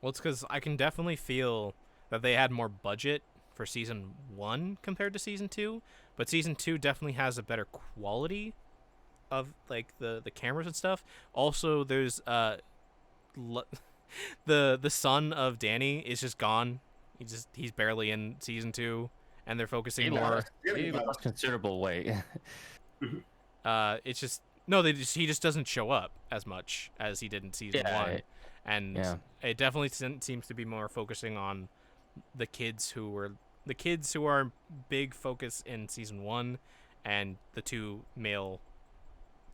Well, it's because I can definitely feel that they had more budget for season 1 compared to season 2, but season 2 definitely has a better quality of, like, the cameras and stuff. Also, there's the son of Danny is just gone. He's barely in season 2, and they're focusing more. He lost considerable weight. It's just he just doesn't show up as much as he did in season 1, and it definitely seems to be more focusing on the kids who were the kids who are big focus in season 1, and the 2 male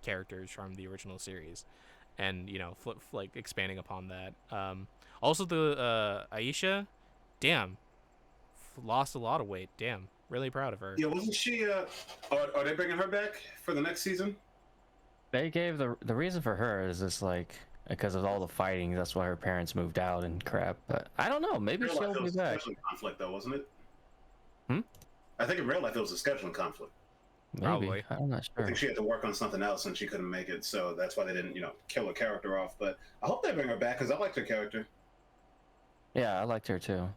characters from the original series, and like expanding upon that. Also the Aisha, damn, lost a lot of weight. Damn, really proud of her. Yeah, wasn't she? Are they bringing her back for the next season? They gave the reason for her is just like because of all the fighting. That's why her parents moved out and crap. But I don't know. Maybe Real life, she'll it be was a back. scheduling conflict, though, wasn't it? Hmm? I think in real life it was a scheduling conflict. Maybe. Probably. I'm not I sure. think she had to work on something else and she couldn't make it, so that's why they didn't, kill her character off. But I hope they bring her back because I liked her character. Yeah, I liked her too.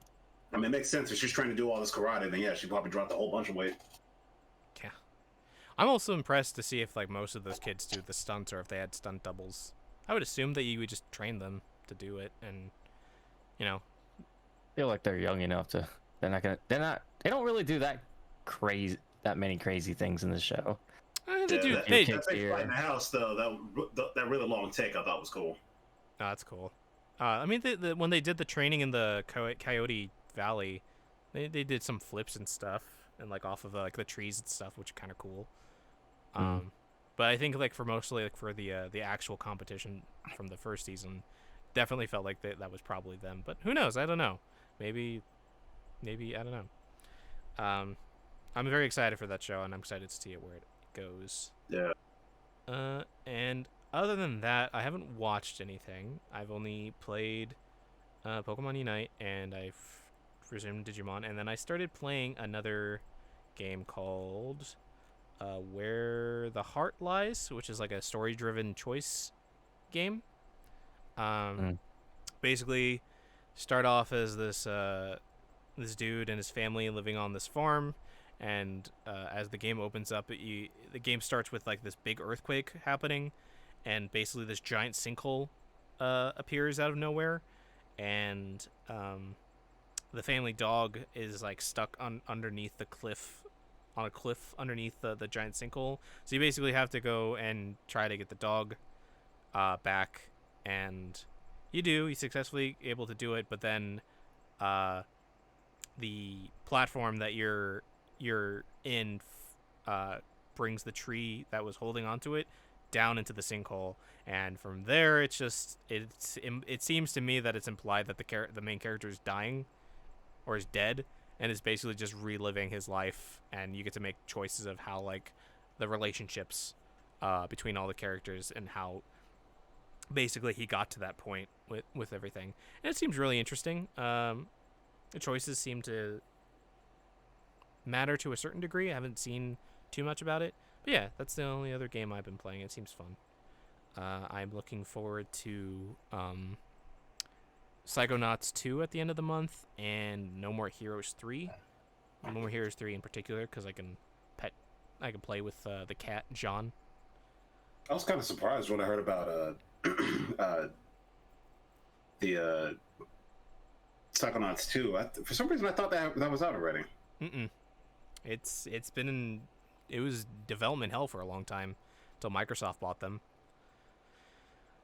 I mean, it makes sense if she's trying to do all this karate. Then yeah, she probably dropped a whole bunch of weight. Yeah. I'm also impressed to see if like most of those kids do the stunts or if they had stunt doubles. I would assume that you would just train them to do it, and I feel like they're young enough to. They're not gonna. They're not. They don't really do that many crazy things in the show. they do. That They, big fight in the house, though, that really long take, I thought was cool. Oh, that's cool. I mean, when they did the training in the Coyote Valley, they did some flips and stuff, and like off of like the trees and stuff, which are kind of cool. But I think like for mostly like for the actual competition from the first season, definitely felt like that was probably them. But who knows? I don't know. Maybe I don't know. I'm very excited for that show, and I'm excited to see it where it goes. Yeah. And other than that, I haven't watched anything. I've only played Pokemon Unite, and I've resumed Digimon, and then I started playing another game called Where the Heart Lies, which is like a story-driven choice game. Basically, start off as this dude and his family living on this farm, and as the game opens up, the game starts with like this big earthquake happening, and basically this giant sinkhole appears out of nowhere, and the family dog is like stuck underneath the cliff, on a cliff underneath the giant sinkhole. So you basically have to go and try to get the dog back, and you successfully able to do it, but then the platform that you're in brings the tree that was holding onto it down into the sinkhole, and from there it seems to me that it's implied that the main character is dying or is dead, and is basically just reliving his life, and you get to make choices of how like the relationships between all the characters and how basically he got to that point with everything, and it seems really interesting. The choices seem to matter to a certain degree. I haven't seen too much about it, but yeah, that's the only other game I've been playing. It seems fun. I'm looking forward to Psychonauts 2 at the end of the month, and No More Heroes 3. No More Heroes 3 in particular, because I can play with the cat John. I was kind of surprised when I heard about the Psychonauts 2. For some reason, I thought that was out already. It was development hell for a long time until Microsoft bought them.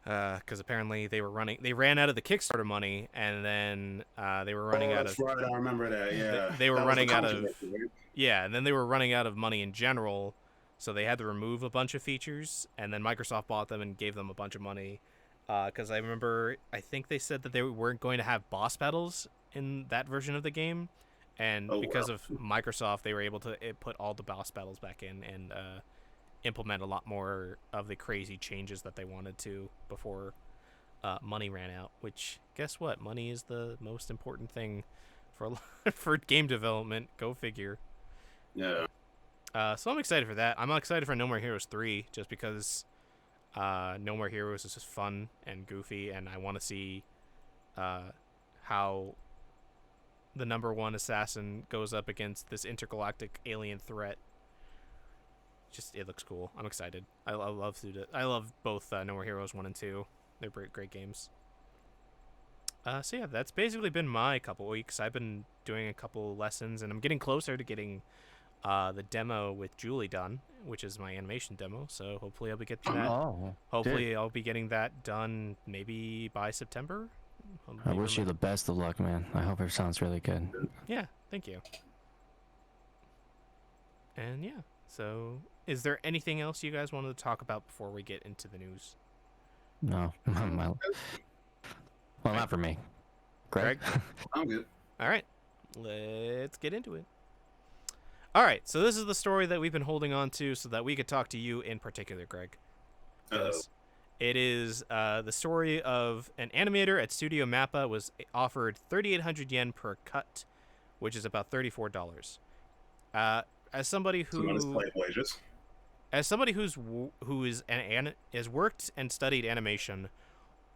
Because apparently they ran out of the Kickstarter money, and then they were running out of. Right, I remember that. Yeah, they were running out of. Right? Yeah, and then they were running out of money in general, so they had to remove a bunch of features, and then Microsoft bought them and gave them a bunch of money. Because I think they said that they weren't going to have boss battles in that version of the game, and because of Microsoft, they were able to put all the boss battles back in and implement a lot more of the crazy changes that they wanted to before money ran out. Which, guess what? Money is the most important thing for game development. Go figure. Yeah. So I'm excited for that. I'm excited for No More Heroes 3 just because No More Heroes is just fun and goofy, and I want to see how the number one assassin goes up against this intergalactic alien threat. Just, it looks cool. I'm excited. I love both No More Heroes 1 and 2. They're great games. So yeah, that's basically been my couple weeks. I've been doing a couple lessons, and I'm getting closer to getting the demo with Julie done, which is my animation demo. So hopefully I'll be getting that. Hopefully I'll be getting that done maybe by September. I wish you the best of luck, man. I hope it sounds really good. Yeah, thank you. And yeah, so is there anything else you guys wanted to talk about before we get into the news? No. Well, not for me. Greg? I'm good. All right, let's get into it. All right, so this is the story that we've been holding on to so that we could talk to you in particular, Greg. Uh-oh. It is the story of an animator at Studio Mappa was offered 3,800 yen per cut, which is about $34. As somebody who Wages. As somebody who is has worked and studied animation,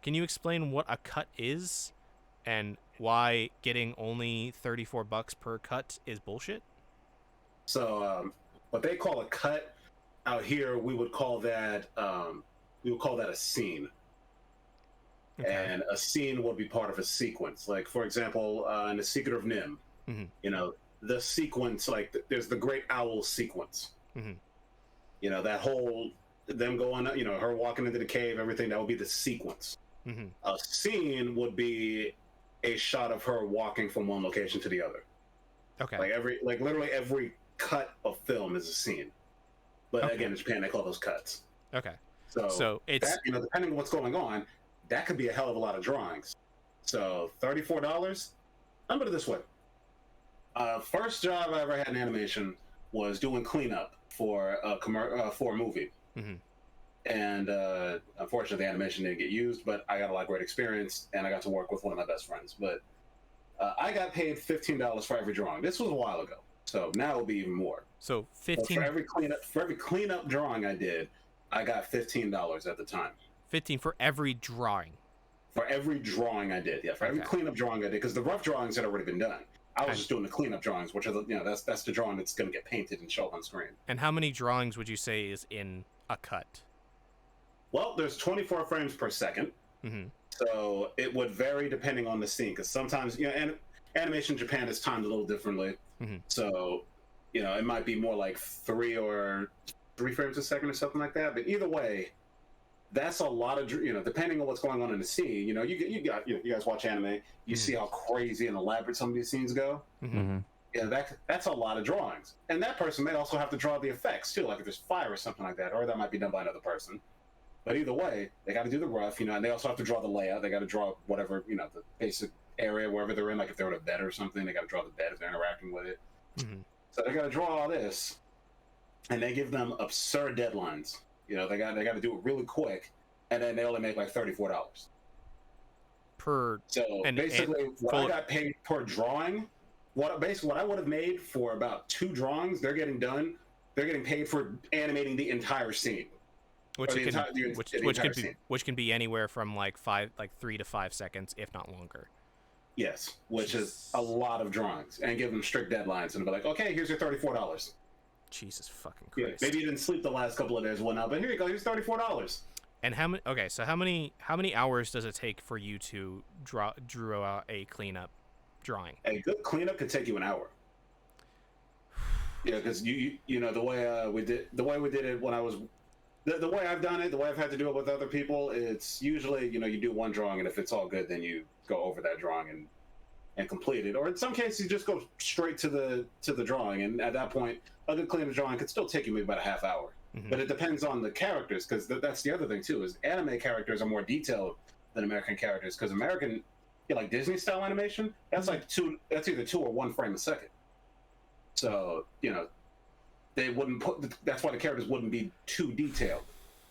can you explain what a cut is and why getting only $34 per cut is bullshit? So, what they call a cut out here, we would call that a scene. Okay. And a scene would be part of a sequence. Like, for example, in The Secret of Nim, Mhm. The sequence, like, there's the Great Owl sequence. Mhm. That whole, them going, her walking into the cave, everything, that would be the sequence. Mhm. A scene would be a shot of her walking from one location to the other. Okay. Like literally every cut of film is a scene. But Okay. again, in Japan, they call those cuts. Okay. So it's that, depending on what's going on, that could be a hell of a lot of drawings. So $34. I'm put it this way. First job I ever had in animation was doing cleanup for a movie. Mhm. And unfortunately, the animation didn't get used, but I got a lot of great experience, and I got to work with one of my best friends. But I got paid $15 for every drawing. This was a while ago, so now it'll be even more. So But 15 for every cleanup drawing I did, I got $15 at the time. 15 for every drawing. For every drawing I did, yeah. For every Okay. cleanup drawing I did, because the rough drawings had already been done. I was just doing the cleanup drawings, which are that's the drawing that's going to get painted and show up on screen. And how many drawings would you say is in a cut? Well, there's 24 frames per second, Mhm. so it would vary depending on the scene. Because sometimes, animation in Japan is timed a little differently. Mhm. So, it might be more like 3 frames a second or something like that. But either way, that's a lot of, depending on what's going on in the scene. You guys watch anime, you see how crazy and elaborate some of these scenes go. Mhm. That's a lot of drawings. And that person may also have to draw the effects too, like if there's fire or something like that, or that might be done by another person. But either way, they got to do the rough, and they also have to draw the layout. They got to draw whatever, the basic area wherever they're in. Like if they're in a bed or something, they got to draw the bed if they're interacting with it. Mhm. So they got to draw all this, and they give them absurd deadlines. They got to do it really quick, and then they only make like $34 Per So and basically, what I full- got paid per drawing, what I would have made for about 2 drawings, they're getting done. They're getting paid for animating the entire scene. which or the can entire- the entire scene. which can be anywhere from like 3 to 5 seconds, if not longer. Yes, which is a lot of drawings, and give them strict deadlines, and be like, okay, here's your $34. Jesus fucking Yeah, Christ. maybe you didn't sleep the last couple of days, whatnot, but here you go, here's $34. And how many? Okay, so how many hours does it take for you to draw out a cleanup drawing? A good cleanup could take you an hour. Yeah, because the way we did it when I was. The way I've done it, the way I've had to do it with other people, it's usually, you do one drawing, and if it's all good, then you go over that drawing and complete it. Or in some cases, you just go straight to the drawing, and at that point, a good cleanup drawing could still take you maybe about a half hour. Mhm. But it depends on the characters, because that's the other thing too, is anime characters are more detailed than American characters, because American, like Disney style animation, that's like that's either 2 or 1 frame a second. So, they wouldn't that's why the characters wouldn't be too detailed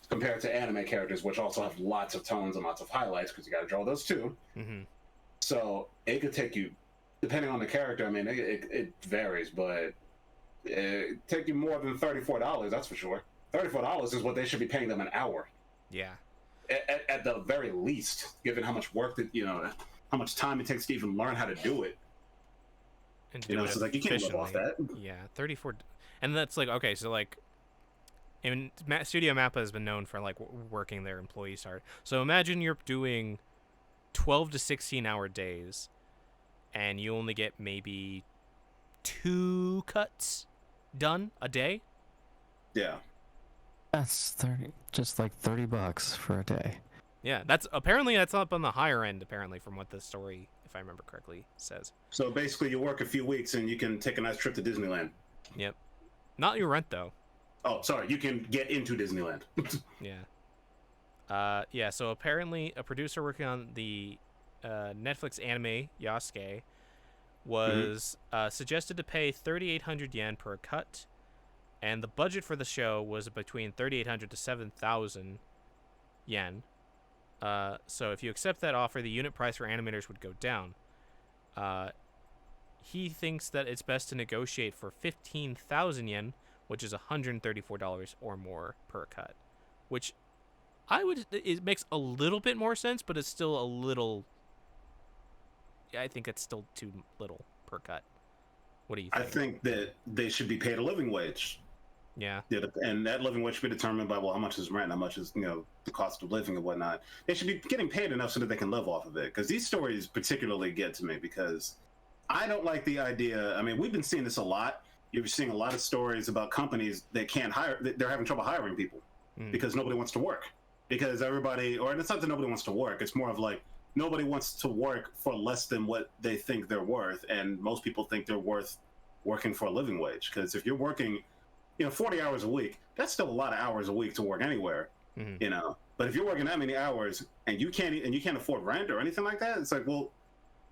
compared to anime characters, which also have lots of tones and lots of highlights, because you got to draw those too. Mhm. So it could take you, depending on the character, I mean, it varies, but it take you more than $34, that's for sure. $34 is what they should be paying them an hour, Yeah. at the very least, given how much work that, how much time it takes to even learn how to do it. And So it's like, you can't live off that. Yeah, 34. And that's like, okay, so like, Studio Mappa has been known for like working their employees hard. So imagine you're doing 12 to 16-hour days, and you only get maybe 2 cuts done a day. Yeah. That's just like $30 for a day. Yeah, that's up on the higher end, apparently, from what the story, if I remember correctly, says. So basically, you work a few weeks and you can take a nice trip to Disneyland. Yep. Not your rent though. Oh, sorry. You can get into Disneyland. Yeah. Yeah. So apparently, a producer working on the Netflix anime Yasuke was suggested to pay 3,800 yen per cut, and the budget for the show was between 3,800 to 7,000 yen. So if you accept that offer, the unit price for animators would go down. He thinks that it's best to negotiate for 15,000 yen, which is $134 or more per cut, which it makes a little bit more sense, but it's still a little. I think it's still too little per cut. What do you think? I think that they should be paid a living wage. Yeah. And that living wage should be determined by, well, how much is rent, how much is, the cost of living and whatnot. They should be getting paid enough so that they can live off of it. Because these stories particularly get to me because I don't like the idea. I mean, we've been seeing this a lot. You're seeing a lot of stories about companies that can't hire, they're having trouble hiring people because nobody wants to work. Because everybody, or it's not that nobody wants to work, it's more of like, nobody wants to work for less than what they think they're worth, and most people think they're worth working for a living wage. Because if you're working, 40 hours a week, that's still a lot of hours a week to work anywhere, But if you're working that many hours and you can't afford rent or anything like that, it's like, well,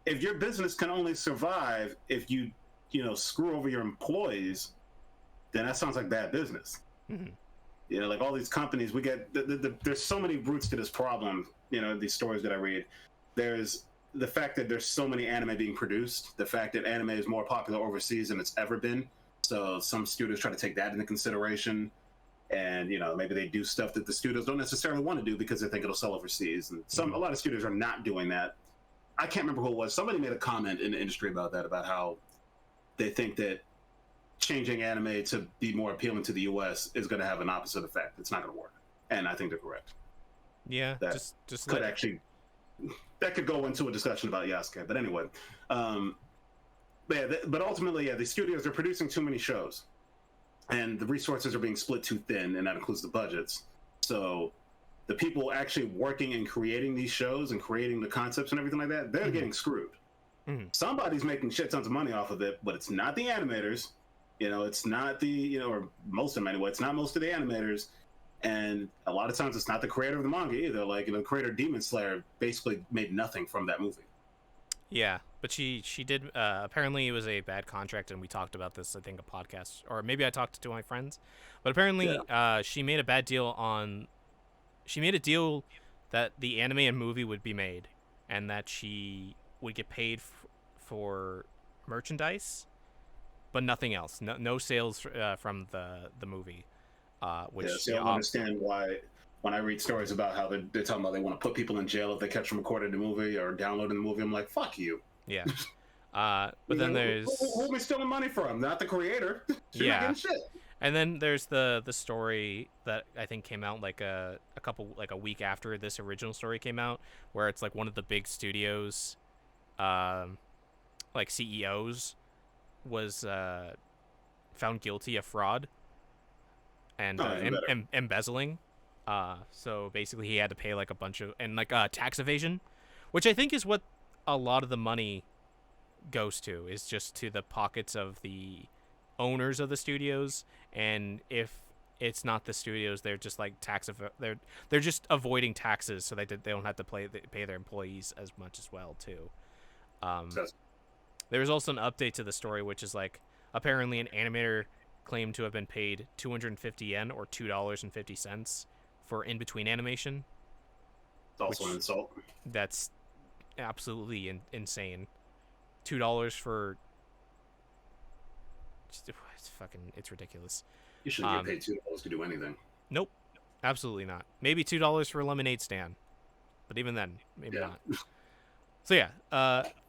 if your business can only survive if you screw over your employees, then that sounds like bad business. Like all these companies, we get there's so many roots to this problem. These stories that I read. There's the fact that there's so many anime being produced, the fact that anime is more popular overseas than it's ever been. So some studios try to take that into consideration, and maybe they do stuff that the studios don't necessarily want to do because they think it'll sell overseas. And a lot of studios are not doing that. I can't remember who it was. Somebody made a comment in the industry about that, about how they think that changing anime to be more appealing to the U.S. is going to have an opposite effect. It's not going to work, and I think they're correct. Yeah, that just could actually. That could go into a discussion about Yasuke, but anyway, but ultimately, the studios are producing too many shows, and the resources are being split too thin, and that includes the budgets. So, the people actually working and creating these shows and creating the concepts and everything like that, they're getting screwed. Somebody's making shit tons of money off of it, but it's not the animators. It's not the or most of them anyway. It's not most of the animators. And a lot of times it's not the creator of the manga either. Like, the creator of Demon Slayer basically made nothing from that movie. Yeah, but she did. Apparently, it was a bad contract, and we talked about this. I think a podcast, or maybe I talked to my friends. But apparently, she made a bad deal on. She made a deal that the anime and movie would be made, and that she would get paid for merchandise, but nothing else. No sales from the movie. Which I don't understand why when I read stories about how they're talking about they want to put people in jail if they catch them recording the movie or downloading the movie, I'm like, fuck you. Yeah. But then there's who are we stealing money from? Not the creator. She's not getting shit. And then there's the story that I think came out like a week after this original story came out, where it's like one of the big studios, like CEOs, was found guilty of fraud and embezzling. So basically he had to pay like a bunch of tax evasion, which I think is what a lot of the money goes to, is just to the pockets of the owners of the studios. And if it's not the studios, they're just like they're just avoiding taxes so they don't have to pay their employees as much as well too. There was also an update to the story, which is like apparently an animator claimed to have been paid 250 yen or $2.50 for in-between animation. It's also an insult. That's absolutely insane. $2 for it's ridiculous. You shouldn't get paid $2 to do anything. Nope, absolutely not. Maybe $2 for a lemonade stand, but even then, maybe not. So yeah,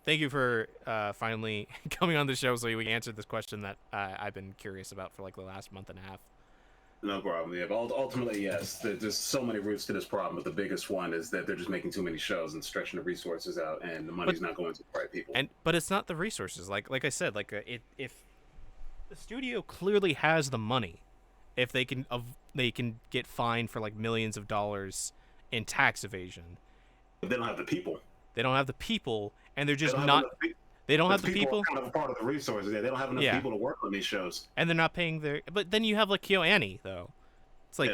thank you for finally coming on the show so we can answer this question that I've been curious about for like the last month and a half. No problem. Yeah, but ultimately, yes, there's so many roots to this problem, but the biggest one is that they're just making too many shows and stretching the resources out, and the money's not going to the right people. But it's not the resources. Like I said, if the studio clearly has the money, if they can get fined for like millions of dollars in tax evasion. But they don't have the people. They don't have the people, and they're just They don't But have the people. are kind of a part of the resources. Yeah, they don't have enough people to work on these shows. And they're not paying their. But then you have like KyoAni though. It's like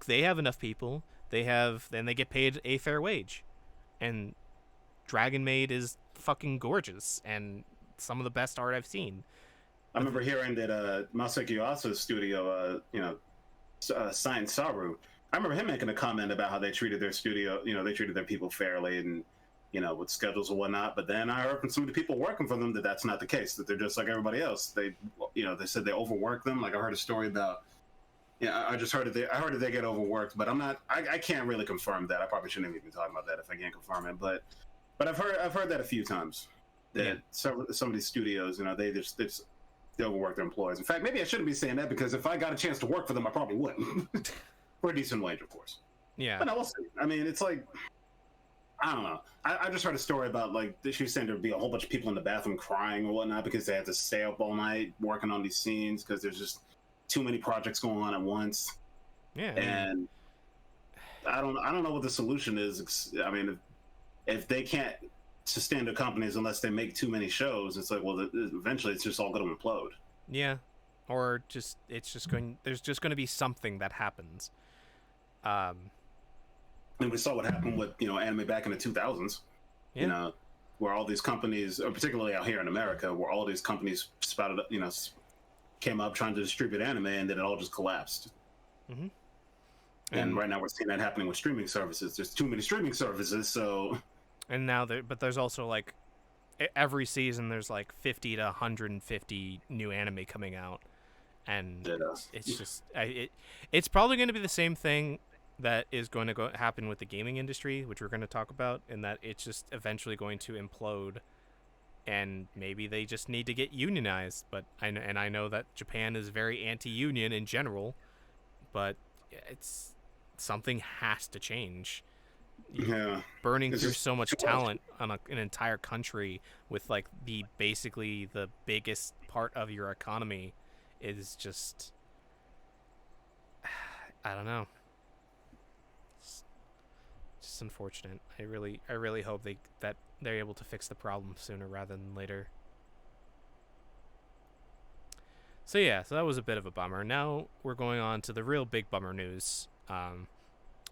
they have enough people. Then they get paid a fair wage, and Dragon Maid is fucking gorgeous and some of the best art I've seen. I remember hearing that Masaki Yuasa's studio, Science Saru. I remember him making a comment about how they treated their studio. They treated their people fairly and with schedules and whatnot. But then I heard from some of the people working for them that that's not the case. That they're just like everybody else. They said they overwork them. Like I heard a story about. I just heard I heard that they get overworked, but I'm not. I can't really confirm that. I probably shouldn't even be talking about that if I can't confirm it. But I've heard that a few times. That some of these studios, they overwork their employees. In fact, maybe I shouldn't be saying that because if I got a chance to work for them, I probably wouldn't. For a decent wage, of course. Yeah. But I will say, I mean, it's like, I don't know. I just heard a story about, like, she was saying there'd be a whole bunch of people in the bathroom crying or whatnot because they had to stay up all night working on these scenes because there's just too many projects going on at once. Yeah. And I don't know what the solution is. I mean, if they can't sustain their companies unless they make too many shows, it's like, well, eventually it's just all going to implode. Yeah. Or there's just going to be something that happens. And we saw what happened with, anime back in the 2000s, where all these companies, particularly out here in America, where all these companies spouted up, came up trying to distribute anime and then it all just collapsed. Mm-hmm. And right now we're seeing that happening with streaming services. There's too many streaming services, so... And now there's also like every season there's like 50 to 150 new anime coming out, and it's just it's probably going to be the same thing that is going to happen with the gaming industry, which we're going to talk about, in that it's just eventually going to implode, and maybe they just need to get unionized. But I know that Japan is very anti-union in general, but it's something has to change. Burning through so much talent on an entire country with like basically the biggest part of your economy is just, I don't know. It's just unfortunate. I really hope that they're able to fix the problem sooner rather than later. So that was a bit of a bummer. Now we're going on to the real big bummer news.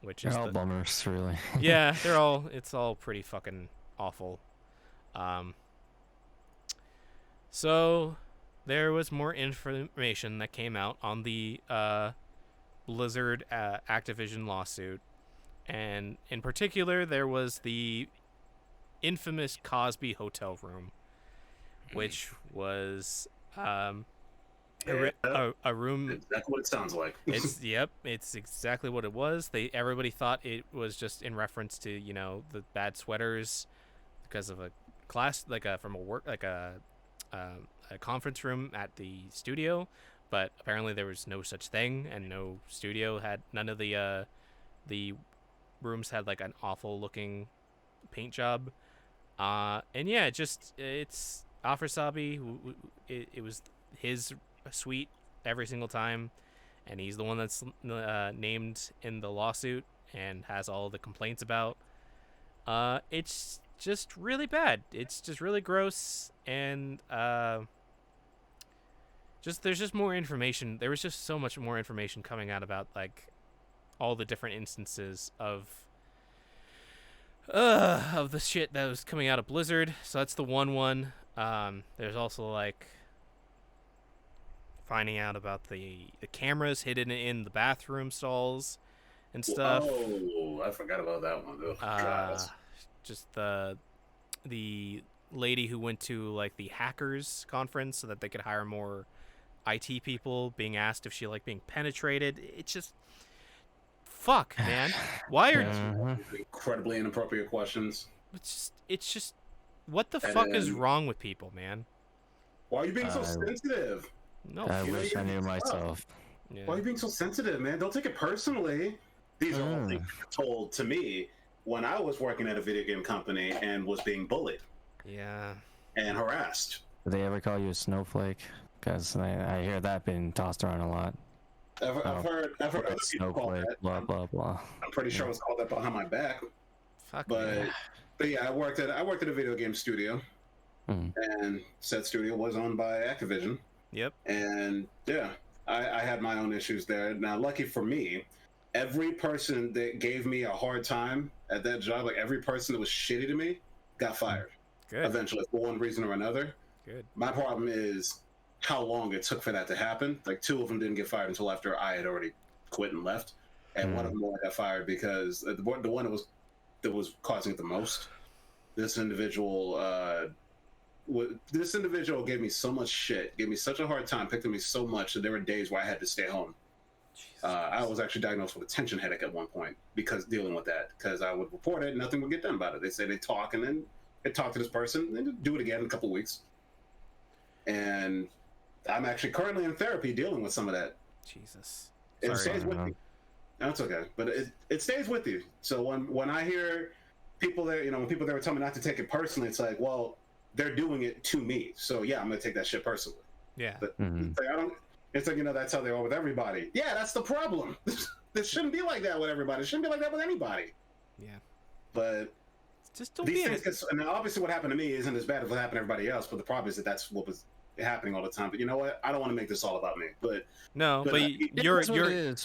Which is all bummers, really. Yeah, it's all pretty fucking awful. So there was more information that came out on the Blizzard Activision lawsuit, and in particular there was the infamous Cosby hotel room, which was a room. Exactly what it sounds like. It's exactly what it was. Everybody thought it was just in reference to the bad sweaters because of a class from a work a conference room at the studio, but apparently there was no such thing, and no studio had none of the rooms had like an awful looking paint job, and it's Afrasabi. It was his suite every single time, and he's the one that's named in the lawsuit and has all the complaints about. It's just really bad. It's just really gross, and there's just more information. There was just so much more information coming out about like all the different instances of the shit that was coming out of Blizzard. So that's the one. There's also like finding out about the cameras hidden in the bathroom stalls and stuff. Oh, I forgot about that one. Oh, just the lady who went to like the hackers conference so that they could hire more IT people, being asked if she liked being penetrated. It's just fuck, man. Why are incredibly inappropriate questions? It's just what the fuck is wrong with people, man? Why are you being so sensitive? No, I wish I knew myself. Yeah. Why are you being so sensitive, man? Don't take it personally. These are all things told to me when I was working at a video game company and was being bullied. Yeah. And harassed. Did they ever call you a snowflake? Because I hear that being tossed around a lot. I've heard other people call that. Blah blah blah. I'm pretty sure it was called that behind my back. Fuck. But yeah, I worked at a video game studio. and said studio was owned by Activision. Yep. And yeah, I had my own issues there. Now, lucky for me, every person that gave me a hard time at that job, like every person that was shitty to me, got fired. Good. Eventually, for one reason or another. Good. My problem is how long it took for that to happen. Like 2 of them didn't get fired until after I had already quit and left, and one of them got fired because the one that was causing it the most. This individual gave me so much shit, gave me such a hard time, picked on me so much that there were days where I had to stay home. I was actually diagnosed with a tension headache at one point because dealing with that, because I would report it and nothing would get done about it. They say they talk and then they talk to this person and then do it again in a couple of weeks. And I'm actually currently in therapy dealing with some of that. Jesus. It stays with me. No, it's okay, but it stays with you. So when I hear people there, when people there were telling me not to take it personally, it's like, well, they're doing it to me, so yeah, I'm gonna take that shit personally. Yeah. But it's like, it's like, that's how they are with everybody. Yeah, that's the problem. It shouldn't be like that with everybody. It shouldn't be like that with anybody. Yeah. But just don't these be things, and obviously what happened to me isn't as bad as what happened to everybody else, but the problem is that that's what was happening all the time. But you know what? I don't want to make this all about me. But it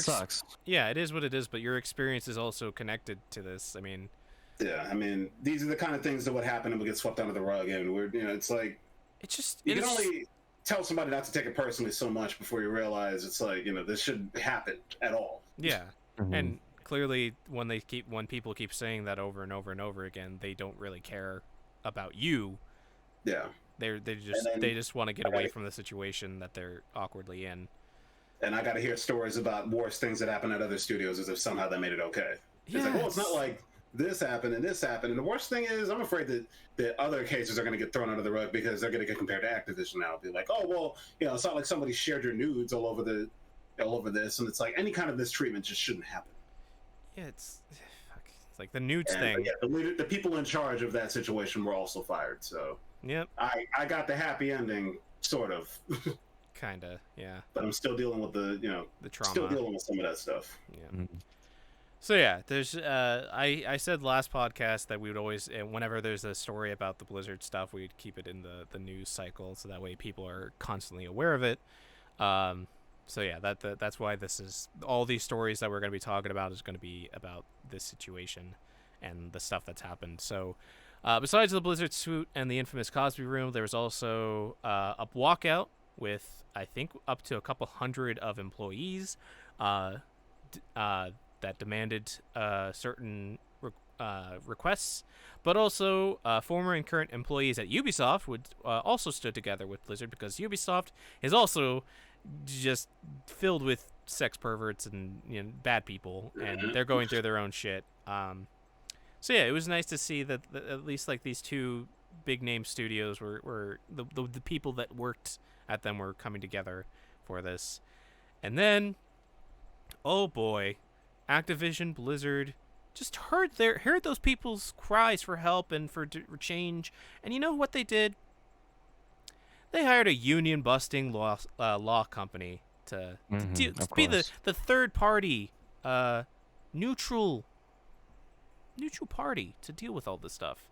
sucks. Yeah, it is what it is, but your experience is also connected to this. I mean, yeah, these are the kind of things that would happen and would get swept under the rug, and we're, it's like, you can only tell somebody not to take it personally so much before you realize it's like, this shouldn't happen at all. Yeah. And clearly when people keep saying that over and over and over again, they don't really care about you. Yeah. They just want to get away from the situation that they're awkwardly in. And I got to hear stories about worse things that happen at other studios as if somehow they made it okay. It's like, well, it's not like this happened and this happened. And the worst thing is, I'm afraid that other cases are going to get thrown under the rug because they're going to get compared to Activision now. Be like, oh, well, it's not like somebody shared your nudes all over this. And it's like, any kind of mistreatment just shouldn't happen. Yeah, it's like the nudes thing. Yeah, the people in charge of that situation were also fired. So yep. I got the happy ending, sort of. Kinda, yeah. But I'm still dealing with the trauma. Still dealing with some of that stuff. Yeah. So yeah, there's I said last podcast that we would always, whenever there's a story about the Blizzard stuff, we'd keep it in the news cycle so that way people are constantly aware of it. So yeah, that's why this is, all these stories that we're going to be talking about is going to be about this situation and the stuff that's happened. So besides the Blizzard suit and the infamous Cosby room, there was also a walkout with, I think, up to a couple hundred of employees that demanded certain requests, but also former and current employees at Ubisoft would also stood together with Blizzard, because Ubisoft is also just filled with sex perverts and bad people, and they're going through their own shit. So yeah, it was nice to see that at least like these two big name studios were the people that worked at them were coming together for this. And then, oh boy, Activision Blizzard just heard those people's cries for help and for change, and you know what they did? They hired a union busting law company to be the third party, neutral party to deal with all this stuff.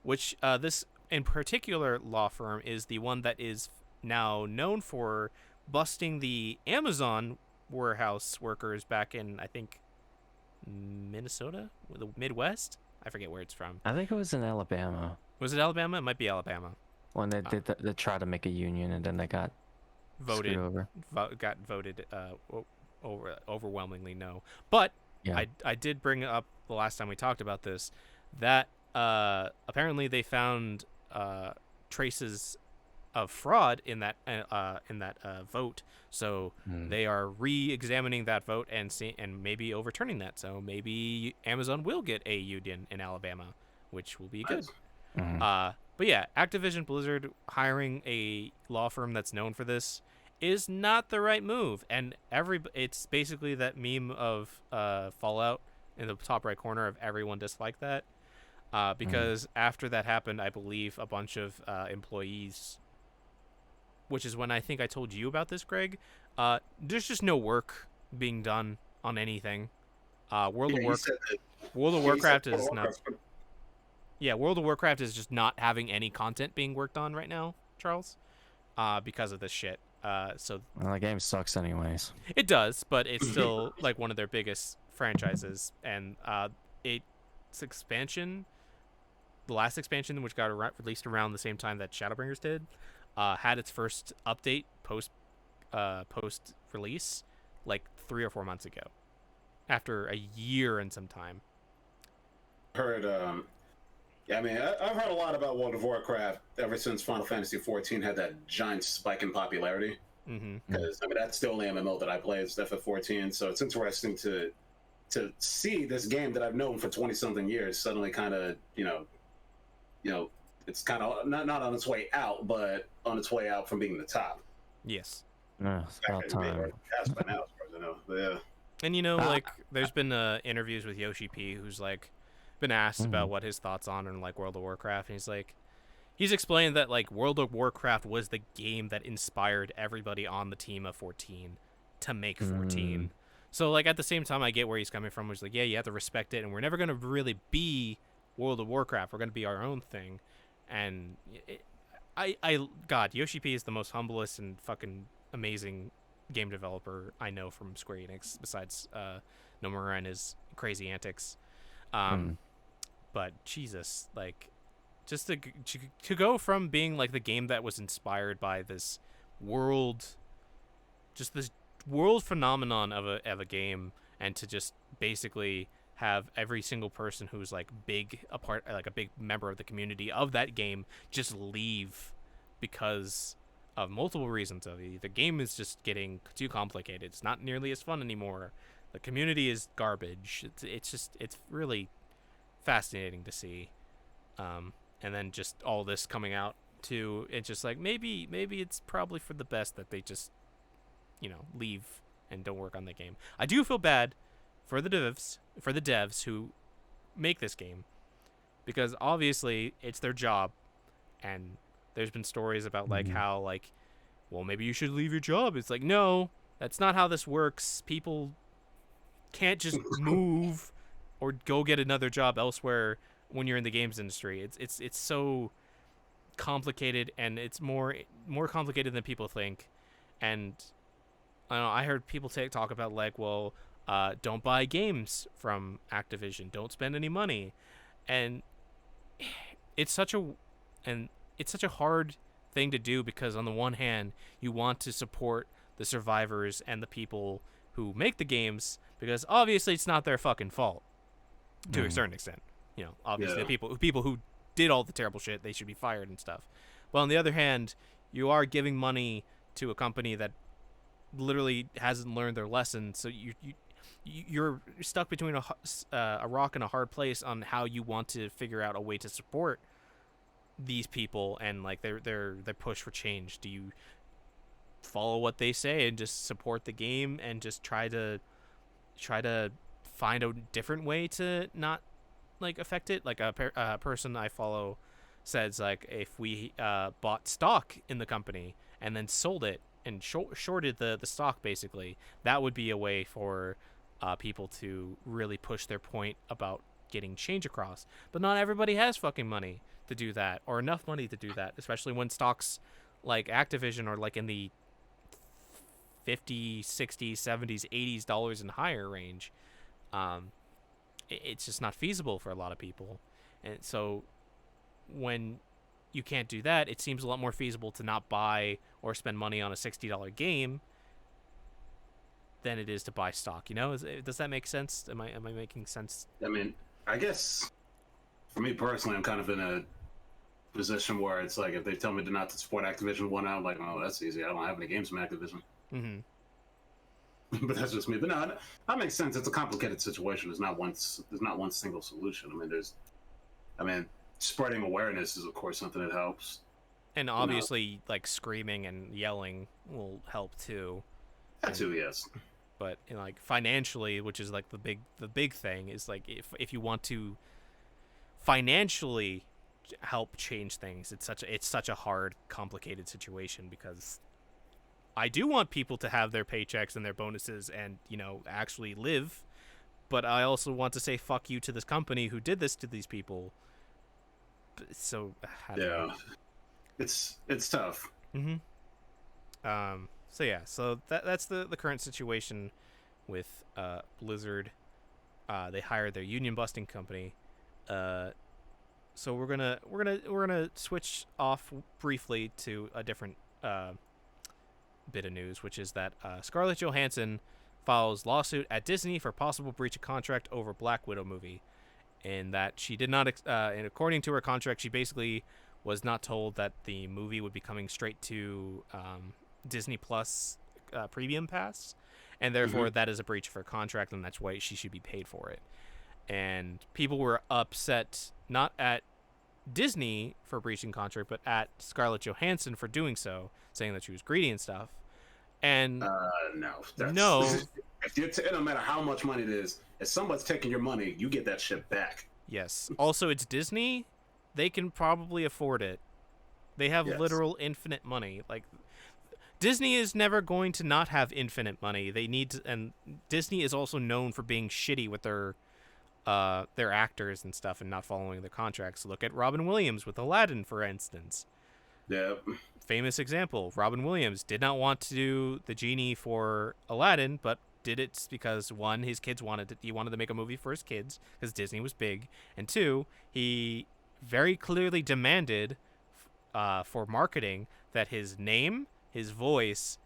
Which this in particular law firm is the one that is now known for busting the Amazon warehouse workers back in, I think, Minnesota, the Midwest. I forget where it's from. I think it was in Alabama. Was it Alabama? It might be Alabama. When they did they tried to make a union and then they got voted over. Got voted overwhelmingly no. But yeah. I did bring up the last time we talked about this that apparently they found traces of fraud in that vote, so they are re-examining that vote and maybe overturning that. So maybe Amazon will get a union in Alabama, which will be good. But yeah, Activision Blizzard hiring a law firm that's known for this is not the right move, and it's basically that meme of Fallout in the top right corner of everyone disliked that. Because after that happened, I believe a bunch of employees, which is when I think I told you about this, Greg, there's just no work being done on anything. World of Warcraft is not... Yeah, World of Warcraft is just not having any content being worked on right now, Charles, because of this shit. So Well, the game sucks anyways. it does, but it's still like one of their biggest franchises, and its expansion, the last expansion, which got released around the same time that Shadowbringers did, had its first update post release like 3 or 4 months ago, after a year and some time. Heard, yeah, I mean, I've heard a lot about World of Warcraft ever since Final Fantasy XIV had that giant spike in popularity. Because I mean, that's the only MMO that I play is FF14, so it's interesting to see this game that I've known for 20-something years suddenly kind of, you know, it's kind of not on its way out, but on its way out from being the top. Yes. It's about time. As far as I know. But yeah. And you know, like, there's been interviews with Yoshi P, who's like been asked about what his thoughts on like World of Warcraft, and he's explained that like World of Warcraft was the game that inspired everybody on the team of 14 to make 14. So like at the same time, I get where he's coming from. He's like, yeah, you have to respect it, and we're never gonna really be World of Warcraft. We're gonna be our own thing. And God, Yoshi P is the most humblest and fucking amazing game developer I know from Square Enix, besides Nomura and his crazy antics. But Jesus, like, just to go from being like the game that was inspired by this world, just this world phenomenon of a game, and to just basically have every single person who's like a big member of the community of that game just leave because of multiple reasons. The game is just getting too complicated. It's not nearly as fun anymore. The community is garbage. It's really fascinating to see. And then just all this coming out too, it's just like maybe it's probably for the best that they just, leave and don't work on the game. I do feel bad for the devs who make this game, because obviously it's their job, and there's been stories about like how like, well, maybe you should leave your job. It's like, no, that's not how this works. People can't just move or go get another job elsewhere when you're in the games industry. It's so complicated, and it's more complicated than people think. And I don't know, I heard people talk about like, well, don't buy games from Activision, don't spend any money, and it's such a hard thing to do, because on the one hand you want to support the survivors and the people who make the games, because obviously it's not their fucking fault to a certain extent. Obviously the people who did all the terrible shit, they should be fired and stuff. But on the other hand, you are giving money to a company that literally hasn't learned their lesson, so you're stuck between a rock and a hard place on how you want to figure out a way to support these people and like their push for change. Do you follow what they say and just support the game and just try to find a different way to not like affect it? Like a person I follow says, like, if we bought stock in the company and then sold it and shorted the stock, basically, that would be a way for people to really push their point about getting change across. But not everybody has fucking money to do that, or enough money to do that, especially when stocks like Activision are like in the $50, $60, $70s, $80s and higher range. It's just not feasible for a lot of people. And so when you can't do that, it seems a lot more feasible to not buy or spend money on a $60 game than it is to buy stock. Does that make sense? Am I making sense? I mean, I guess for me personally, I'm kind of in a position where it's like, if they tell me not to support Activision one out, I'm like, oh, that's easy. I don't have any games from Activision. But that's just me. But no, that makes sense. It's a complicated situation. There's not one single solution. I mean, spreading awareness is of course something that helps. And obviously, like, screaming and yelling will help too. That too, yes. But like financially, which is like the big thing, is like if you want to financially help change things, it's such a hard, complicated situation, because I do want people to have their paychecks and their bonuses and actually live, but I also want to say fuck you to this company who did this to these people, So I don't know. It's tough. So yeah, so that's the current situation with Blizzard. They hired their union busting company. So we're gonna switch off briefly to a different bit of news, which is that Scarlett Johansson files lawsuit at Disney for possible breach of contract over Black Widow movie, and that she did not. And according to her contract, she basically was not told that the movie would be coming straight to Disney Plus Premium Pass, and therefore that is a breach of her contract, and that's why she should be paid for it. And people were upset not at Disney for breaching contract, but at Scarlett Johansson for doing so, saying that she was greedy and stuff. And no. If it don't matter how much money it is, if someone's taking your money, you get that shit back. Yes. Also, it's Disney. They can probably afford it. They have literal infinite money. Like, Disney is never going to not have infinite money. They need to, and Disney is also known for being shitty with their actors and stuff and not following their contracts. Look at Robin Williams with Aladdin, for instance. Yep. Famous example. Robin Williams did not want to do the genie for Aladdin, but did it because one, his kids wanted he wanted to make a movie for his kids because Disney was big, and two, he very clearly demanded for marketing that his name, his voice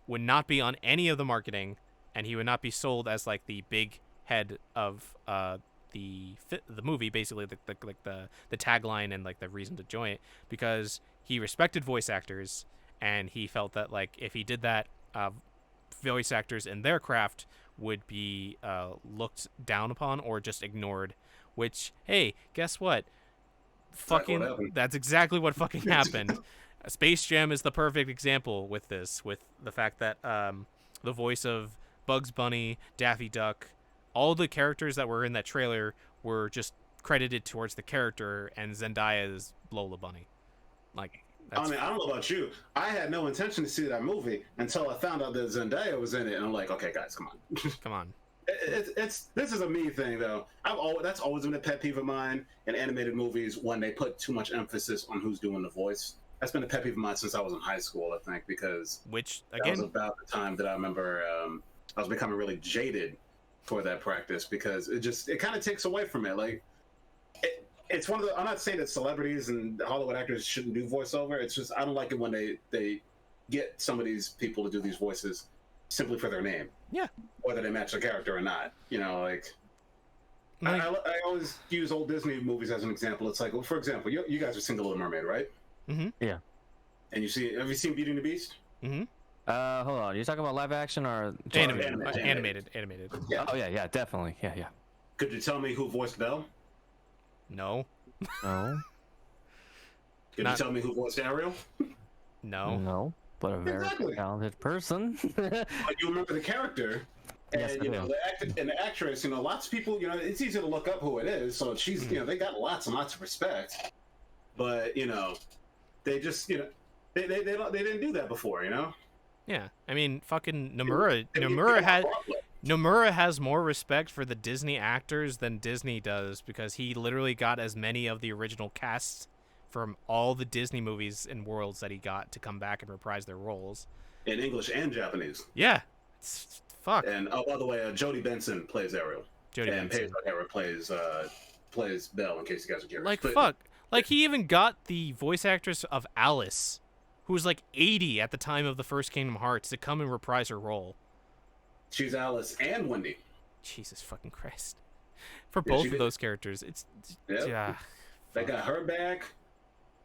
would not be on any of the marketing, and he would not be sold as like the big head of the movie, basically the tagline and like the reason to join it, because he respected voice actors, and he felt that like if he did that, voice actors in their craft would be looked down upon or just ignored. Which, hey, guess what? That's exactly what fucking happened. Space Jam is the perfect example with this, with the fact that the voice of Bugs Bunny, Daffy Duck, all the characters that were in that trailer were just credited towards the character, and Zendaya's Lola Bunny. Like, I mean, I don't know about you. I had no intention to see that movie until I found out that Zendaya was in it, and I'm like, okay, guys, come on. Come on. This is a me thing, though. That's always been a pet peeve of mine in animated movies when they put too much emphasis on who's doing the voice. That's been a pet peeve of mine since I was in high school, I think, because that was about the time that I remember I was becoming really jaded for that practice, because it kind of takes away from it. Like, it's one of the, I'm not saying that celebrities and Hollywood actors shouldn't do voiceover. It's just I don't like it when they get some of these people to do these voices simply for their name. Yeah. Whether they match the character or not. You know, like I always use old Disney movies as an example. It's like, well, for example, you guys have seen The Little Mermaid, right? Mm-hmm. Yeah. And have you seen Beauty and the Beast? Mm-hmm. Hold on. Are you talking about live action or animated? Yeah. Oh yeah, definitely. Yeah. Could you tell me who voiced Belle? No. No. Could you tell me who voiced Ariel? No. No. But a very talented person. But you remember the character, and yes, the actress. You know, lots of people. You know, it's easy to look up who it is. So she's, you know, they got lots and lots of respect. But you know, they just, you know, they didn't do that before. You know. Yeah, I mean, fucking Nomura has more respect for the Disney actors than Disney does, because he literally got as many of the original casts from all the Disney movies and worlds that he got to come back and reprise their roles. In English and Japanese. Yeah. Fuck. And by the way, Jodie Benson plays Ariel. And Pedro O'Hara plays Belle, in case you guys are curious. Like, fuck. Like, he even got the voice actress of Alice, who was like 80 at the time of the first Kingdom Hearts, to come and reprise her role. She's Alice and Wendy. Jesus fucking Christ. For both of those characters, yeah. They got her back.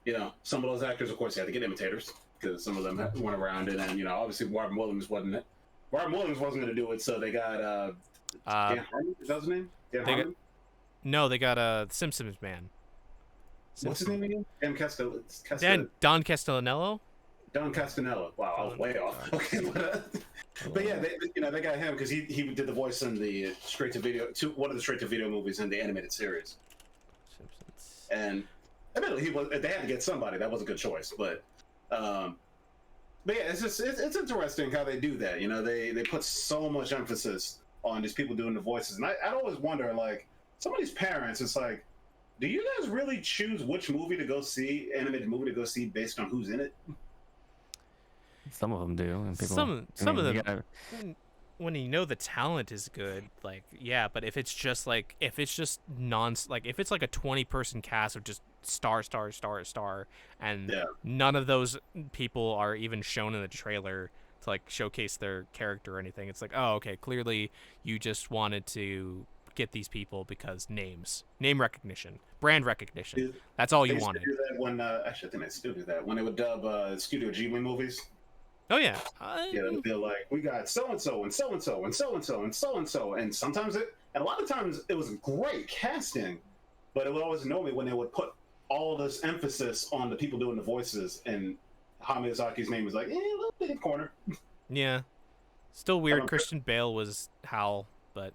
You know, some of those actors, of course, had to get imitators, because some of them went around it, and, you know, obviously Robin Williams wasn't it. Robin Williams wasn't going to do it, so they got Dan Harmon, is that his name? Dan Harmon? They got Simpsons man. What's his name again? Don Castellanello? Don Castellanello. Wow, I was way off. Okay, but yeah, they got him because he did the voice in the one of the straight to video movies in the animated series. Simpsons. And admittedly, they had to get somebody. That was a good choice, but yeah, it's interesting how they do that. You know, they put so much emphasis on these people doing the voices, and I'd always wonder, like, some of these parents, it's like do you guys really choose which movie to go see, animated movie to go see, based on who's in it? Some of them do, and people. Some of them. When you know the talent is good, like, yeah, but if it's just like if it's like a 20-person cast of just star, and none of those people are even shown in the trailer to like showcase their character or anything, it's like, oh, okay, clearly you just wanted to get these people because name recognition, brand recognition. That's all you wanted. Do that when, actually, I think they still do that when they would dub Studio Ghibli movies. Oh yeah. Yeah, they're like, we got so and so and so and so and so and so and so and so, and sometimes and a lot of times it was great casting, but it would always annoy me when they would put all this emphasis on the people doing the voices, and Miyazaki's name was like, a little bit in the corner. Yeah, still weird. Christian Bale was Howl, but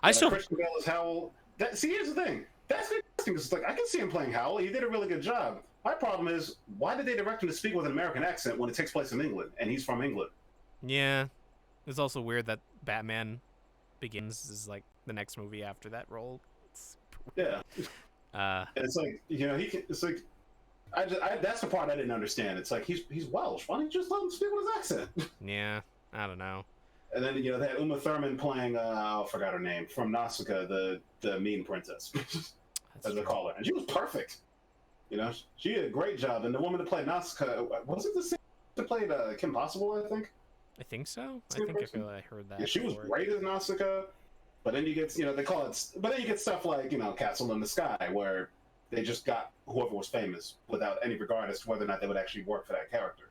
Christian Bale is Howl. See, here's the thing. That's interesting. It's like I can see him playing Howl. He did a really good job. My problem is, why did they direct him to speak with an American accent when it takes place in England, and he's from England? Yeah, it's also weird that Batman Begins is like the next movie after that role. Yeah. It's like, it's like, that's the part I didn't understand. It's like he's Welsh. Why don't you just let him speak with his accent? Yeah, I don't know. And then they had Uma Thurman playing I forgot her name, from Nausicaa, the mean princess, as they call her, and she was perfect. She did a great job. And the woman that played Nausicaa, was it the same that played Kim Possible, I think? I think so. I feel like I heard that. Yeah, she was great as Nausicaa. But then you get, they call it, but then you get stuff like, Castle in the Sky, where they just got whoever was famous without any regard as to whether or not they would actually work for that character.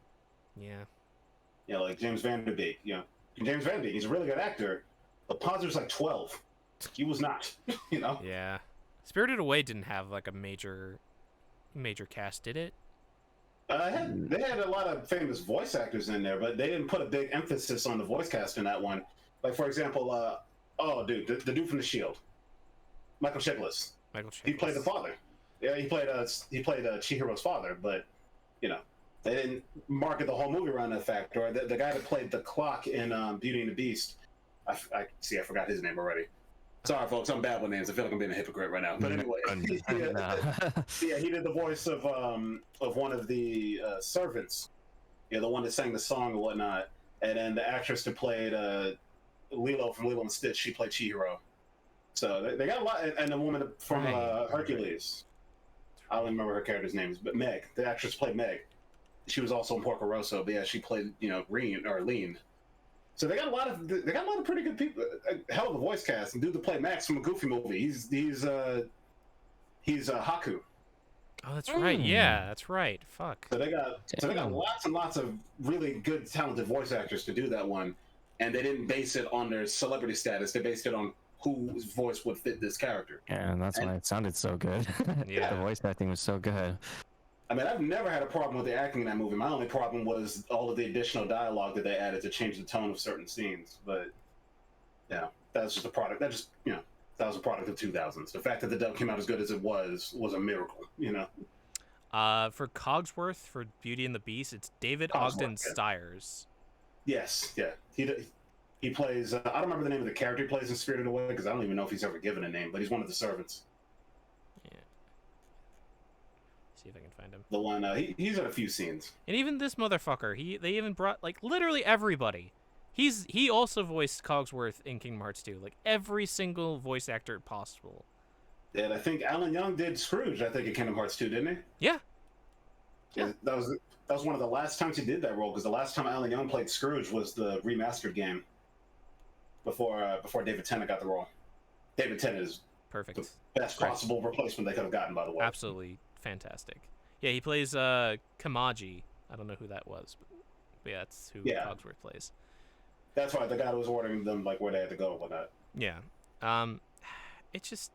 Yeah. Like James Van Der Beek, James Van Der Beek, he's a really good actor, but Ponzer's like 12. He was not, Yeah. Spirited Away didn't have like a major cast, did it? They had a lot of famous voice actors in there, but they didn't put a big emphasis on the voice cast in that one. Like, for example, the dude from The Shield, Michael Chiklis. He played the father. Yeah, he played Chihiro's father, but they didn't market the whole movie around that fact. Or the guy that played the clock in Beauty and the Beast, I forgot his name already. Sorry, folks, I'm bad with names. I feel like I'm being a hypocrite right now. But anyway, he did the voice of one of the servants, the one that sang the song and whatnot. And then the actress that played Lilo from Lilo and Stitch, she played Chihiro. So they got a lot. And the woman from Hercules, I don't remember her character's name, but Meg, the actress played Meg. She was also in Porco Rosso, but yeah, she played Lean. So they got a lot of pretty good people. A hell of a voice cast. And dude that played Max from a Goofy movie, he's Haku. Oh, that's right. Yeah, that's right. Fuck. So they got lots and lots of really good, talented voice actors to do that one, and they didn't base it on their celebrity status. They based it on whose voice would fit this character. Yeah, and that's why it sounded so good. Yeah, the voice acting was so good. I mean, I've never had a problem with the acting in that movie. My only problem was all of the additional dialogue that they added to change the tone of certain scenes. But yeah, that's just a product. That was a product of 2000s. The fact that the dub came out as good as it was a miracle. For Cogsworth for Beauty and the Beast, it's David Ogden Stiers. Yes, yeah, he plays. I don't remember the name of the character he plays in Spirited Away because I don't even know if he's ever given a name. But he's one of the servants. See if I can find him. The one he's in a few scenes. And even this motherfucker, they even brought like literally everybody. He also voiced Cogsworth in Kingdom Hearts 2, like every single voice actor possible. Yeah, and I think Alan Young did Scrooge. I think in Kingdom Hearts 2, didn't he? Yeah. That was one of the last times he did that role because the last time Alan Young played Scrooge was the remastered game. Before David Tennant got the role. David Tennant is perfect. The best possible replacement they could have gotten, by the way. Absolutely. Fantastic. Yeah, he plays Kamaji. I don't know who that was, but yeah, that's who Cogsworth plays. That's right. The guy that was ordering them like where they had to go and whatnot. Yeah. It's just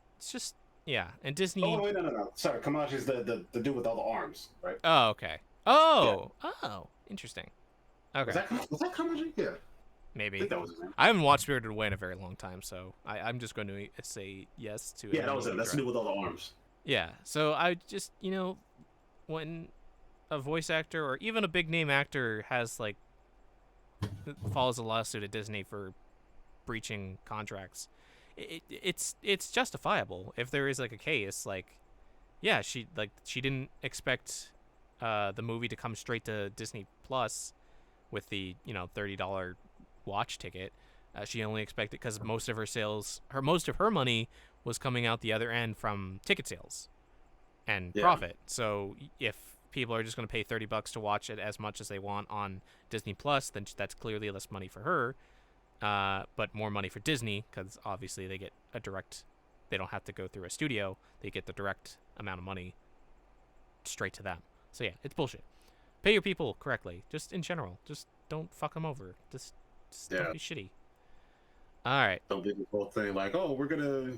yeah. And Disney. Oh wait, no. Sorry, Kamaji's the dude with all the arms, right? Oh, okay. Oh, interesting. Okay. Was that Kamaji? Yeah. Maybe. I think that was his name. I haven't watched Spirited Away in a very long time, so I'm just going to say yes to it. Yeah, that was it. That's the dude with all the arms. Yeah, so I just, when a voice actor or even a big name actor has follows a lawsuit at Disney for breaching contracts, it's justifiable if there is like a case like, yeah, she didn't expect the movie to come straight to Disney Plus with the $30 watch ticket. She only expected because most of her money was coming out the other end from ticket sales and profit. So if people are just going to pay $30 to watch it as much as they want on Disney Plus, then that's clearly less money for her, but more money for Disney because obviously they get a direct. They don't have to go through a studio. They get the direct amount of money straight to them. So yeah, it's bullshit. Pay your people correctly. Just in general. Just don't fuck them over. Just don't be shitty. All right. Don't do the whole thing like, oh, we're gonna.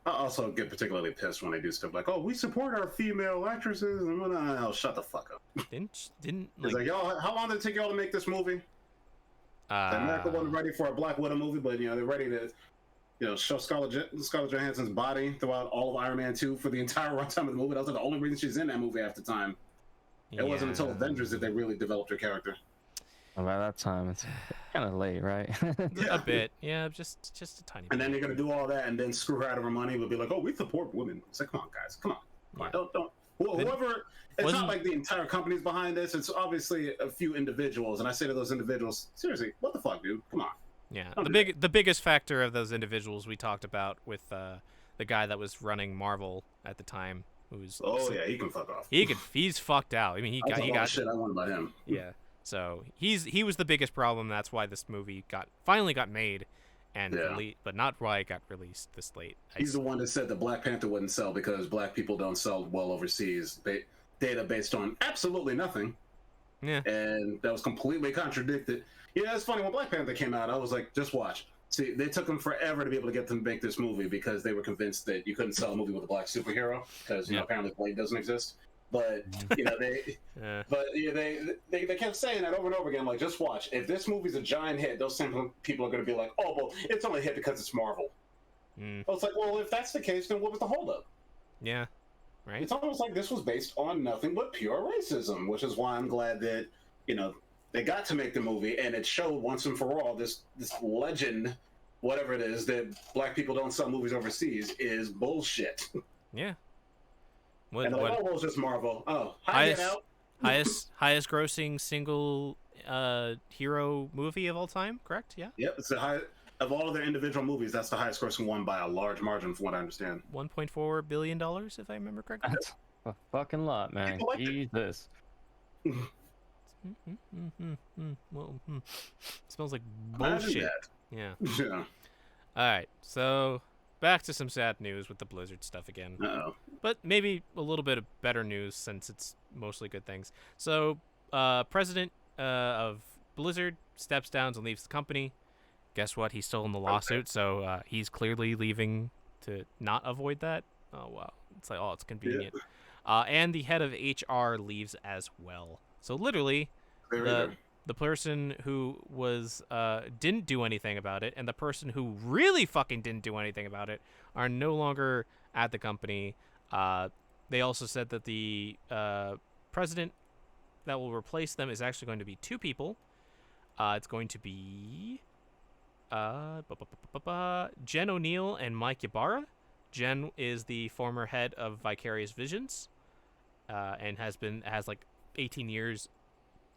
I also get particularly pissed when they do stuff like, oh, we support our female actresses, and oh, shut the fuck up. Didn't it's like, y'all, how long did it take y'all to make this movie? America wasn't ready for a Black Widow movie, but they're ready to show Scarlett Johansson's body throughout all of Iron Man 2 for the entire runtime of the movie. That was like the only reason she's in that movie half the time. It wasn't until Avengers that they really developed her character. Well, by that time, it's kind of late, right? A bit, yeah, just a tiny bit. And then they're gonna do all that and then screw her out of her money, but be like, "Oh, we support women." It's like, come on, guys, come on, don't. Whoever, it's not like the entire company's behind this. It's obviously a few individuals, and I say to those individuals, seriously, what the fuck, dude? Come on. Yeah, the biggest factor of those individuals we talked about with the guy that was running Marvel at the time, who's he can fuck off. He's fucked out. I mean, he got shit I want about him. Yeah. So he was the biggest problem. That's why this movie finally got made, and but not why it got released this late. He's the one that said that Black Panther wouldn't sell because black people don't sell well overseas. Data based on absolutely nothing. Yeah. And that was completely contradicted. Yeah, it's funny when Black Panther came out. I was like, just watch. See, they took them forever to be able to get them to make this movie because they were convinced that you couldn't sell a movie with a black superhero because apparently Blade doesn't exist. But they kept saying that over and over again. Like, just watch. If this movie's a giant hit, those same people are going to be like, "Oh, well, it's only a hit because it's Marvel." I was like, well, if that's the case, then what was the holdup? Yeah, right. It's almost like this was based on nothing but pure racism, which is why I'm glad that they got to make the movie and it showed once and for all this legend, whatever it is, that black people don't sell movies overseas is bullshit. Yeah. And they're like, oh, well, it's just Marvel. Oh, highest grossing single hero movie of all time, correct? Yeah. Yep, it's the high of all of their individual movies. That's the highest grossing one by a large margin, from what I understand. $1.4 billion, if I remember correctly. That's a fucking lot, man. Jesus. Smells like bullshit. Yeah. Yeah. All right, so back to some sad news with the Blizzard stuff again. Uh-oh. But maybe a little bit of better news since it's mostly good things. So, president of Blizzard steps down and leaves the company. Guess what? He's still in the lawsuit, so he's clearly leaving to not avoid that. Oh, wow. It's like, it's convenient. Yeah. And the head of HR leaves as well. So literally, the person who was didn't do anything about it and the person who really fucking didn't do anything about it are no longer at the company. They also said that the president that will replace them is actually going to be two people. It's going to be Jen O'Neill and Mike Ybarra. Jen is the former head of Vicarious Visions and has like 18 years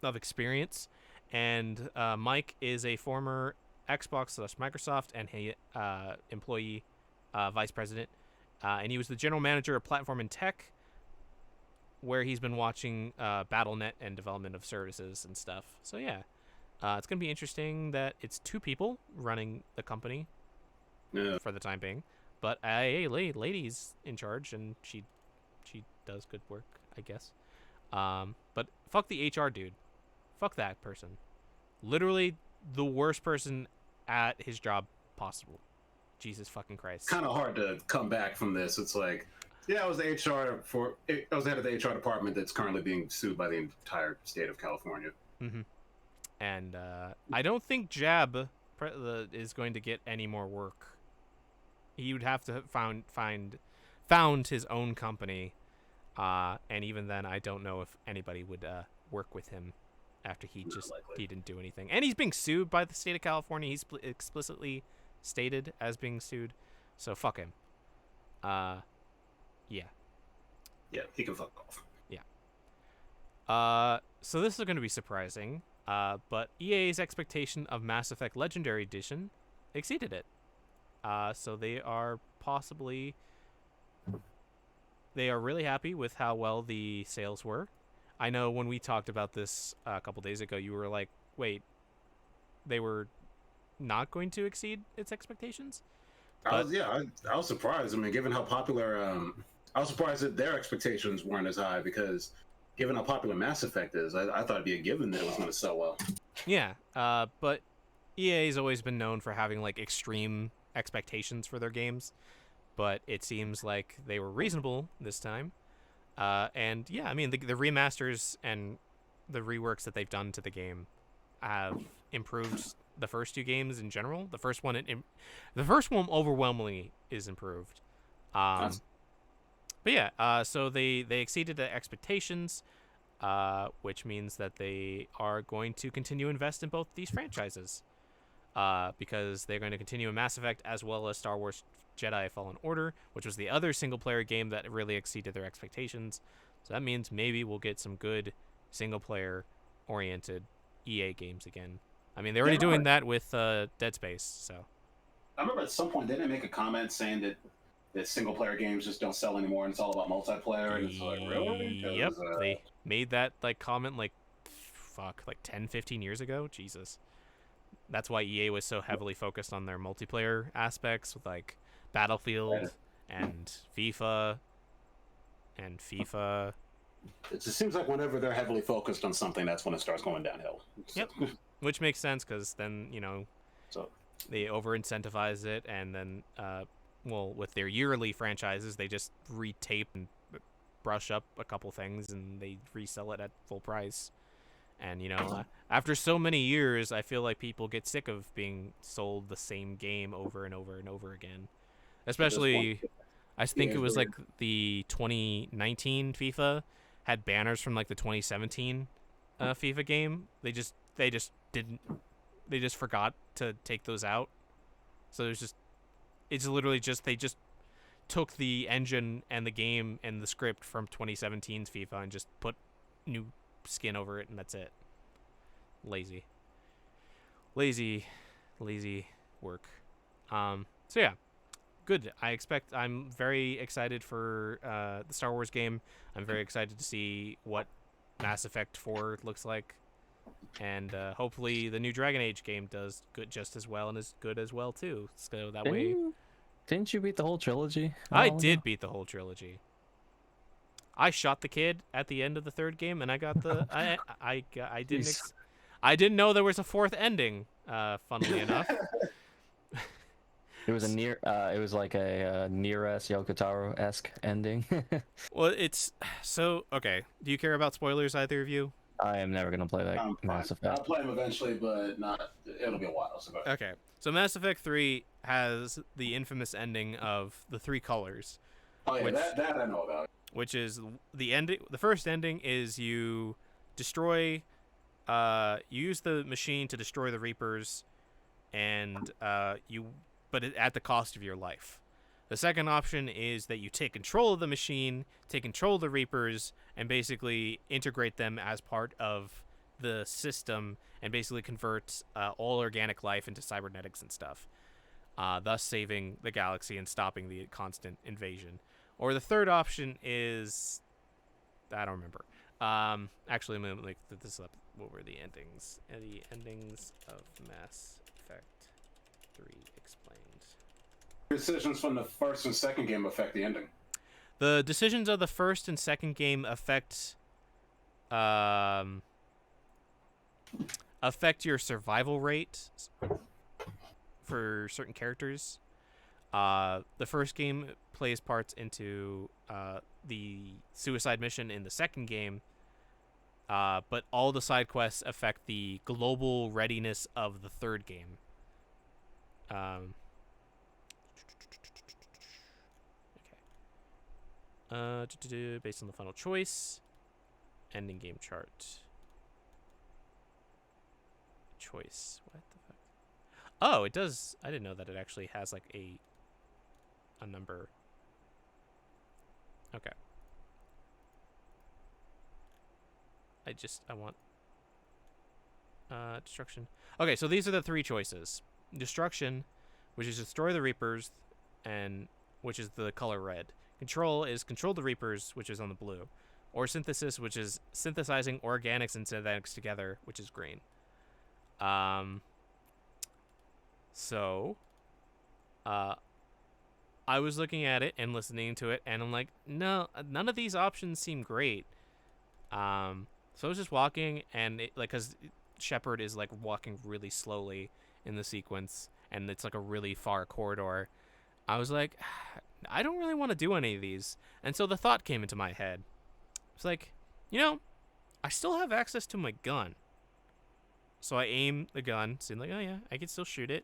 of experience. And Mike is a former Xbox/Microsoft and employee vice president. And he was the general manager of platform and tech, where he's been watching BattleNet and development of services and stuff. So yeah, it's going to be interesting that it's two people running the company for the time being. But a lady's in charge, and she does good work, I guess. But fuck the HR dude. Fuck that person. Literally the worst person at his job possible. Jesus fucking Christ. Kind of hard to come back from this. It's like, yeah, I was the head of the HR department that's currently being sued by the entire state of California. Mm-hmm. And I don't think Jab is going to get any more work. He would have to found his own company, and even then, I don't know if anybody would work with him after he didn't do anything. And he's being sued by the state of California. He's explicitly stated as being sued. So fuck him. Yeah. Yeah, he can fuck off. So this is going to be surprising. But EA's expectation of Mass Effect Legendary Edition exceeded it. So they are really happy with how well the sales were. I know when we talked about this a couple days ago, you were like, wait, they were not going to exceed its expectations? I was surprised. I mean, given how popular, I was surprised that their expectations weren't as high because, given how popular Mass Effect is, I thought it'd be a given that it was going to sell well. Yeah, but EA's always been known for having like extreme expectations for their games, but it seems like they were reasonable this time. And yeah, I mean the remasters and the reworks that they've done to the game have improved the first two games in general. The first one overwhelmingly is improved. But yeah, so they exceeded the expectations, which means that they are going to continue to invest in both these franchises, because they're going to continue in Mass Effect as well as Star Wars Jedi Fallen Order, which was the other single-player game that really exceeded their expectations. So that means maybe we'll get some good single-player-oriented EA games again. I mean, they're already doing that with Dead Space, so. I remember at some point they didn't make a comment saying that single player games just don't sell anymore and it's all about multiplayer. And it's like, really? Yep, they made that like comment like 10, 15 years ago. Jesus. That's why EA was so heavily focused on their multiplayer aspects with like Battlefield and FIFA. It just seems like whenever they're heavily focused on something, that's when it starts going downhill. Yep. Which makes sense because then, they over-incentivize it, and then, with their yearly franchises, they just retape and brush up a couple things, and they resell it at full price. And, after so many years, I feel like people get sick of being sold the same game over and over and over again. Especially, I think it was like the 2019 FIFA had banners from like the 2017 FIFA game. They just forgot to take those out. So it's literally just they just took the engine and the game and the script from 2017's FIFA and just put new skin over it, and that's it. Lazy work. So yeah, good. I'm very excited for the Star Wars game. I'm very excited to see what Mass Effect 4 looks like, and hopefully the new Dragon Age game does just as well and is good as well too. So that way, didn't you beat the whole trilogy? I did beat the whole trilogy. I shot the kid at the end of the third game, and I got the I didn't know there was a fourth ending. Funnily enough, it was like a Nier-esque Yokotaro-esque ending. Well, it's so okay. Do you care about spoilers, either of you? I am never gonna play that Mass Effect. I'll play them eventually, but it'll be a while. So okay, so Mass Effect 3 has the infamous ending of the three colors. Oh yeah, that I know about. Which is the ending. The first ending is you destroy. You use the machine to destroy the Reapers, and but at the cost of your life. The second option is that you take control of the machine, take control of the Reapers, and basically integrate them as part of the system, and basically convert all organic life into cybernetics and stuff, thus saving the galaxy and stopping the constant invasion. Or the third option is, I don't remember. Actually, I'm gonna look this up. What were the endings? The endings of Mass Effect 3 explained. Decisions from the first and second game affect the ending. The decisions of the first and second game affect your survival rate for certain characters. The first game plays parts into the suicide mission in the second game, but all the side quests affect the global readiness of the third game. Okay. Based on the final choice, ending game chart. Choice. What the fuck? Oh, it does. I didn't know that it actually has like a a number. Okay. I want destruction. Okay, so these are the three choices. Destruction, which is destroy the Reapers, and which is the color red. Control is control the Reapers, which is on the blue. Or synthesis, which is synthesizing organics and synthetics together, which is green. So, I was looking at it and listening to it, and I'm like, no, none of these options seem great. So I was just walking, and because Shepard is like walking really slowly in the sequence, and it's like a really far corridor. I was like, I don't really want to do any of these, and so the thought came into my head. It's like, I still have access to my gun. So I aim the gun, seeing like, oh yeah, I can still shoot it.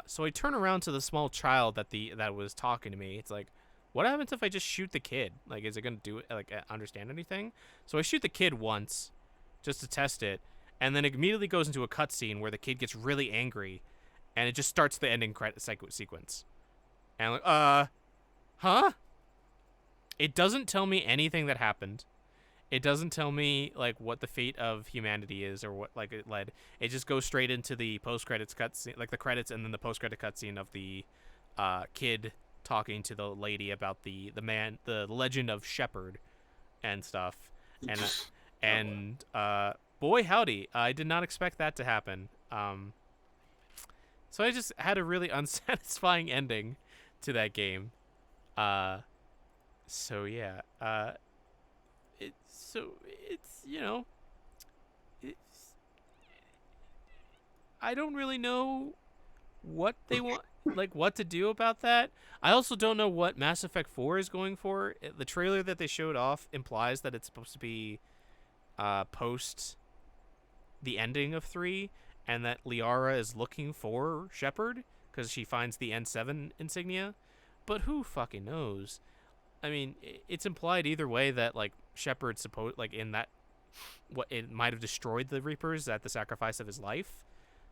So I turn around to the small child that was talking to me. It's like, what happens if I just shoot the kid? Like, is it gonna do it? Like, understand anything? So I shoot the kid once, just to test it, and then it immediately goes into a cutscene where the kid gets really angry, and it just starts the ending credit sequence. And I'm like, huh? It doesn't tell me anything that happened. It doesn't tell me like what the fate of humanity is or what like it led. It just goes straight into the post-credits cutscene, like the credits and then the post-credit cutscene of the kid talking to the lady about the legend of Shepard and stuff. And boy howdy, I did not expect that to happen. So I just had a really unsatisfying ending to that game. So yeah. I don't really know what they want, like what to do about that. I also don't know what Mass Effect 4 is going for. The trailer that they showed off implies that it's supposed to be post the ending of 3, and that Liara is looking for Shepard because she finds the N7 insignia. But who fucking knows? I mean, it's implied either way that like Shepard's supposed like in that what it might have destroyed the Reapers at the sacrifice of his life.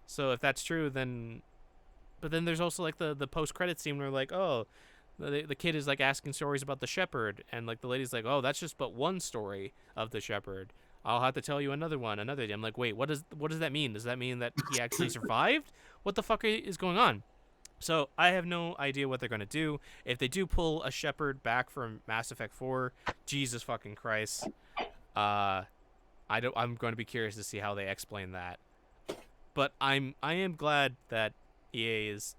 So if that's true, then there's also like the post-credit scene where like, oh, the kid is like asking stories about the Shepherd, and like the lady's like, oh, that's just but one story of the Shepherd. I'll have to tell you another one another day. I'm like, wait, what does that mean? Does that mean that he actually survived? What the fuck is going on? So I have no idea what they're gonna do. If they do pull a Shepherd back from Mass Effect 4, Jesus fucking Christ, I'm going to be curious to see how they explain that. But I am glad that EA is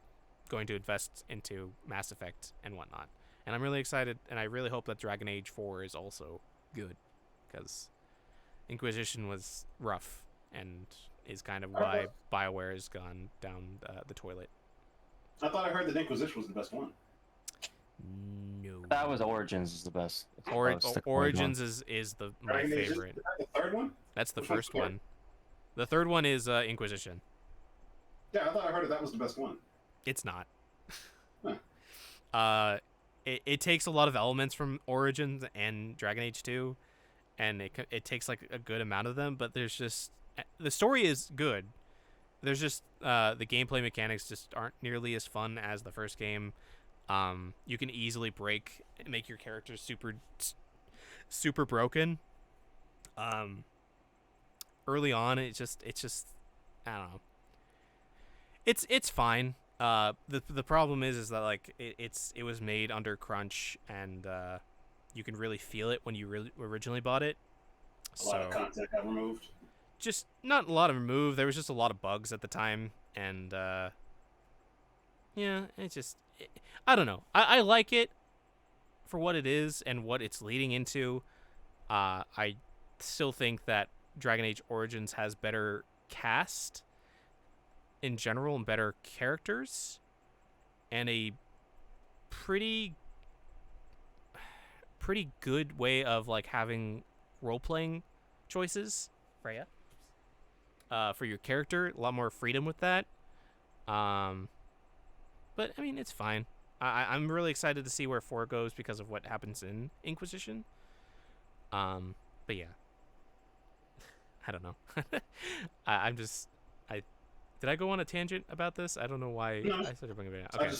going to invest into Mass Effect and whatnot, and I'm really excited, and I really hope that Dragon Age 4 is also good, because Inquisition was rough and is kind of why BioWare has gone down the toilet. I thought I heard that Inquisition was the best one. No. That was Origins is the best. Origins is my favorite. Is that the third one? That's the first one. The third one is Inquisition. Yeah, I thought I heard that was the best one. It's not. Huh. It takes a lot of elements from Origins and Dragon Age 2, and it takes like a good amount of them, but there's just the story is good. There's just the gameplay mechanics just aren't nearly as fun as the first game. You can easily make your characters super broken. Early on, it's just I don't know. It's fine. The problem is that like it was made under crunch, and you can really feel it when you originally bought it. A lot of content got removed. Just not a lot of remove. There was just a lot of bugs at the time, and yeah, I don't know. I like it for what it is and what it's leading into. I still think that Dragon Age Origins has better cast in general and better characters and a pretty good way of like having role-playing choices, Freya. For your character, a lot more freedom with that. But I mean, it's fine. I'm really excited to see where 4 goes because of what happens in Inquisition. But yeah, I don't know. Did I go on a tangent about this? I don't know why No. I started bringing it up. Okay.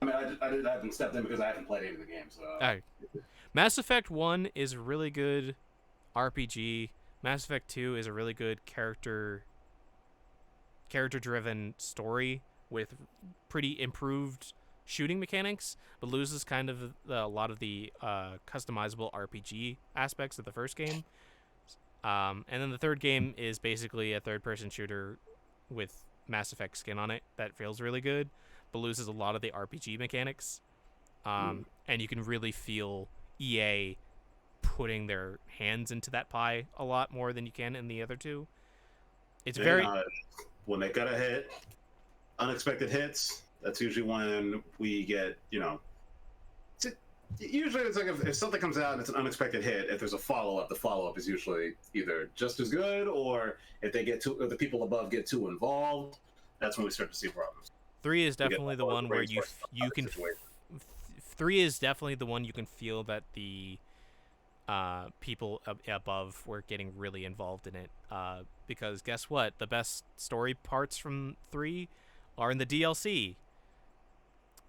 I mean, I haven't stepped in because I haven't played any of the games. So. Alright. Mass Effect 1 is a really good RPG. Mass Effect 2 is a really good character-driven story with pretty improved shooting mechanics, but loses kind of a lot of the customizable RPG aspects of the first game. And then the third game is basically a third-person shooter with Mass Effect skin on it that feels really good, but loses a lot of the RPG mechanics. And you can really feel EA putting their hands into that pie a lot more than you can in the other two. It's very... when they got a hit, unexpected hits, that's usually when we get, usually it's like if something comes out and it's an unexpected hit, if there's a follow-up, the follow-up is usually either just as good, or if the people above get too involved, that's when we start to see problems. 3 is definitely the one where you can... 3 is definitely the one you can feel that the people above were getting really involved in it. Because guess what? The best story parts from 3 are in the DLC,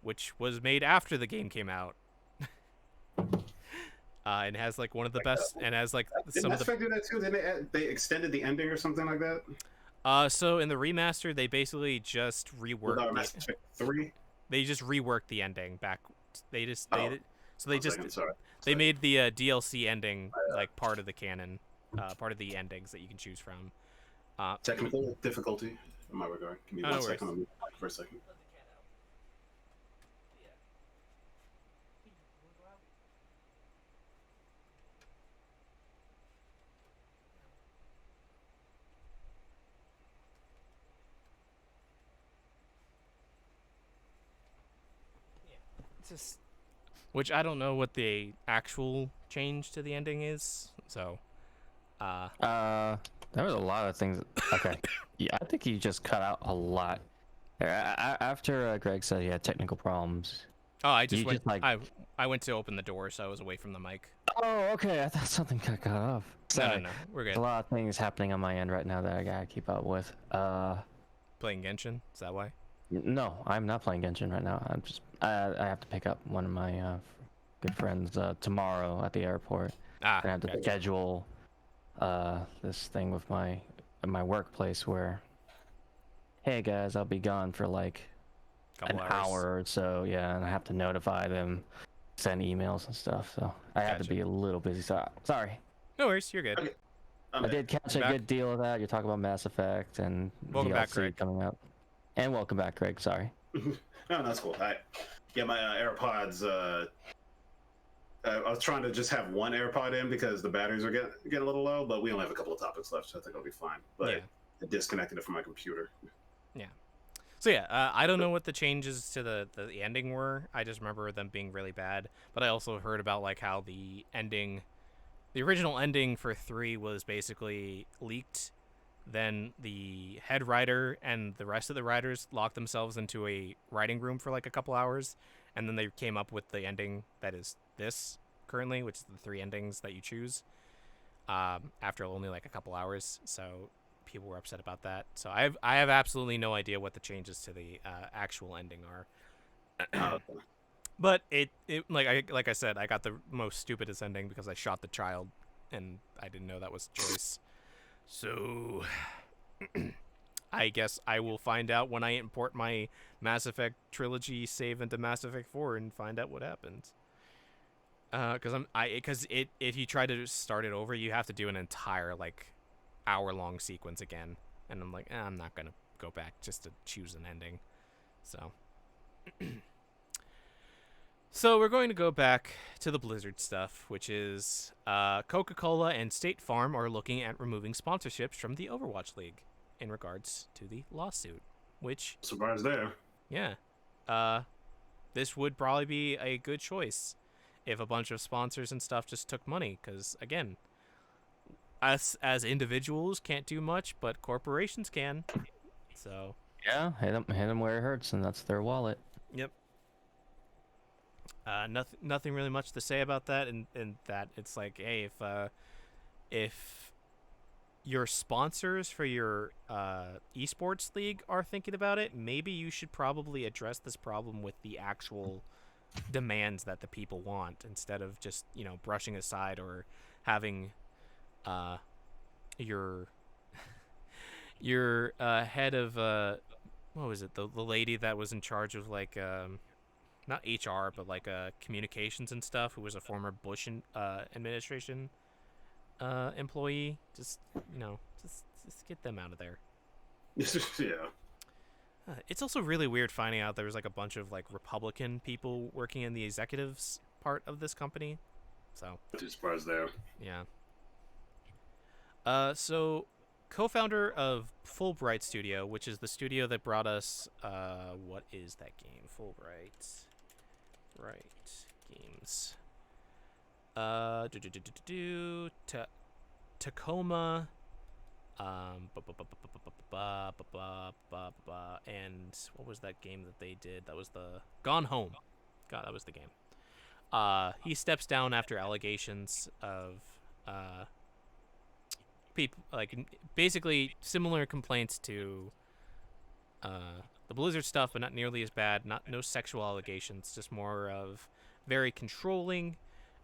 which was made after the game came out. And has like one of the best, and has like some of the... Did that too? They extended the ending or something like that? So in the remaster, they basically just reworked Mass Effect 3? They just reworked the ending back. They made the DLC ending like part of the canon, part of the endings that you can choose from. Technical difficulty in my regard. Give me 1 second. I'll move back for a second. Which I don't know what the actual change to the ending is. So, there was a lot of things. Okay, yeah, I think you just cut out a lot. After Greg said he had technical problems. Oh, I went to open the door, so I was away from the mic. Oh, okay. I thought something got cut off. Sorry. No, we're good. There's a lot of things happening on my end right now that I gotta keep up with. Playing Genshin? Is that why? No, I'm not playing Genshin right now. I'm just I have to pick up one of my good friends tomorrow at the airport. I have to schedule this thing with my workplace where, hey guys, I'll be gone for like an hour or so. Yeah, and I have to notify them, send emails and stuff. So I have to be a little busy. So sorry. No worries, you're good. Okay. I did catch a good deal of that. You're talking about Mass Effect and welcome DLC back, Craig. Coming up. And welcome back, Craig. Sorry. No, that's cool. My AirPods. I was trying to just have one AirPod in because the batteries are getting a little low, but we only have a couple of topics left, so I think I'll be fine. But I disconnected it from my computer. Yeah. So I don't know what the changes to the ending were. I just remember them being really bad. But I also heard about like how the original ending for 3 was basically leaked. Then the head writer and the rest of the writers locked themselves into a writing room for like a couple hours, and then they came up with the ending that is this currently, which is the 3 endings that you choose after only like a couple hours. So people were upset about that. So I have absolutely no idea what the changes to the actual ending are. But it like I said, I got the most stupidest ending because I shot the child, and I didn't know that was a choice. So, I guess I will find out when I import my Mass Effect trilogy save into Mass Effect 4 and find out what happens. If you try to start it over, you have to do an entire like hour-long sequence again, and I'm like, I'm not gonna go back just to choose an ending. So. So we're going to go back to the Blizzard stuff, which is Coca-Cola and State Farm are looking at removing sponsorships from the Overwatch League in regards to the lawsuit, which... Surprise there. Yeah. This would probably be a good choice if a bunch of sponsors and stuff just took money, because, again, us as individuals can't do much, but corporations can. So... Yeah, hit them where it hurts, and that's their wallet. Yep. Nothing really much to say about that, and that it's like, hey, if your sponsors for your esports league are thinking about it, maybe you should probably address this problem with the actual demands that the people want, instead of just, you know, brushing aside or having your head of what was it, the lady that was in charge of like not HR but like communications and stuff, who was a former Bush administration employee. Just, you know, just get them out of there. Yeah. It's also really weird finding out there was like a bunch of like Republican people working in the executives part of this company. So Too surprised there. yeah. So co-founder of Fulbright Studio, which is the studio that brought us what is that game? Fulbright. Right. Games. Tacoma, and what was that game that they did? That was the Gone Home. God, that was the game. He steps down after allegations of people, like, basically similar complaints to the Blizzard stuff, but not nearly as bad. No sexual allegations, just more of very controlling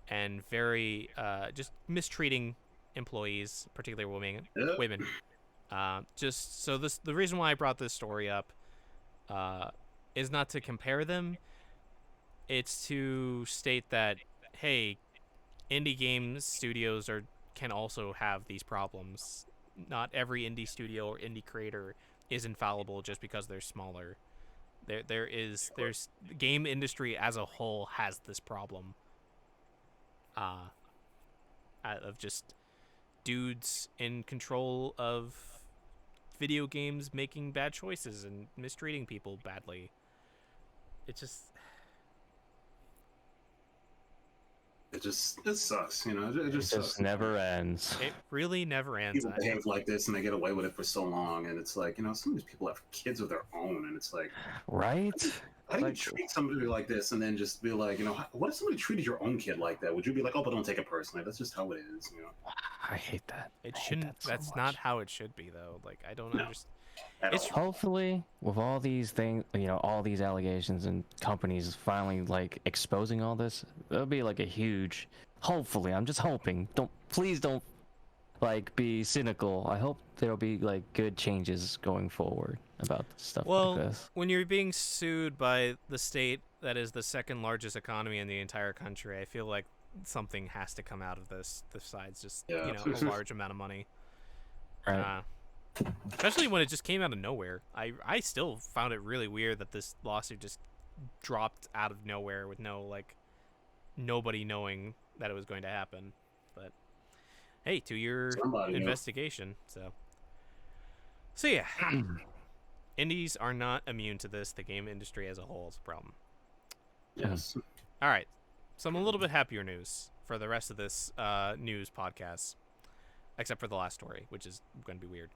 and very just mistreating employees, particularly women. Just so the reason why I brought this story up is not to compare them. It's to state that, hey, indie games studios can also have these problems. Not every indie studio or indie creator is infallible just because they're smaller. There's the game industry as a whole has this problem of just dudes in control of video games making bad choices and mistreating people badly. It sucks, you know. It just sucks. never ends. It really never ends. People behave like this and they get away with it for so long, and it's like, you know, some of these people have kids of their own, and it's like, Right? how do you treat somebody like this and then just be like, you know, what if somebody treated your own kid like that? Would you be like, oh, but don't take it personally? That's just how it is, you know. I hate that. It I hate shouldn't. that so That's much. not how it should be, though. Like, I don't understand. It's Hopefully, with all these things, you know, all these allegations and companies finally like exposing all this, it'll be like a huge. Hopefully, I'm just hoping. Please don't like be cynical. I hope there'll be like good changes going forward about stuff like this. When you're being sued by the state that is the second largest economy in the entire country, I feel like something has to come out of this besides just Yeah. you know, a large amount of money. Right. Especially when it just came out of nowhere. I still found it really weird that this lawsuit just dropped out of nowhere with nobody knowing that it was going to happen. But hey, 2-year investigation. So yeah, indies are not immune to this. The game industry as a whole is a problem. Yes. All right, some a little bit happier news for the rest of this news podcast. Except for the last story, which is going to be weird.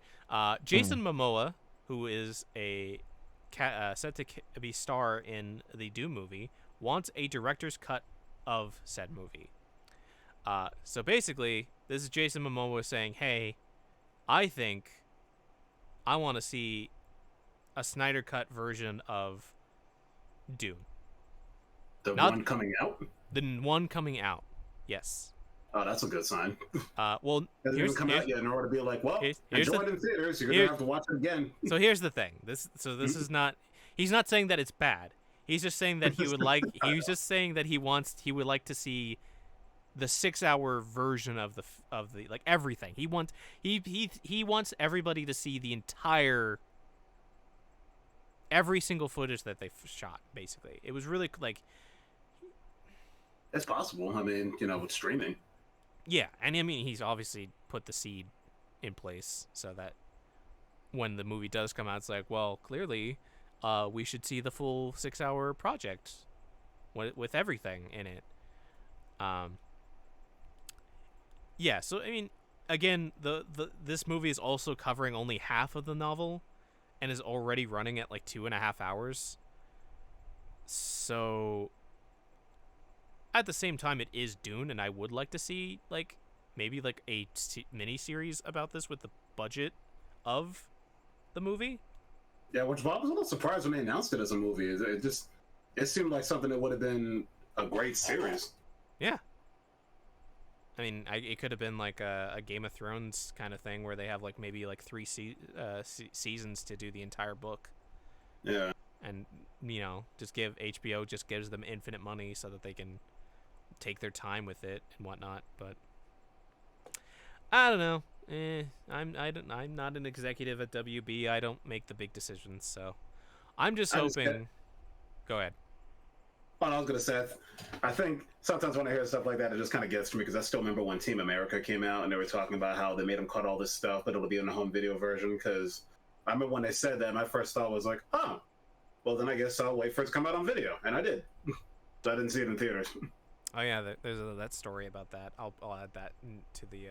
Jason Momoa, who is set to be star in the Doom movie, wants a director's cut of said movie. So basically, this is Jason Momoa saying, hey, I think I want to see a Snyder Cut version of Doom. The one coming out? The one coming out, yes. Oh, that's a good sign. Well, here's come out yet in order to be like, well, enjoy it in theaters. You're gonna have to watch it again. So here's the thing. This is not. He's not saying that it's bad. He's just saying that he would like. He's just saying that he would like to see the 6-hour version of the like everything. He wants everybody to see the entire. Every single footage that they shot. Basically, it was really like. It's possible. I mean, you know, with streaming. Yeah, and I mean, he's obviously put the seed in place so that when the movie does come out, it's like, well, clearly, we should see the full 6-hour project with everything in it. Yeah, so I mean, again, this movie is also covering only half of the novel, and is already running at like 2.5 hours. So. At the same time, it is Dune, and I would like to see like maybe like a mini series about this with the budget of the movie. Yeah, which I was a little surprised when they announced it as a movie. It seemed like something that would have been a great series. Yeah. I mean, it could have been like a Game of Thrones kind of thing where they have like maybe like 3 seasons to do the entire book. Yeah. And, you know, HBO just gives them infinite money so that they can take their time with it and whatnot. But I don't know. I'm not an executive at WB. I don't make the big decisions, so I'm just hoping. Go ahead. Well, I was gonna say, I think sometimes when I hear stuff like that, it just kind of gets to me because I still remember when Team America came out and they were talking about how they made them cut all this stuff, but it'll be in the home video version. Because I remember when they said that, my first thought was like, oh, well then I guess I'll wait for it to come out on video, and I did. So I didn't see it in theaters. Oh yeah, there's that story about that. I'll add that to the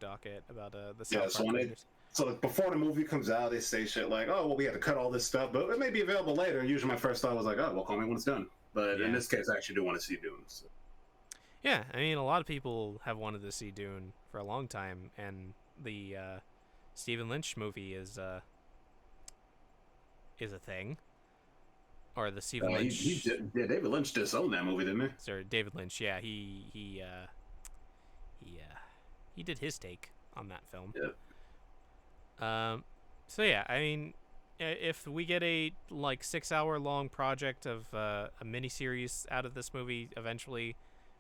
docket about the South Park creators. So before the movie comes out, they say shit like, oh, well, we had to cut all this stuff, but it may be available later. And usually my first thought was like, oh, well, call me when it's done. But in this case, I actually do want to see Dune. So. Yeah, I mean, a lot of people have wanted to see Dune for a long time, and the Stephen Lynch movie is a thing. Or the Stephen Lynch. David Lynch disowned that movie, didn't he? Sorry, David Lynch. Yeah, he did his take on that film. Yeah. So yeah, I mean, if we get a like 6-hour long project of a miniseries out of this movie eventually,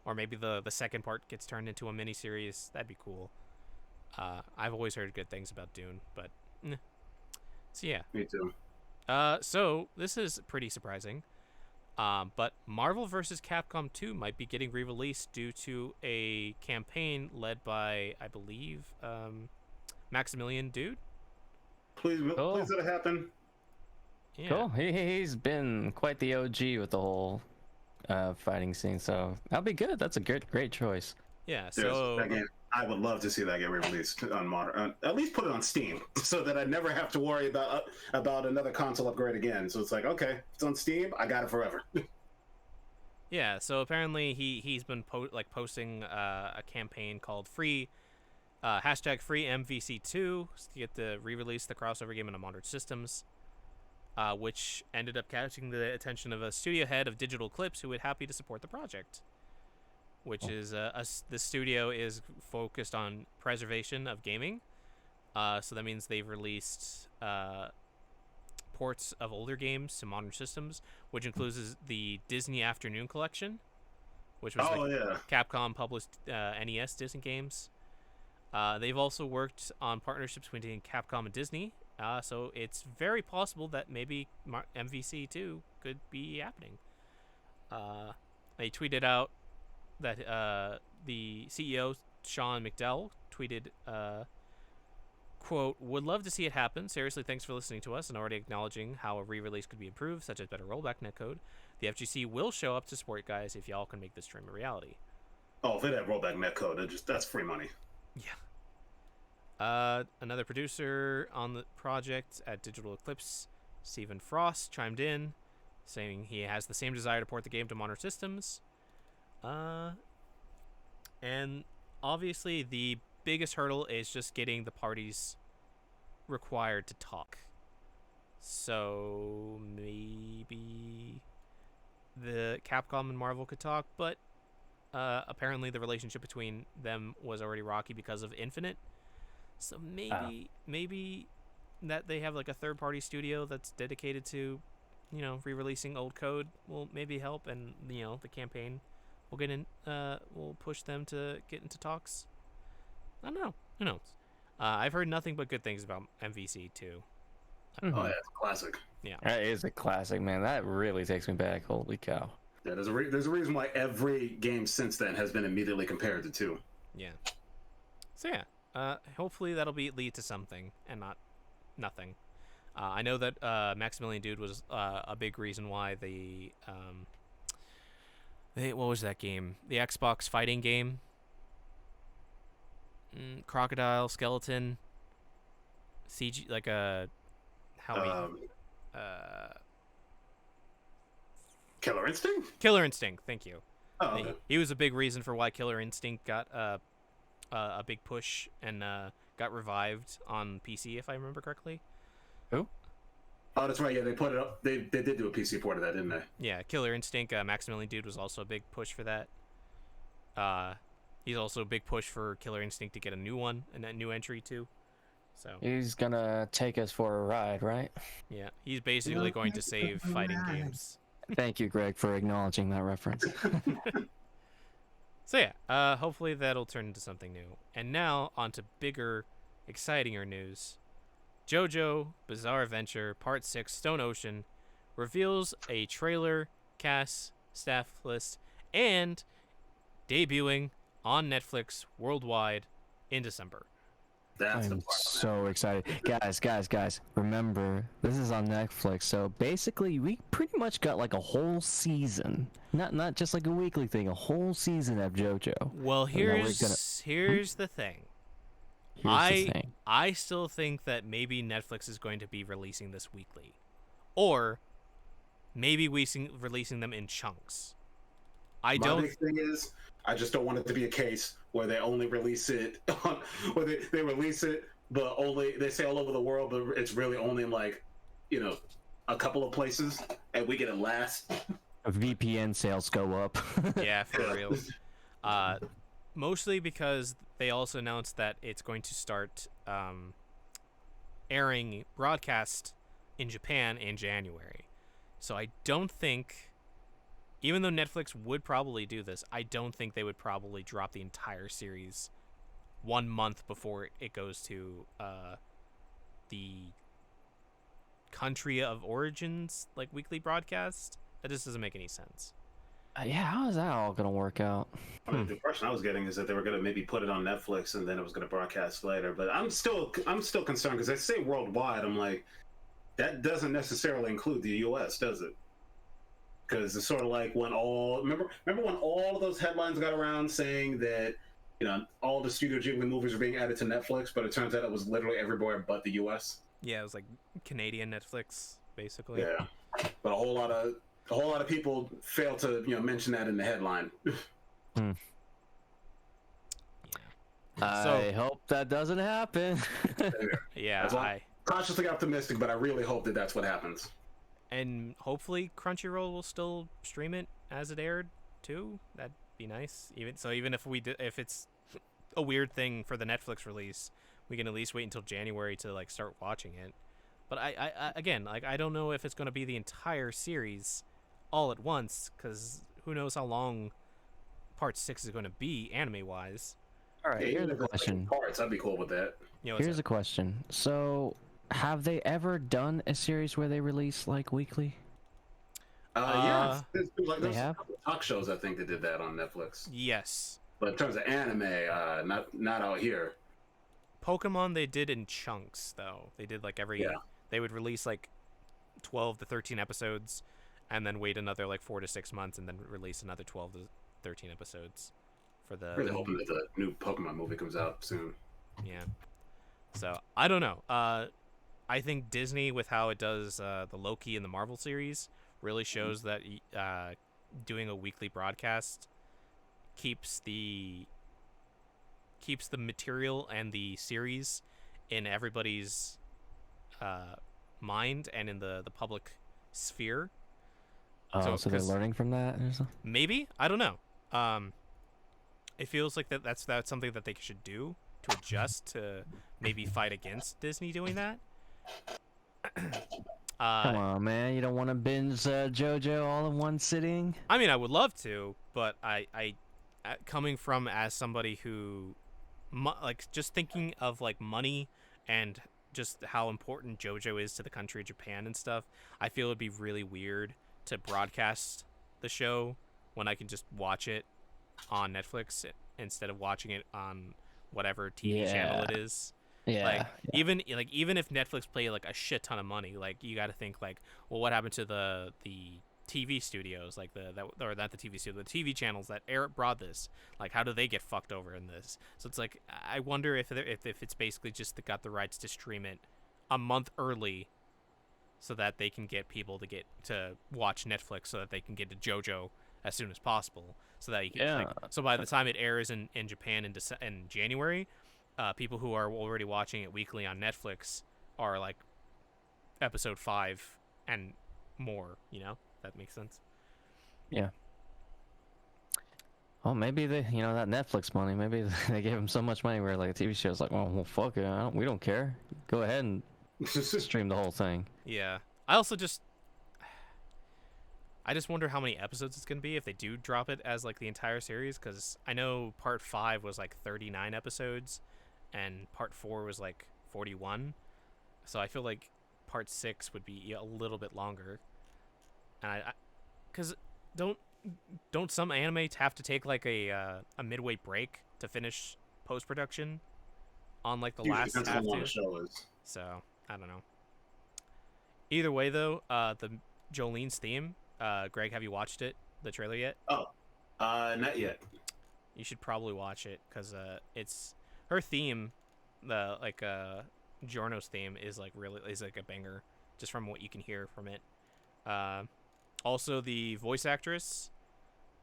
or maybe the second part gets turned into a miniseries, that'd be cool. I've always heard good things about Dune, but so yeah. Me too. So this is pretty surprising. But Marvel vs. Capcom 2 might be getting re-released due to a campaign led by, I believe, Maximilian Dude. Please let it happen. Yeah. Cool. He's been quite the OG with the whole fighting scene, so that'll be good. That's a great choice. Yeah. So again, I would love to see that get re-released on modern. At least put it on Steam, so that I never have to worry about another console upgrade again. So it's like, okay, it's on Steam, I got it forever. yeah. So apparently he's been posting a campaign called free #FreeMVC2 to get the re-release the crossover game into modern systems, which ended up catching the attention of a studio head of Digital Eclipse who was happy to support the project. Which is the studio is focused on preservation of gaming, so that means they've released ports of older games to modern systems, which includes the Disney Afternoon Collection, which was Capcom published NES Disney games. They've also worked on partnerships between Capcom and Disney, so it's very possible that maybe MVC2 could be happening. They tweeted out that the CEO, Sean McDowell, tweeted, quote, "Would love to see it happen. Seriously, thanks for listening to us and already acknowledging how a re-release could be improved, such as better rollback netcode. The FGC will show up to support guys if y'all can make this dream a reality." Oh, if it had rollback netcode, that's free money. Yeah. Another producer on the project at Digital Eclipse, Stephen Frost, chimed in, saying he has the same desire to port the game to modern systems. And obviously the biggest hurdle is just getting the parties required to talk. So maybe the Capcom and Marvel could talk, but apparently the relationship between them was already rocky because of Infinite. So maybe that they have like a third-party studio that's dedicated to, re-releasing old code will maybe help, and the campaign will will push them to get into talks. I don't know. Who knows? I've heard nothing but good things about MVC too. Oh yeah, it's a classic. Yeah, that is a classic, man. That really takes me back. Holy cow! Yeah, there's a reason why every game since then has been immediately compared to 2. Yeah. So yeah, hopefully that'll lead to something and not nothing. I know that Maximilian Dude was a big reason why what was that game? The Xbox fighting game? Crocodile, skeleton, CG, like a... Killer Instinct? Killer Instinct, thank you. Oh, okay. He was a big reason for why Killer Instinct got a big push and got revived on PC, if I remember correctly. Who? Oh, that's right. Yeah, they put it up. They did do a PC port of that, didn't they? Yeah, Killer Instinct, Maximilian Dude was also a big push for that. He's also a big push for Killer Instinct to get a new one and a new entry too. So He's gonna take us for a ride, right? yeah, he's basically going to save fighting games. Thank you, Greg, for acknowledging that reference. So yeah, hopefully that'll turn into something new. And now on to bigger, excitinger news. JoJo Bizarre Adventure Part 6 Stone Ocean reveals a trailer, cast, staff list, and debuting on Netflix worldwide in December. That's the I'm part. so excited. Guys, remember, this is on Netflix, so basically we pretty much got like a whole season. Not just like a weekly thing, a whole season of JoJo. Well, And now we're here's the thing. Here's the thing. I still think that maybe Netflix is going to be releasing this weekly, or maybe releasing them in chunks. My big thing is, I just don't want it to be a case where they only release it on, where they release it, but only they say all over the world, but it's really only in like, a couple of places, and we get it last. VPN sales go up. Yeah, for real. Mostly because they also announced that it's going to start airing broadcast in Japan in January. So I don't think, even though Netflix would probably do this, I don't think they would probably drop the entire series 1 month before it goes to the country of origins, like weekly broadcast. That just doesn't make any sense. Yeah, how is that all gonna work out? I mean, the impression I was getting is that they were going to maybe put it on Netflix and then it was going to broadcast later. But I'm still concerned because they say worldwide. I'm like, that doesn't necessarily include the U.S., does it? Because it's sort of like when remember when all of those headlines got around saying that all the Studio Ghibli movies are being added to Netflix, but it turns out it was literally everywhere but the U.S. Yeah, it was like Canadian Netflix, basically. Yeah, but a whole lot of people fail to mention that in the headline. Yeah. I hope that doesn't happen. Yeah, I'm cautiously optimistic, but I really hope that that's what happens. and hopefully Crunchyroll will still stream it as it aired too. That'd be nice. Even if it's a weird thing for the Netflix release, we can at least wait until January to like start watching it. But I don't know if it's going to be the entire series all at once, because who knows how long Part 6 is going to be anime wise. All right, here's the question. Parts, I'd be cool with that. Here's a question. So, have they ever done a series where they release like weekly? Yeah, they have talk shows. I think that did that on Netflix. Yes. But in terms of anime, not out here. Pokemon they did in chunks though. They did like they would release like 12 to 13 episodes and then wait another like 4 to 6 months and then release another 12 to 13 episodes for the Really hoping that the new Pokemon movie comes out soon. Yeah. So, I don't know. I think Disney, with how it does the Loki and the Marvel series, really shows that doing a weekly broadcast keeps the material and the series in everybody's mind and in the public sphere. So they're learning from that or something? Maybe, I don't know. It feels like that's something that they should do to adjust to maybe fight against Disney doing that. Come on, man! You don't want to binge JoJo all in one sitting? I mean, I would love to, but I coming from as somebody who, like, just thinking of like money and just how important JoJo is to the country of Japan and stuff, I feel it'd be really weird to broadcast the show when I can just watch it on Netflix instead of watching it on whatever TV channel it is. Yeah. Even if Netflix played like a shit ton of money, like you got to think like, well, what happened to the TV studios, like the TV channels that brought this? Like, how do they get fucked over in this? So it's like, I wonder if it's basically just got the rights to stream it a month early, so that they can get people to watch Netflix, so that they can get to JoJo as soon as possible, so that you can so by the time it airs in Japan in January, people who are already watching it weekly on Netflix are like episode 5 and more. That makes sense. Yeah. Well, maybe that Netflix money, maybe they gave him so much money where like TV shows like, well fuck it, we don't care. Go ahead and stream the whole thing. Yeah. I just wonder how many episodes it's going to be if they do drop it as like the entire series, because I know part 5 was like 39 episodes and part 4 was like 41. So I feel like part 6 would be a little bit longer. And because don't some animes have to take like a midway break to finish post-production on like the last half to? So I don't know. Either way though, the Jolene's theme, Greg, have you watched it, the trailer yet? Not yet. You should probably watch it, because it's her theme, the like Giorno's theme is like a banger, just from what you can hear from it. Also the voice actress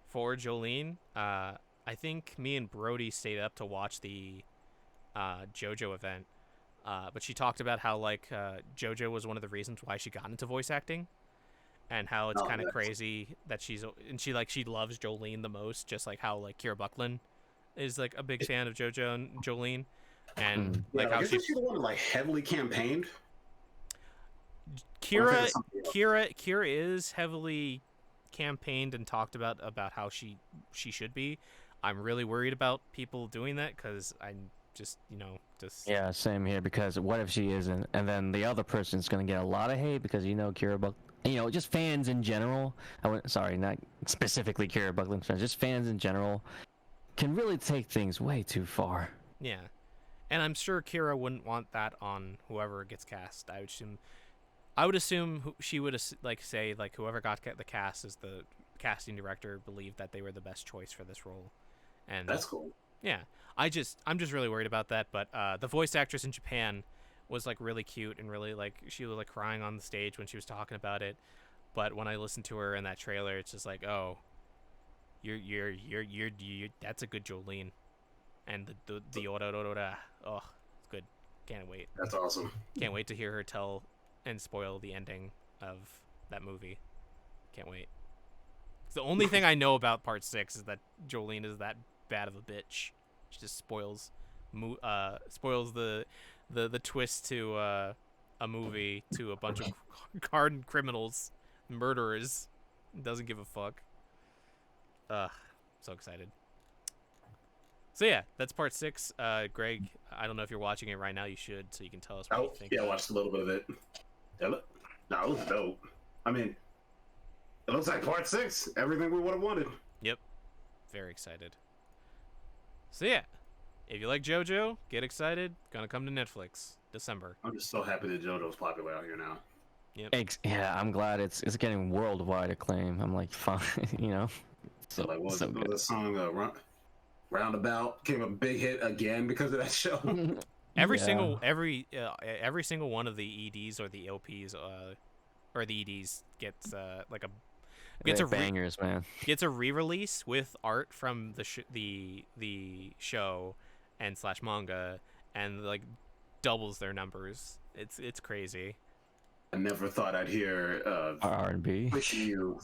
for Jolene, I think me and Brody stayed up to watch the JoJo event, but she talked about how like JoJo was one of the reasons why she got into voice acting, and how it's kind of crazy that she loves Jolene the most, just like how like Kira Buckland is like a big fan of JoJo and Jolene, and like how she's the one that like heavily campaigned. Kira is heavily campaigned and talked about how she should be. I'm really worried about people doing that, because I'm just yeah, same here, because what if she isn't, and then the other person's gonna get a lot of hate because Kira Buckland, just fans in general. Sorry, not specifically Kira Buckland fans, just fans in general can really take things way too far. Yeah, and I'm sure Kira wouldn't want that on whoever gets cast. I would assume she would like say like whoever got the cast as the casting director believed that they were the best choice for this role, and that's cool. Yeah, I'm just really worried about that. But the voice actress in Japan was like really cute, and really like she was like crying on the stage when she was talking about it. But when I listened to her in that trailer, it's just like, oh, you're that's a good Jolene, and the ora, oh, it's good. Can't wait. That's awesome. Can't wait to hear her tell and spoil the ending of that movie. Can't wait. The only thing I know about part 6 is that Jolene is that bad of a bitch. She just spoils the twist to a movie to a bunch of hardened criminals, murderers. Doesn't give a fuck. So excited. So yeah, that's part 6. Greg, I don't know if you're watching it right now. You should, so you can tell us what you think. Yeah, I watched a little bit of it. No, it was dope. I mean, it looks like part 6. Everything we would have wanted. Yep. Very excited. So yeah, if you like JoJo, get excited. Gonna come to Netflix December. I'm just so happy that JoJo's popular out here now. Yep. Yeah, I'm glad it's getting worldwide acclaim. I'm like, fine, So like, what was the song? Roundabout became a big hit again because of that show. Every single one of the EDs or the LPs or the EDs gets like a bangers, man. Gets a re-release with art from the show and / manga, and like doubles their numbers. It's crazy. I never thought I'd hear R&B. Freaking You.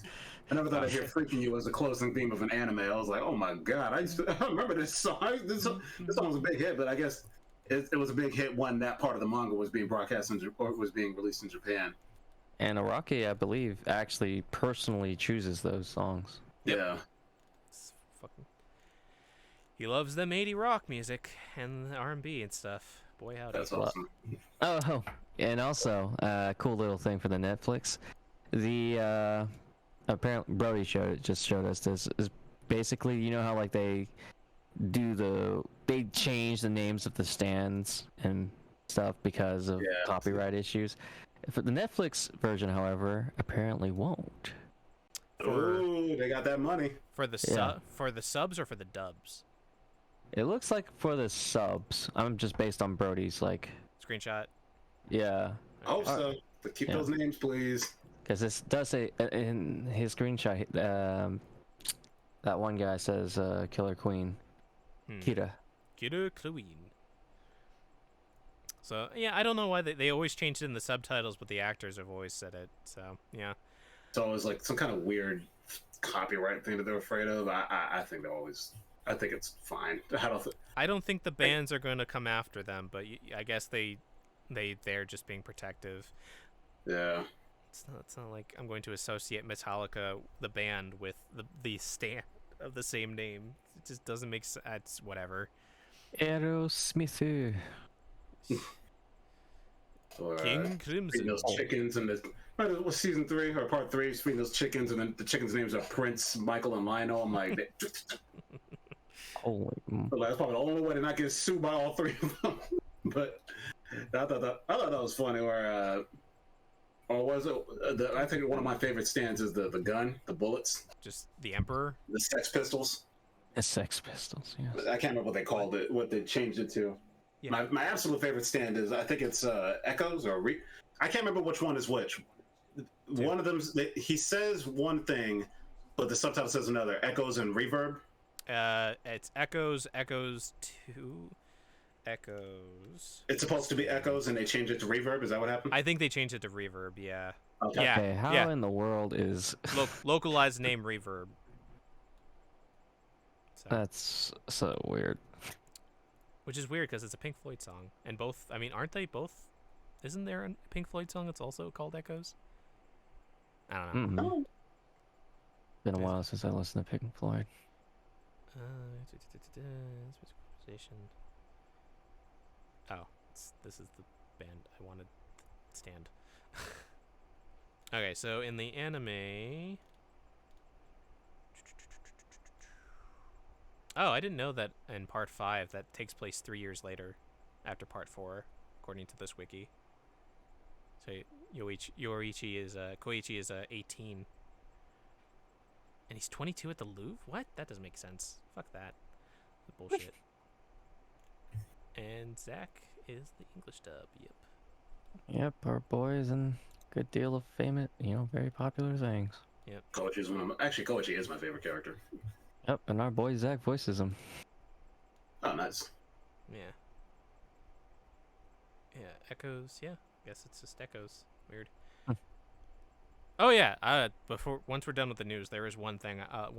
I never thought I'd hear Freaking You as a closing theme of an anime. I was like, oh my god, I remember this song. This song was a big hit, but I guess it was a big hit when that part of the manga was being broadcast or was being released in Japan. And Araki, I believe, actually personally chooses those songs. Yep. Yeah. He loves them 80 rock music and R&B and stuff. Boy, howdy. That's awesome. Oh, and also, cool little thing for the Netflix. The apparently Brody just showed us this is basically, you know how like they change the names of the stands and stuff because of copyright issues. For the Netflix version, however, apparently won't. Ooh, they got that money. For the subs or for the dubs? It looks like for the subs. I'm just based on Brody's like screenshot. Yeah. I hope so. But keep those names, please. Because this does say in his screenshot, that one guy says Killer Queen. Kira. Kira Queen. So, yeah, I don't know why they always change it in the subtitles, but the actors have always said it. So, yeah. It's always like some kind of weird copyright thing that they're afraid of. I think they're always. I think it's fine. I don't think the bands are going to come after them, but I guess they're just being protective. Yeah. It's not like I'm going to associate Metallica, the band, with the stand of the same name. It just doesn't make sense. It's whatever. Aerosmith. Or, King Crimson. those chickens and the was season 3 or part 3? Feeding those chickens, and then the chickens' names are Prince, Michael, and Lionel. I'm like, Holy. that's probably the only way to not get sued by all 3 of them. But I thought that was funny. Or was it? I think one of my favorite stands is the gun, the bullets, Just the Emperor. the Sex Pistols. The Sex Pistols. Yes. I can't remember what they called it, what they changed it to. Yeah. My absolute favorite stand is, I think it's Echoes or I can't remember which one is which. One of them, he says one thing, but the subtitle says another. Echoes and Reverb. It's Echoes 2, Echoes. It's supposed to be Echoes, and they changed it to Reverb. Is that what happened? I think they changed it to Reverb. Yeah. Okay. Yeah. Okay, how in the world is Localized name Reverb. So, that's so weird? which is weird because it's a Pink Floyd song, and both. I mean, aren't they both? Isn't there a Pink Floyd song that's also called Echoes? I don't know. Mm-hmm. Been a while since I listened to Pink Floyd. Oh, this is the band I wanted. Stand. Okay, so in the anime. Oh, I didn't know that in part 5 that takes place 3 years later, after part 4, according to this wiki. So Koichi is 18, and he's 22 at the Louvre. What? That doesn't make sense. Fuck that. That's bullshit. And Zach is the English dub. Yep. Yep, our boy is in a good deal of famous, very popular things. Yep. Koichi is my favorite character. Yep, and our boy Zach voices him. Oh, nice. Yeah. Yeah. Echoes. Yeah. I guess it's just Echoes. Weird. Oh yeah. Once we're done with the news, there is one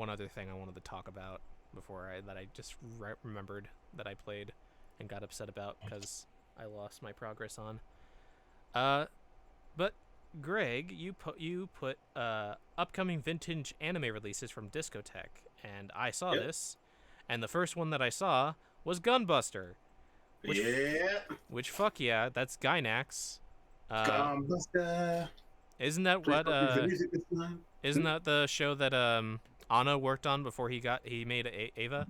other thing I wanted to talk about that I just remembered that I played and got upset about because I lost my progress on. But Greg, you put upcoming vintage anime releases from Discotek, and I saw this, and the first one that I saw was Gunbuster. Which fuck yeah, that's Gainax. Gunbuster. Isn't that isn't that the show that Anna worked on before he made Ava?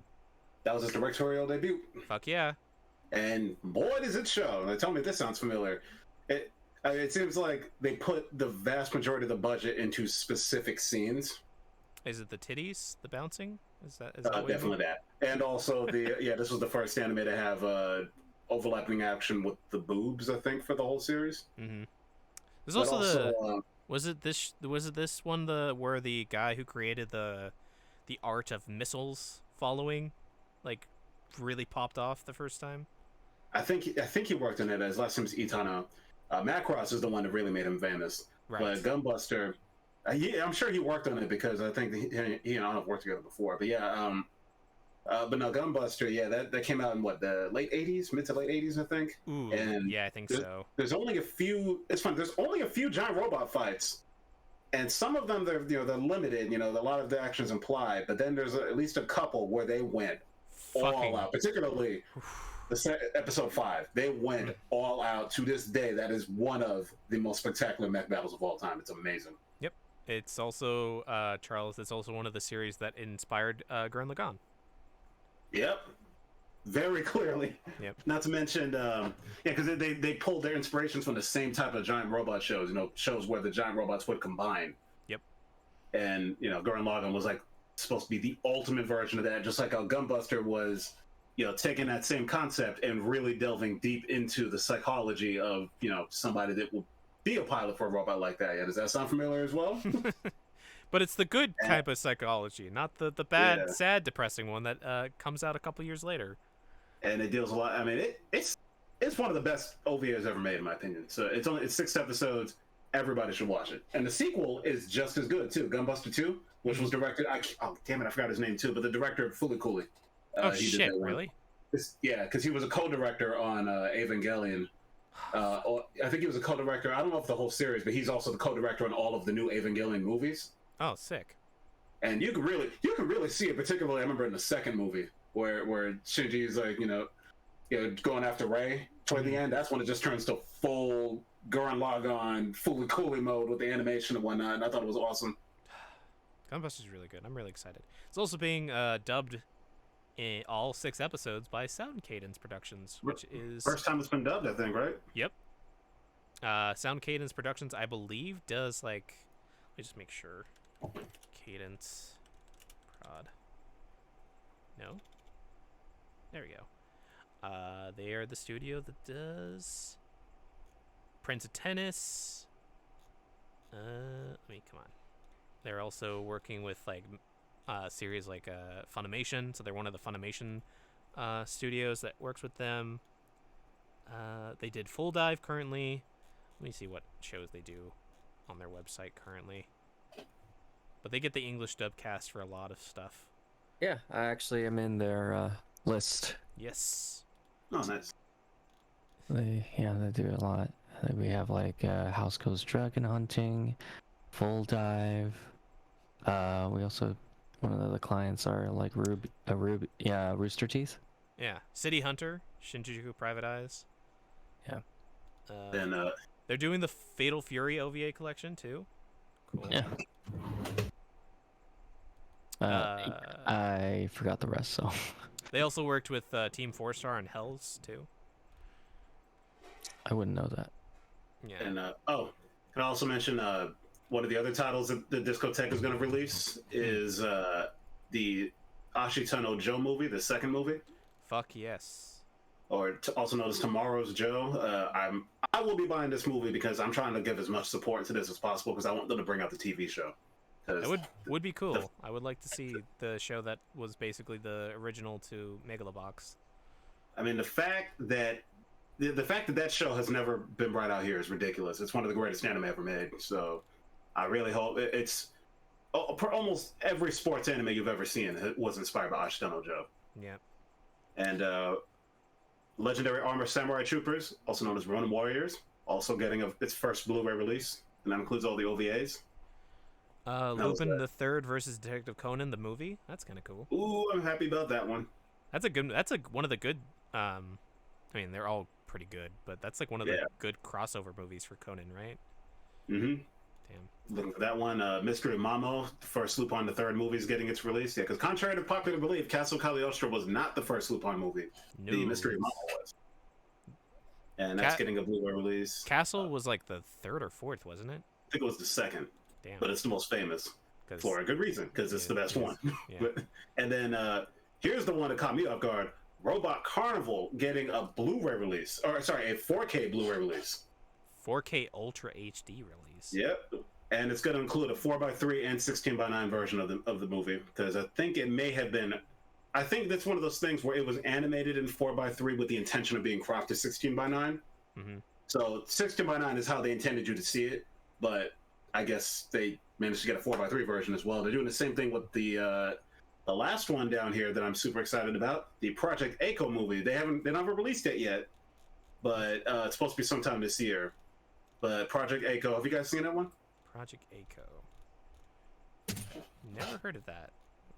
That was his directorial debut. Fuck yeah. And boy, does it show. Now, tell me if this sounds familiar. It seems like they put the vast majority of the budget into specific scenes. Is it the titties, the bouncing? Is that definitely that? And also this was the first anime to have overlapping action with the boobs, I think, for the whole series. Mm-hmm. There's also was it this one where the guy who created the art of missiles following, like, really popped off the first time? I think he worked on it. His last name is Itano. Macross is the one that really made him famous. Right. But Gunbuster, I'm sure he worked on it because I think he and Anna have worked together before. But yeah, but no, Gunbuster, yeah, that came out in the late '80s, mid to late '80s, I think. Ooh, and yeah, I think so. There's only a few. It's fun. There's only a few giant robot fights, and some of them they're limited. A lot of the actions implied, but then there's at least a couple where they went all out, particularly. Episode 5, they went all out. To this day, that is one of the most spectacular mech battles of all time. It's amazing. Yep. It's also, Charles, it's also one of the series that inspired Gurren Lagann. Yep. Very clearly. Yep. Not to mention, because they pulled their inspirations from the same type of giant robot shows, shows where the giant robots would combine. Yep. And, Gurren Lagann was supposed to be the ultimate version of that, just like how Gunbuster was taking that same concept and really delving deep into the psychology of, somebody that will be a pilot for a robot like that. Yeah, does that sound familiar as well? But it's the good And- type of psychology, not the bad, sad, depressing one that comes out a couple years later. And it deals a lot. I mean, it's one of the best OVAs ever made, in my opinion. So it's 6 episodes. Everybody should watch it. And the sequel is just as good too, Gunbuster 2, which was directed. Oh damn it, I forgot his name too. But the director of Fooly Cooly. Oh he did shit! that one. Really? Yeah, because he was a co-director on Evangelion. Or I think he was a co-director. I don't know if the whole series, but he's also the co-director on all of the new Evangelion movies. Oh, sick. And you can really see it. Particularly, I remember in the second movie where Shinji's like, going after Rei toward the end. That's when it just turns to full Gurren Lagann, Fooly Cooly mode with the animation and whatnot. And I thought it was awesome. Gunbuster's really good. I'm really excited. It's also being dubbed in all 6 episodes by Sound Cadence Productions, which is First time it's been dubbed, I think, right? Yep. Sound Cadence Productions, I believe, does like. Let me just make sure. Cadence Prod. No. There we go. They are the studio that does Prince of Tennis. Come on. They're also working with like series like Funimation, so they're one of the Funimation studios that works with them. They did Full Dive currently. Let me see what shows they do on their website currently. But they get the English dub cast for a lot of stuff. Yeah, I actually am in their list. Yes. Oh, nice. They do a lot. We have like House Goes Dragon Hunting, Full Dive. We also, one of the clients are like Rooster Teeth. Yeah. City Hunter, Shinjuku Private Eyes. Yeah. And They're doing the Fatal Fury OVA collection too. Cool. Yeah. I forgot the rest, so. They also worked with Team 4-Star and Hells too. I wouldn't know that. Yeah. And can I also mention one of the other titles that the Discotheque is going to release is the Ashita no Joe movie, the second movie, Fuck yes. or also known as Tomorrow's Joe. I will be buying this movie because I'm trying to give as much support to this as possible because I want them to bring out the TV show. That would be cool. I would like to see the show that was basically the original to Megalobox. I mean, the fact that that show has never been brought out here is ridiculous. It's one of the greatest anime ever made. So I really hope it's almost every sports anime you've ever seen was inspired by Ashita no Joe. Yeah. And Legendary Armor Samurai Troopers, also known as Ronin Warriors, also getting its first Blu-ray release, and that includes all the OVAs. Lupin the Third versus Detective Conan, the movie. That's kind of cool. Ooh, I'm happy about that one. That's one of the good. I mean, they're all pretty good, but that's like one of the good crossover movies for Conan, right? Mm-hmm. Damn. Looking for that one. Mystery of Mamo, the first Lupin the Third movie is getting its release. Yeah, because contrary to popular belief, Castle Cagliostro was not the first Lupin movie. No. The Mystery of Mamo was. And that's getting a Blu-ray release. Castle was like the 3rd or 4th, wasn't it? I think it was the second. Damn. But it's the most famous for a good reason, because it's the best one. Yeah. And then here's the one that caught me off guard. Robot Carnival getting a Blu-ray release, or sorry, a 4K Bluray release. 4K Ultra HD release. Yep, and it's going to include a 4:3 and 16:9 version of the movie, because I think it may have been. I think that's one of those things where it was animated in 4:3 with the intention of being cropped to 16:9. Mm-hmm. So 16:9 is how they intended you to see it, but I guess they managed to get a 4:3 version as well. They're doing the same thing with the last one down here that I'm super excited about, the Project Echo movie. They never released it yet, but it's supposed to be sometime this year. But Project Echo, have you guys seen that one? Project Echo. Never heard of that.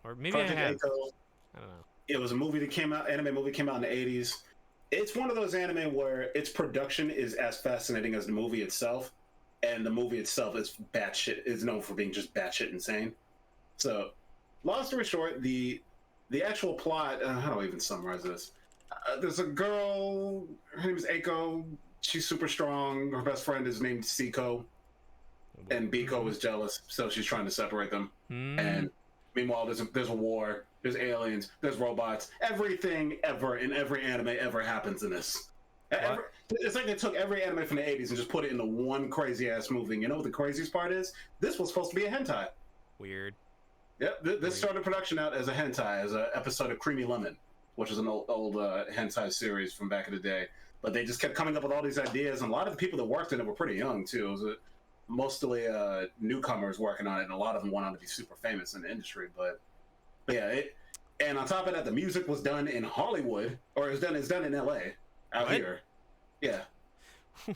Or maybe Project I have. Echo. I don't know. It was a movie that came out, anime movie came out in the 80s. It's one of those anime where its production is as fascinating as the movie itself, and the movie itself is known for being just batshit insane. So, long story short, the actual plot, how do I even summarize this? There's a girl, her name is Eiko, she's super strong, her best friend is named Seiko, and Biko is jealous, so she's trying to separate them. And meanwhile, there's a war, there's aliens, there's robots, everything ever in every anime ever happens in this. It's like they took every anime from the 80s and just put it into one crazy ass movie. And you know what the craziest part is? This was supposed to be a hentai. Weird. Yep, this started production out as a hentai, as an episode of Creamy Lemon, which is an old hentai series from back in the day. But they just kept coming up with all these ideas, and a lot of the people that worked in it were pretty young too. It was mostly newcomers working on it, and a lot of them went on to be super famous in the industry. But yeah, and on top of that, the music was done in Hollywood, or it's done in L.A. out here. Yeah.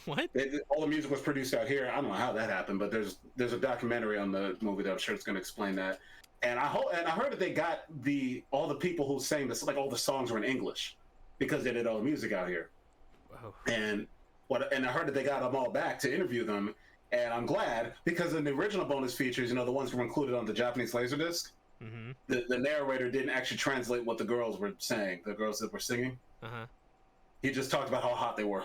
What? All the music was produced out here. I don't know how that happened, but there's a documentary on the movie that I'm sure it's going to explain that. And I heard that they got all the people who sang this, like all the songs were in English because they did all the music out here. Whoa. And I heard that they got them all back to interview them, and I'm glad because in the original bonus features, the ones that were included on the Japanese Laserdisc, the narrator didn't actually translate what the girls were saying. The girls that were singing, he just talked about how hot they were.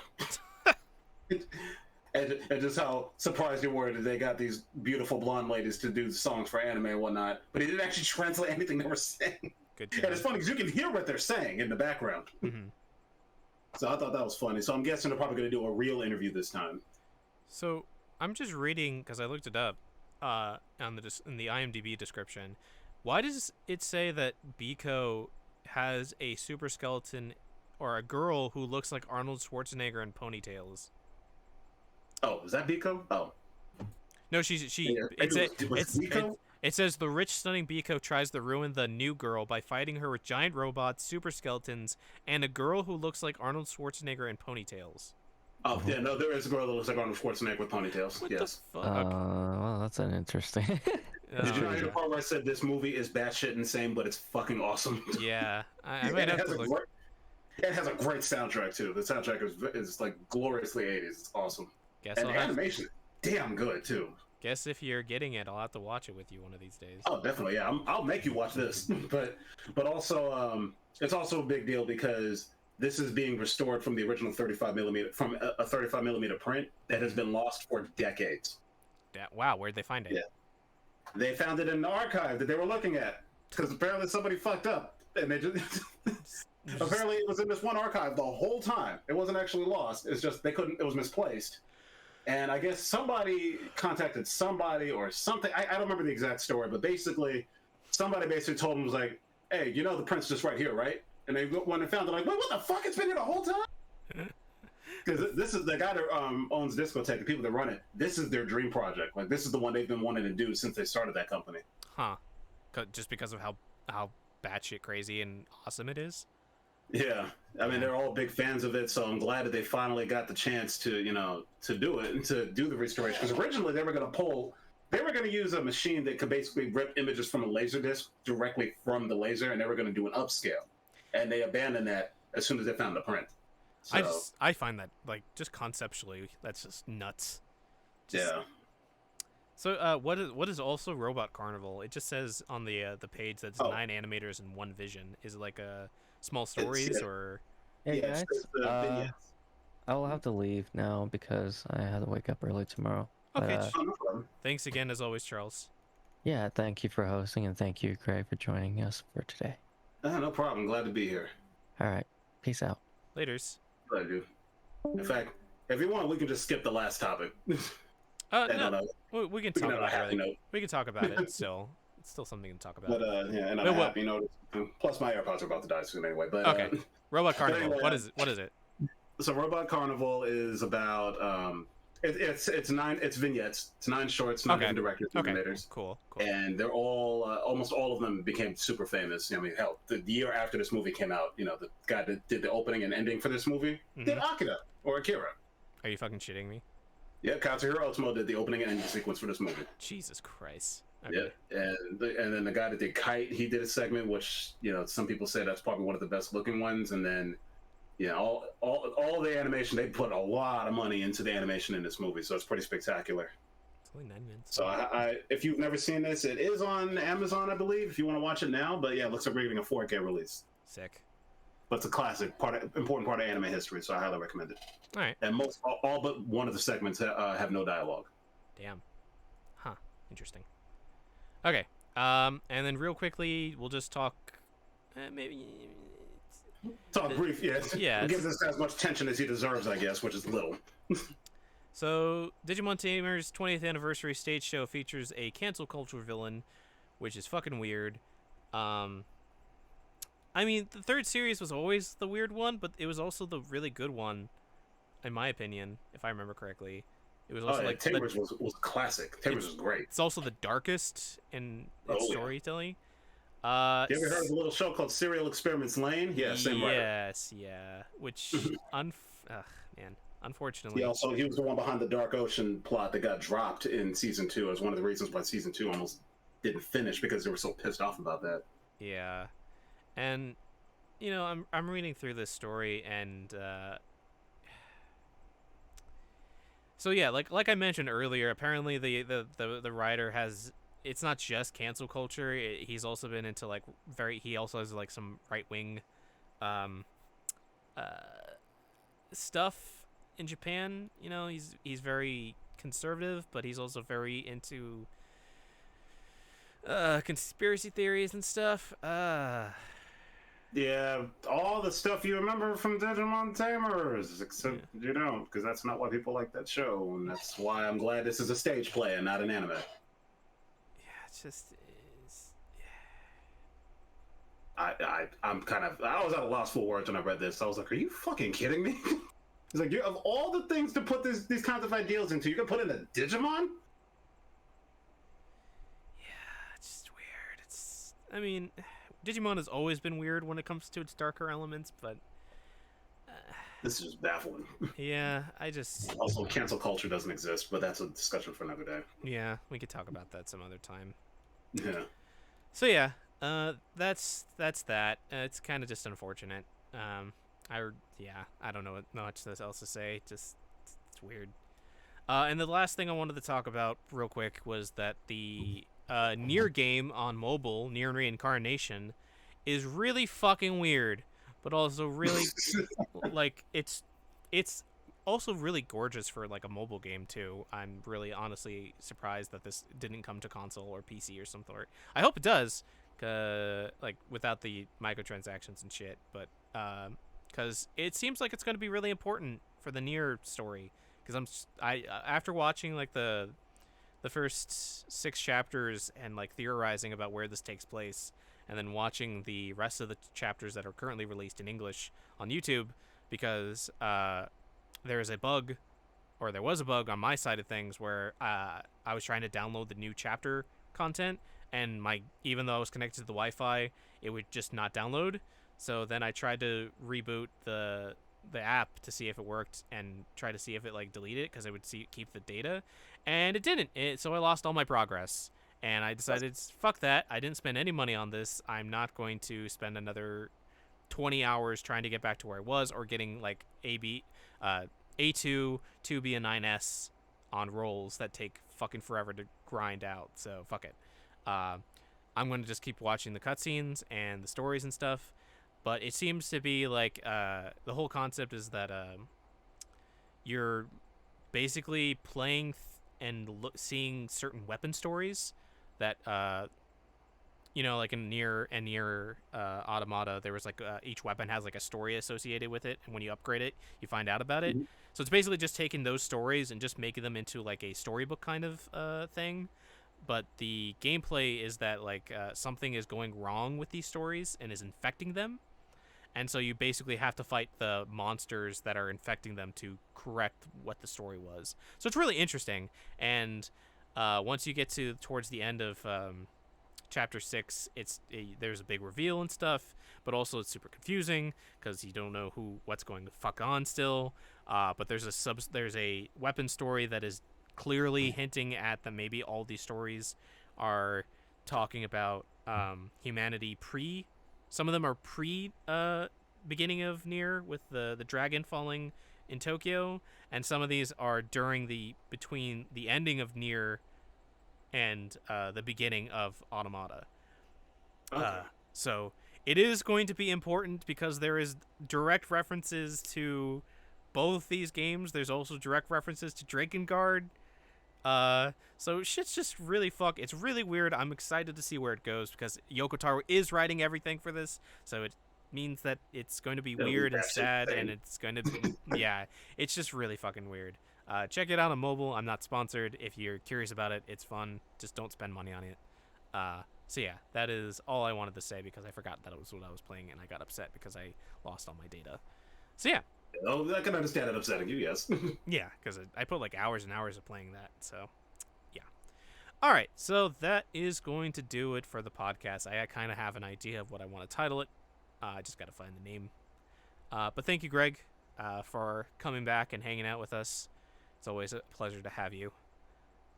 And just how surprised they were that they got these beautiful blonde ladies to do songs for anime and whatnot. But he didn't actually translate anything they were saying. Good job. And it's funny because you can hear what they're saying in the background. So I thought that was funny. So I'm guessing they're probably going to do a real interview this time. So I'm just reading, because I looked it up in the IMDb description. Why does it say that Biko has a super skeleton or a girl who looks like Arnold Schwarzenegger in ponytails? Oh, is that Biko? Oh. No, it says the rich, stunning Biko tries to ruin the new girl by fighting her with giant robots, super skeletons, and a girl who looks like Arnold Schwarzenegger in ponytails. Oh, yeah, no, there is a girl that looks like Arnold Schwarzenegger with ponytails. What yes. the fuck? Well, that's an interesting. Did you not hear the part where I said this movie is batshit insane, but it's fucking awesome? Yeah, I might have to look. It has a great soundtrack too. The soundtrack is like gloriously 80s. It's awesome. Guess and the animation, damn good too. Guess if you're getting it, I'll have to watch it with you one of these days. Oh, definitely, yeah. I'll make you watch this. but also, it's also a big deal because this is being restored from the original 35 millimeter, from a 35 millimeter print that has been lost for decades. Yeah, wow, where'd they find it? Yeah, they found it in the archive that they were looking at because apparently somebody fucked up and they just. Apparently, it was in this one archive the whole time. It wasn't actually lost. It's just they couldn't. It was misplaced. And I guess somebody contacted somebody or something. I don't remember the exact story, but basically, somebody basically told them, was like, hey, the print's just right here, right? And they when they found it, like, wait, what the fuck? It's been here the whole time? Because this is the guy that owns Discotheque, the people that run it. This is their dream project. Like, this is the one they've been wanting to do since they started that company. Huh. Just because of how batshit crazy and awesome it is? Yeah, I mean they're all big fans of it, so I'm glad that they finally got the chance to do it and to do the restoration. Because originally they were going to use a machine that could basically rip images from a laser disc directly from the laser, and they were going to do an upscale, and they abandoned that as soon as they found the print. So, I find that just conceptually that's just nuts. Yeah. So what is also Robot Carnival? It just says on the page that's 9 animators and 1 vision. Is it like a small stories or? Hey guys, I will have to leave now because I have to wake up early tomorrow. Okay. Thanks again as always, Charles. Yeah, thank you for hosting and thank you, Craig, for joining us for today. No problem. Glad to be here. All right. Peace out. Laters. Glad to. In fact, if you want, we can just skip the last topic. No, we can talk about it. We can talk about it still. It's still something to talk about. But yeah, and I'm happy notice. Plus, my AirPods are about to die soon anyway. But okay, Robot Carnival. Anyway, what is it? So, Robot Carnival is about it's 9 vignettes. It's 9 shorts, 9 different directors, animators. Cool. And they're all almost all of them became super famous. I mean, hell, the year after this movie came out, the guy that did the opening and ending for this movie did Akira or Akira. Are you fucking shitting me? Yeah, Katsuhiro Otomo did the opening and ending sequence for this movie. Jesus Christ. Okay. Yeah, and then the guy that did Kite, he did a segment which some people say that's probably one of the best looking ones. And then all the animation, they put a lot of money into the animation in this movie, so it's pretty spectacular. It's only 9 minutes. So I if you've never seen this, it is on Amazon, I believe, if you want to watch it now. But yeah, it looks like we're getting a 4K release. Sick. But it's a classic important part of anime history, so I highly recommend it. All right. And all but one of the segments have no dialogue. Damn. Huh. Interesting. Okay. And then real quickly, we'll just talk. Maybe. Talk brief, yes. Yeah. Give this guy as much tension as he deserves, I guess, which is little. So, Digimon Tamers' 20th anniversary stage show features a cancel culture villain which is fucking weird. I mean, the third series was always the weird one, but it was also the really good one, in my opinion, if I remember correctly. It was also Tamers was classic. Tamers was great. It's also the darkest in its storytelling. You ever heard of a little show called Serial Experiments Lane? Yeah, same writer. Yes, yeah. Which, man, unfortunately. He was the one behind the Dark Ocean plot that got dropped in season 2. It was one of the reasons why season 2 almost didn't finish, because they were so pissed off about that. Yeah, and I'm reading through this story, and so yeah, like I mentioned earlier, apparently the writer has. It's not just cancel culture. He's also been into he also has like some right wing, stuff in Japan. He's very conservative, but he's also very into conspiracy theories and stuff. Yeah, all the stuff you remember from Digimon Tamers, except you don't, because that's not why people like that show, and that's why I'm glad this is a stage play and not an anime. It's just I'm kind of, I was at a loss for words when I read this. I was like, are you fucking kidding me? It's like, of all the things to put these kinds of ideals into, you can put in a Digimon? Yeah, it's just weird. I mean, Digimon has always been weird when it comes to its darker elements, but this is just baffling. Yeah, Also, cancel culture doesn't exist, but that's a discussion for another day. Yeah, we could talk about that some other time. Yeah. So yeah, that's that. It's kind of just unfortunate. I don't know what much else to say. Just it's weird. And the last thing I wanted to talk about real quick was that the Nier game on mobile, Nier Reincarnation, is really fucking weird, but also really it's also really gorgeous for like a mobile game too. I'm really honestly surprised that this didn't come to console or PC or some sort. I hope it does, without the microtransactions and shit. But because it seems like it's going to be really important for the Nier story. Because after watching like the first 6 chapters and like theorizing about where this takes place, and then watching the rest of the chapters that are currently released in English on YouTube, because there was a bug on my side of things where I was trying to download the new chapter content, and even though I was connected to the Wi-Fi, it would just not download. So then I tried to reboot the app to see if it worked, and try to see if it deleted it, because it would keep the data, and it didn't. So I lost all my progress, and I decided, fuck that. I didn't spend any money on this. I'm not going to spend another 20 hours trying to get back to where I was, or getting like A2, 2B, and 9S on rolls that take fucking forever to grind out. So fuck it. I'm going to just keep watching the cutscenes and the stories and stuff. But it seems to be like the whole concept is that you're basically playing and seeing certain weapon stories that like in Nier Automata, there was each weapon has like a story associated with it, and when you upgrade it, you find out about it. So it's basically just taking those stories and just making them into like a storybook kind of thing. But the gameplay is that something is going wrong with these stories and is infecting them. And so you basically have to fight the monsters that are infecting them to correct what the story was. So it's really interesting. And once you get towards the end of chapter 6, there's a big reveal and stuff, but also it's super confusing because you don't know what's going to fuck on still. But there's a weapon story that is clearly hinting at that maybe all these stories are talking about humanity some of them are beginning of Nier, with the dragon falling in Tokyo, and some of these are between the ending of Nier and the beginning of Automata. Okay. So it is going to be important because there is direct references to both these games. There's also direct references to Drakengard. So shit's just really it's really weird. I'm excited to see where it goes because Yoko Taro is writing everything for this, so it means that it's going to be weird and sad, and it's going to be it's just really fucking weird. Check it out on mobile. I'm not sponsored. If you're curious about it, it's fun. Just don't spend money on it. So yeah, that is all I wanted to say because I forgot that it was what I was playing and I got upset because I lost all my data. So yeah. Oh, I can understand it upsetting you, yes. Yeah, because I put like hours and hours of playing that. So yeah. All right, so that is going to do it for the podcast. I kind of have an idea of what I want to title it. I just got to find the name. But thank you, Greg, for coming back and hanging out with us. It's always a pleasure to have you.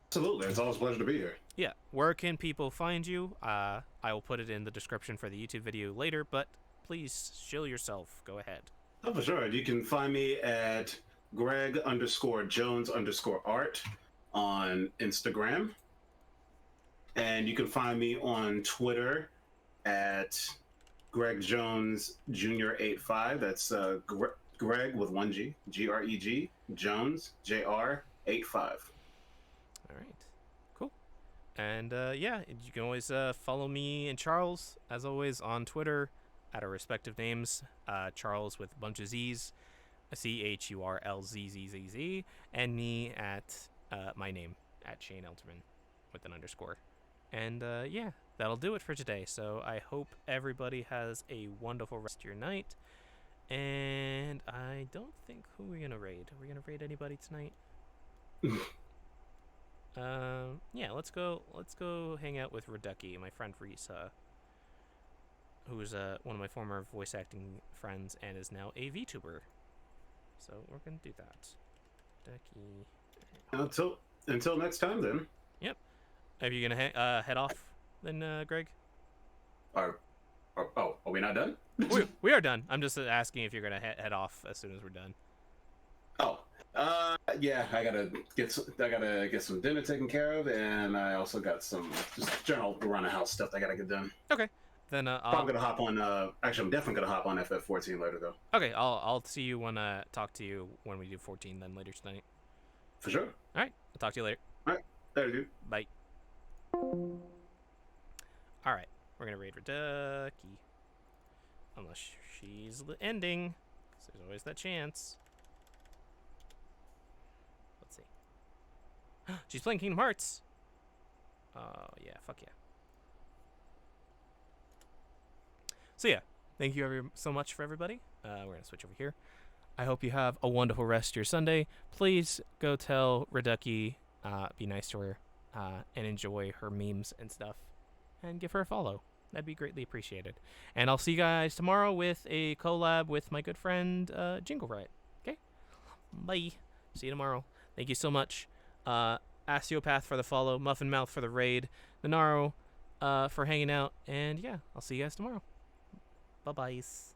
Absolutely. It's always a pleasure to be here. Yeah, where can people find you? I will put it in the description for the YouTube video later, but please shill yourself. Go ahead. Oh, for sure. You can find me at Greg_Jones_art on Instagram. And you can find me on Twitter at Greg Jones Jr. 85. That's Greg with 1G, Greg Jones Jr. 85. All right, cool. And yeah, you can always follow me and Charles, as always, on Twitter at our respective names. Charles with a bunch of Z's, CHURLZZZZ, and me at my name at Shane Elterman with an underscore. And yeah, that'll do it for today. So I hope everybody has a wonderful rest of your night. And I don't think who we're gonna raid. Are we gonna raid anybody tonight? Yeah, let's go hang out with Reducky, my friend Risa, who's one of my former voice acting friends and is now a VTuber. So we're gonna do that. Reducky. Until next time, then. Yep. Are you gonna head off then, Greg? Are we not done? we are done. I'm just asking if you're gonna head off as soon as we're done. Oh, yeah. I gotta get some dinner taken care of, and I also got some just general around the house stuff I gotta get done. Okay. Then I'm gonna hop on. Actually, I'm definitely gonna hop on FF14 later, though. Okay, I'll see you when talk to you when we do 14 then later tonight. For sure. All right. I'll talk to you later. All right. Later, dude. Bye. All right. We're gonna raid Reducky. Unless she's the ending, because there's always that chance. Let's see. She's playing Kingdom Hearts. Oh yeah, fuck yeah. So yeah, thank you so much for everybody. We're gonna switch over here. I hope you have a wonderful rest of your Sunday. Please go tell Reducky, be nice to her, and enjoy her memes and stuff, and give her a follow. That'd be greatly appreciated. And I'll see you guys tomorrow with a collab with my good friend Jingle Riot. Okay? Bye. See you tomorrow. Thank you so much. Astiopath for the follow, Muffin Mouth for the raid, Nanaro for hanging out, and yeah, I'll see you guys tomorrow. Bye-byes.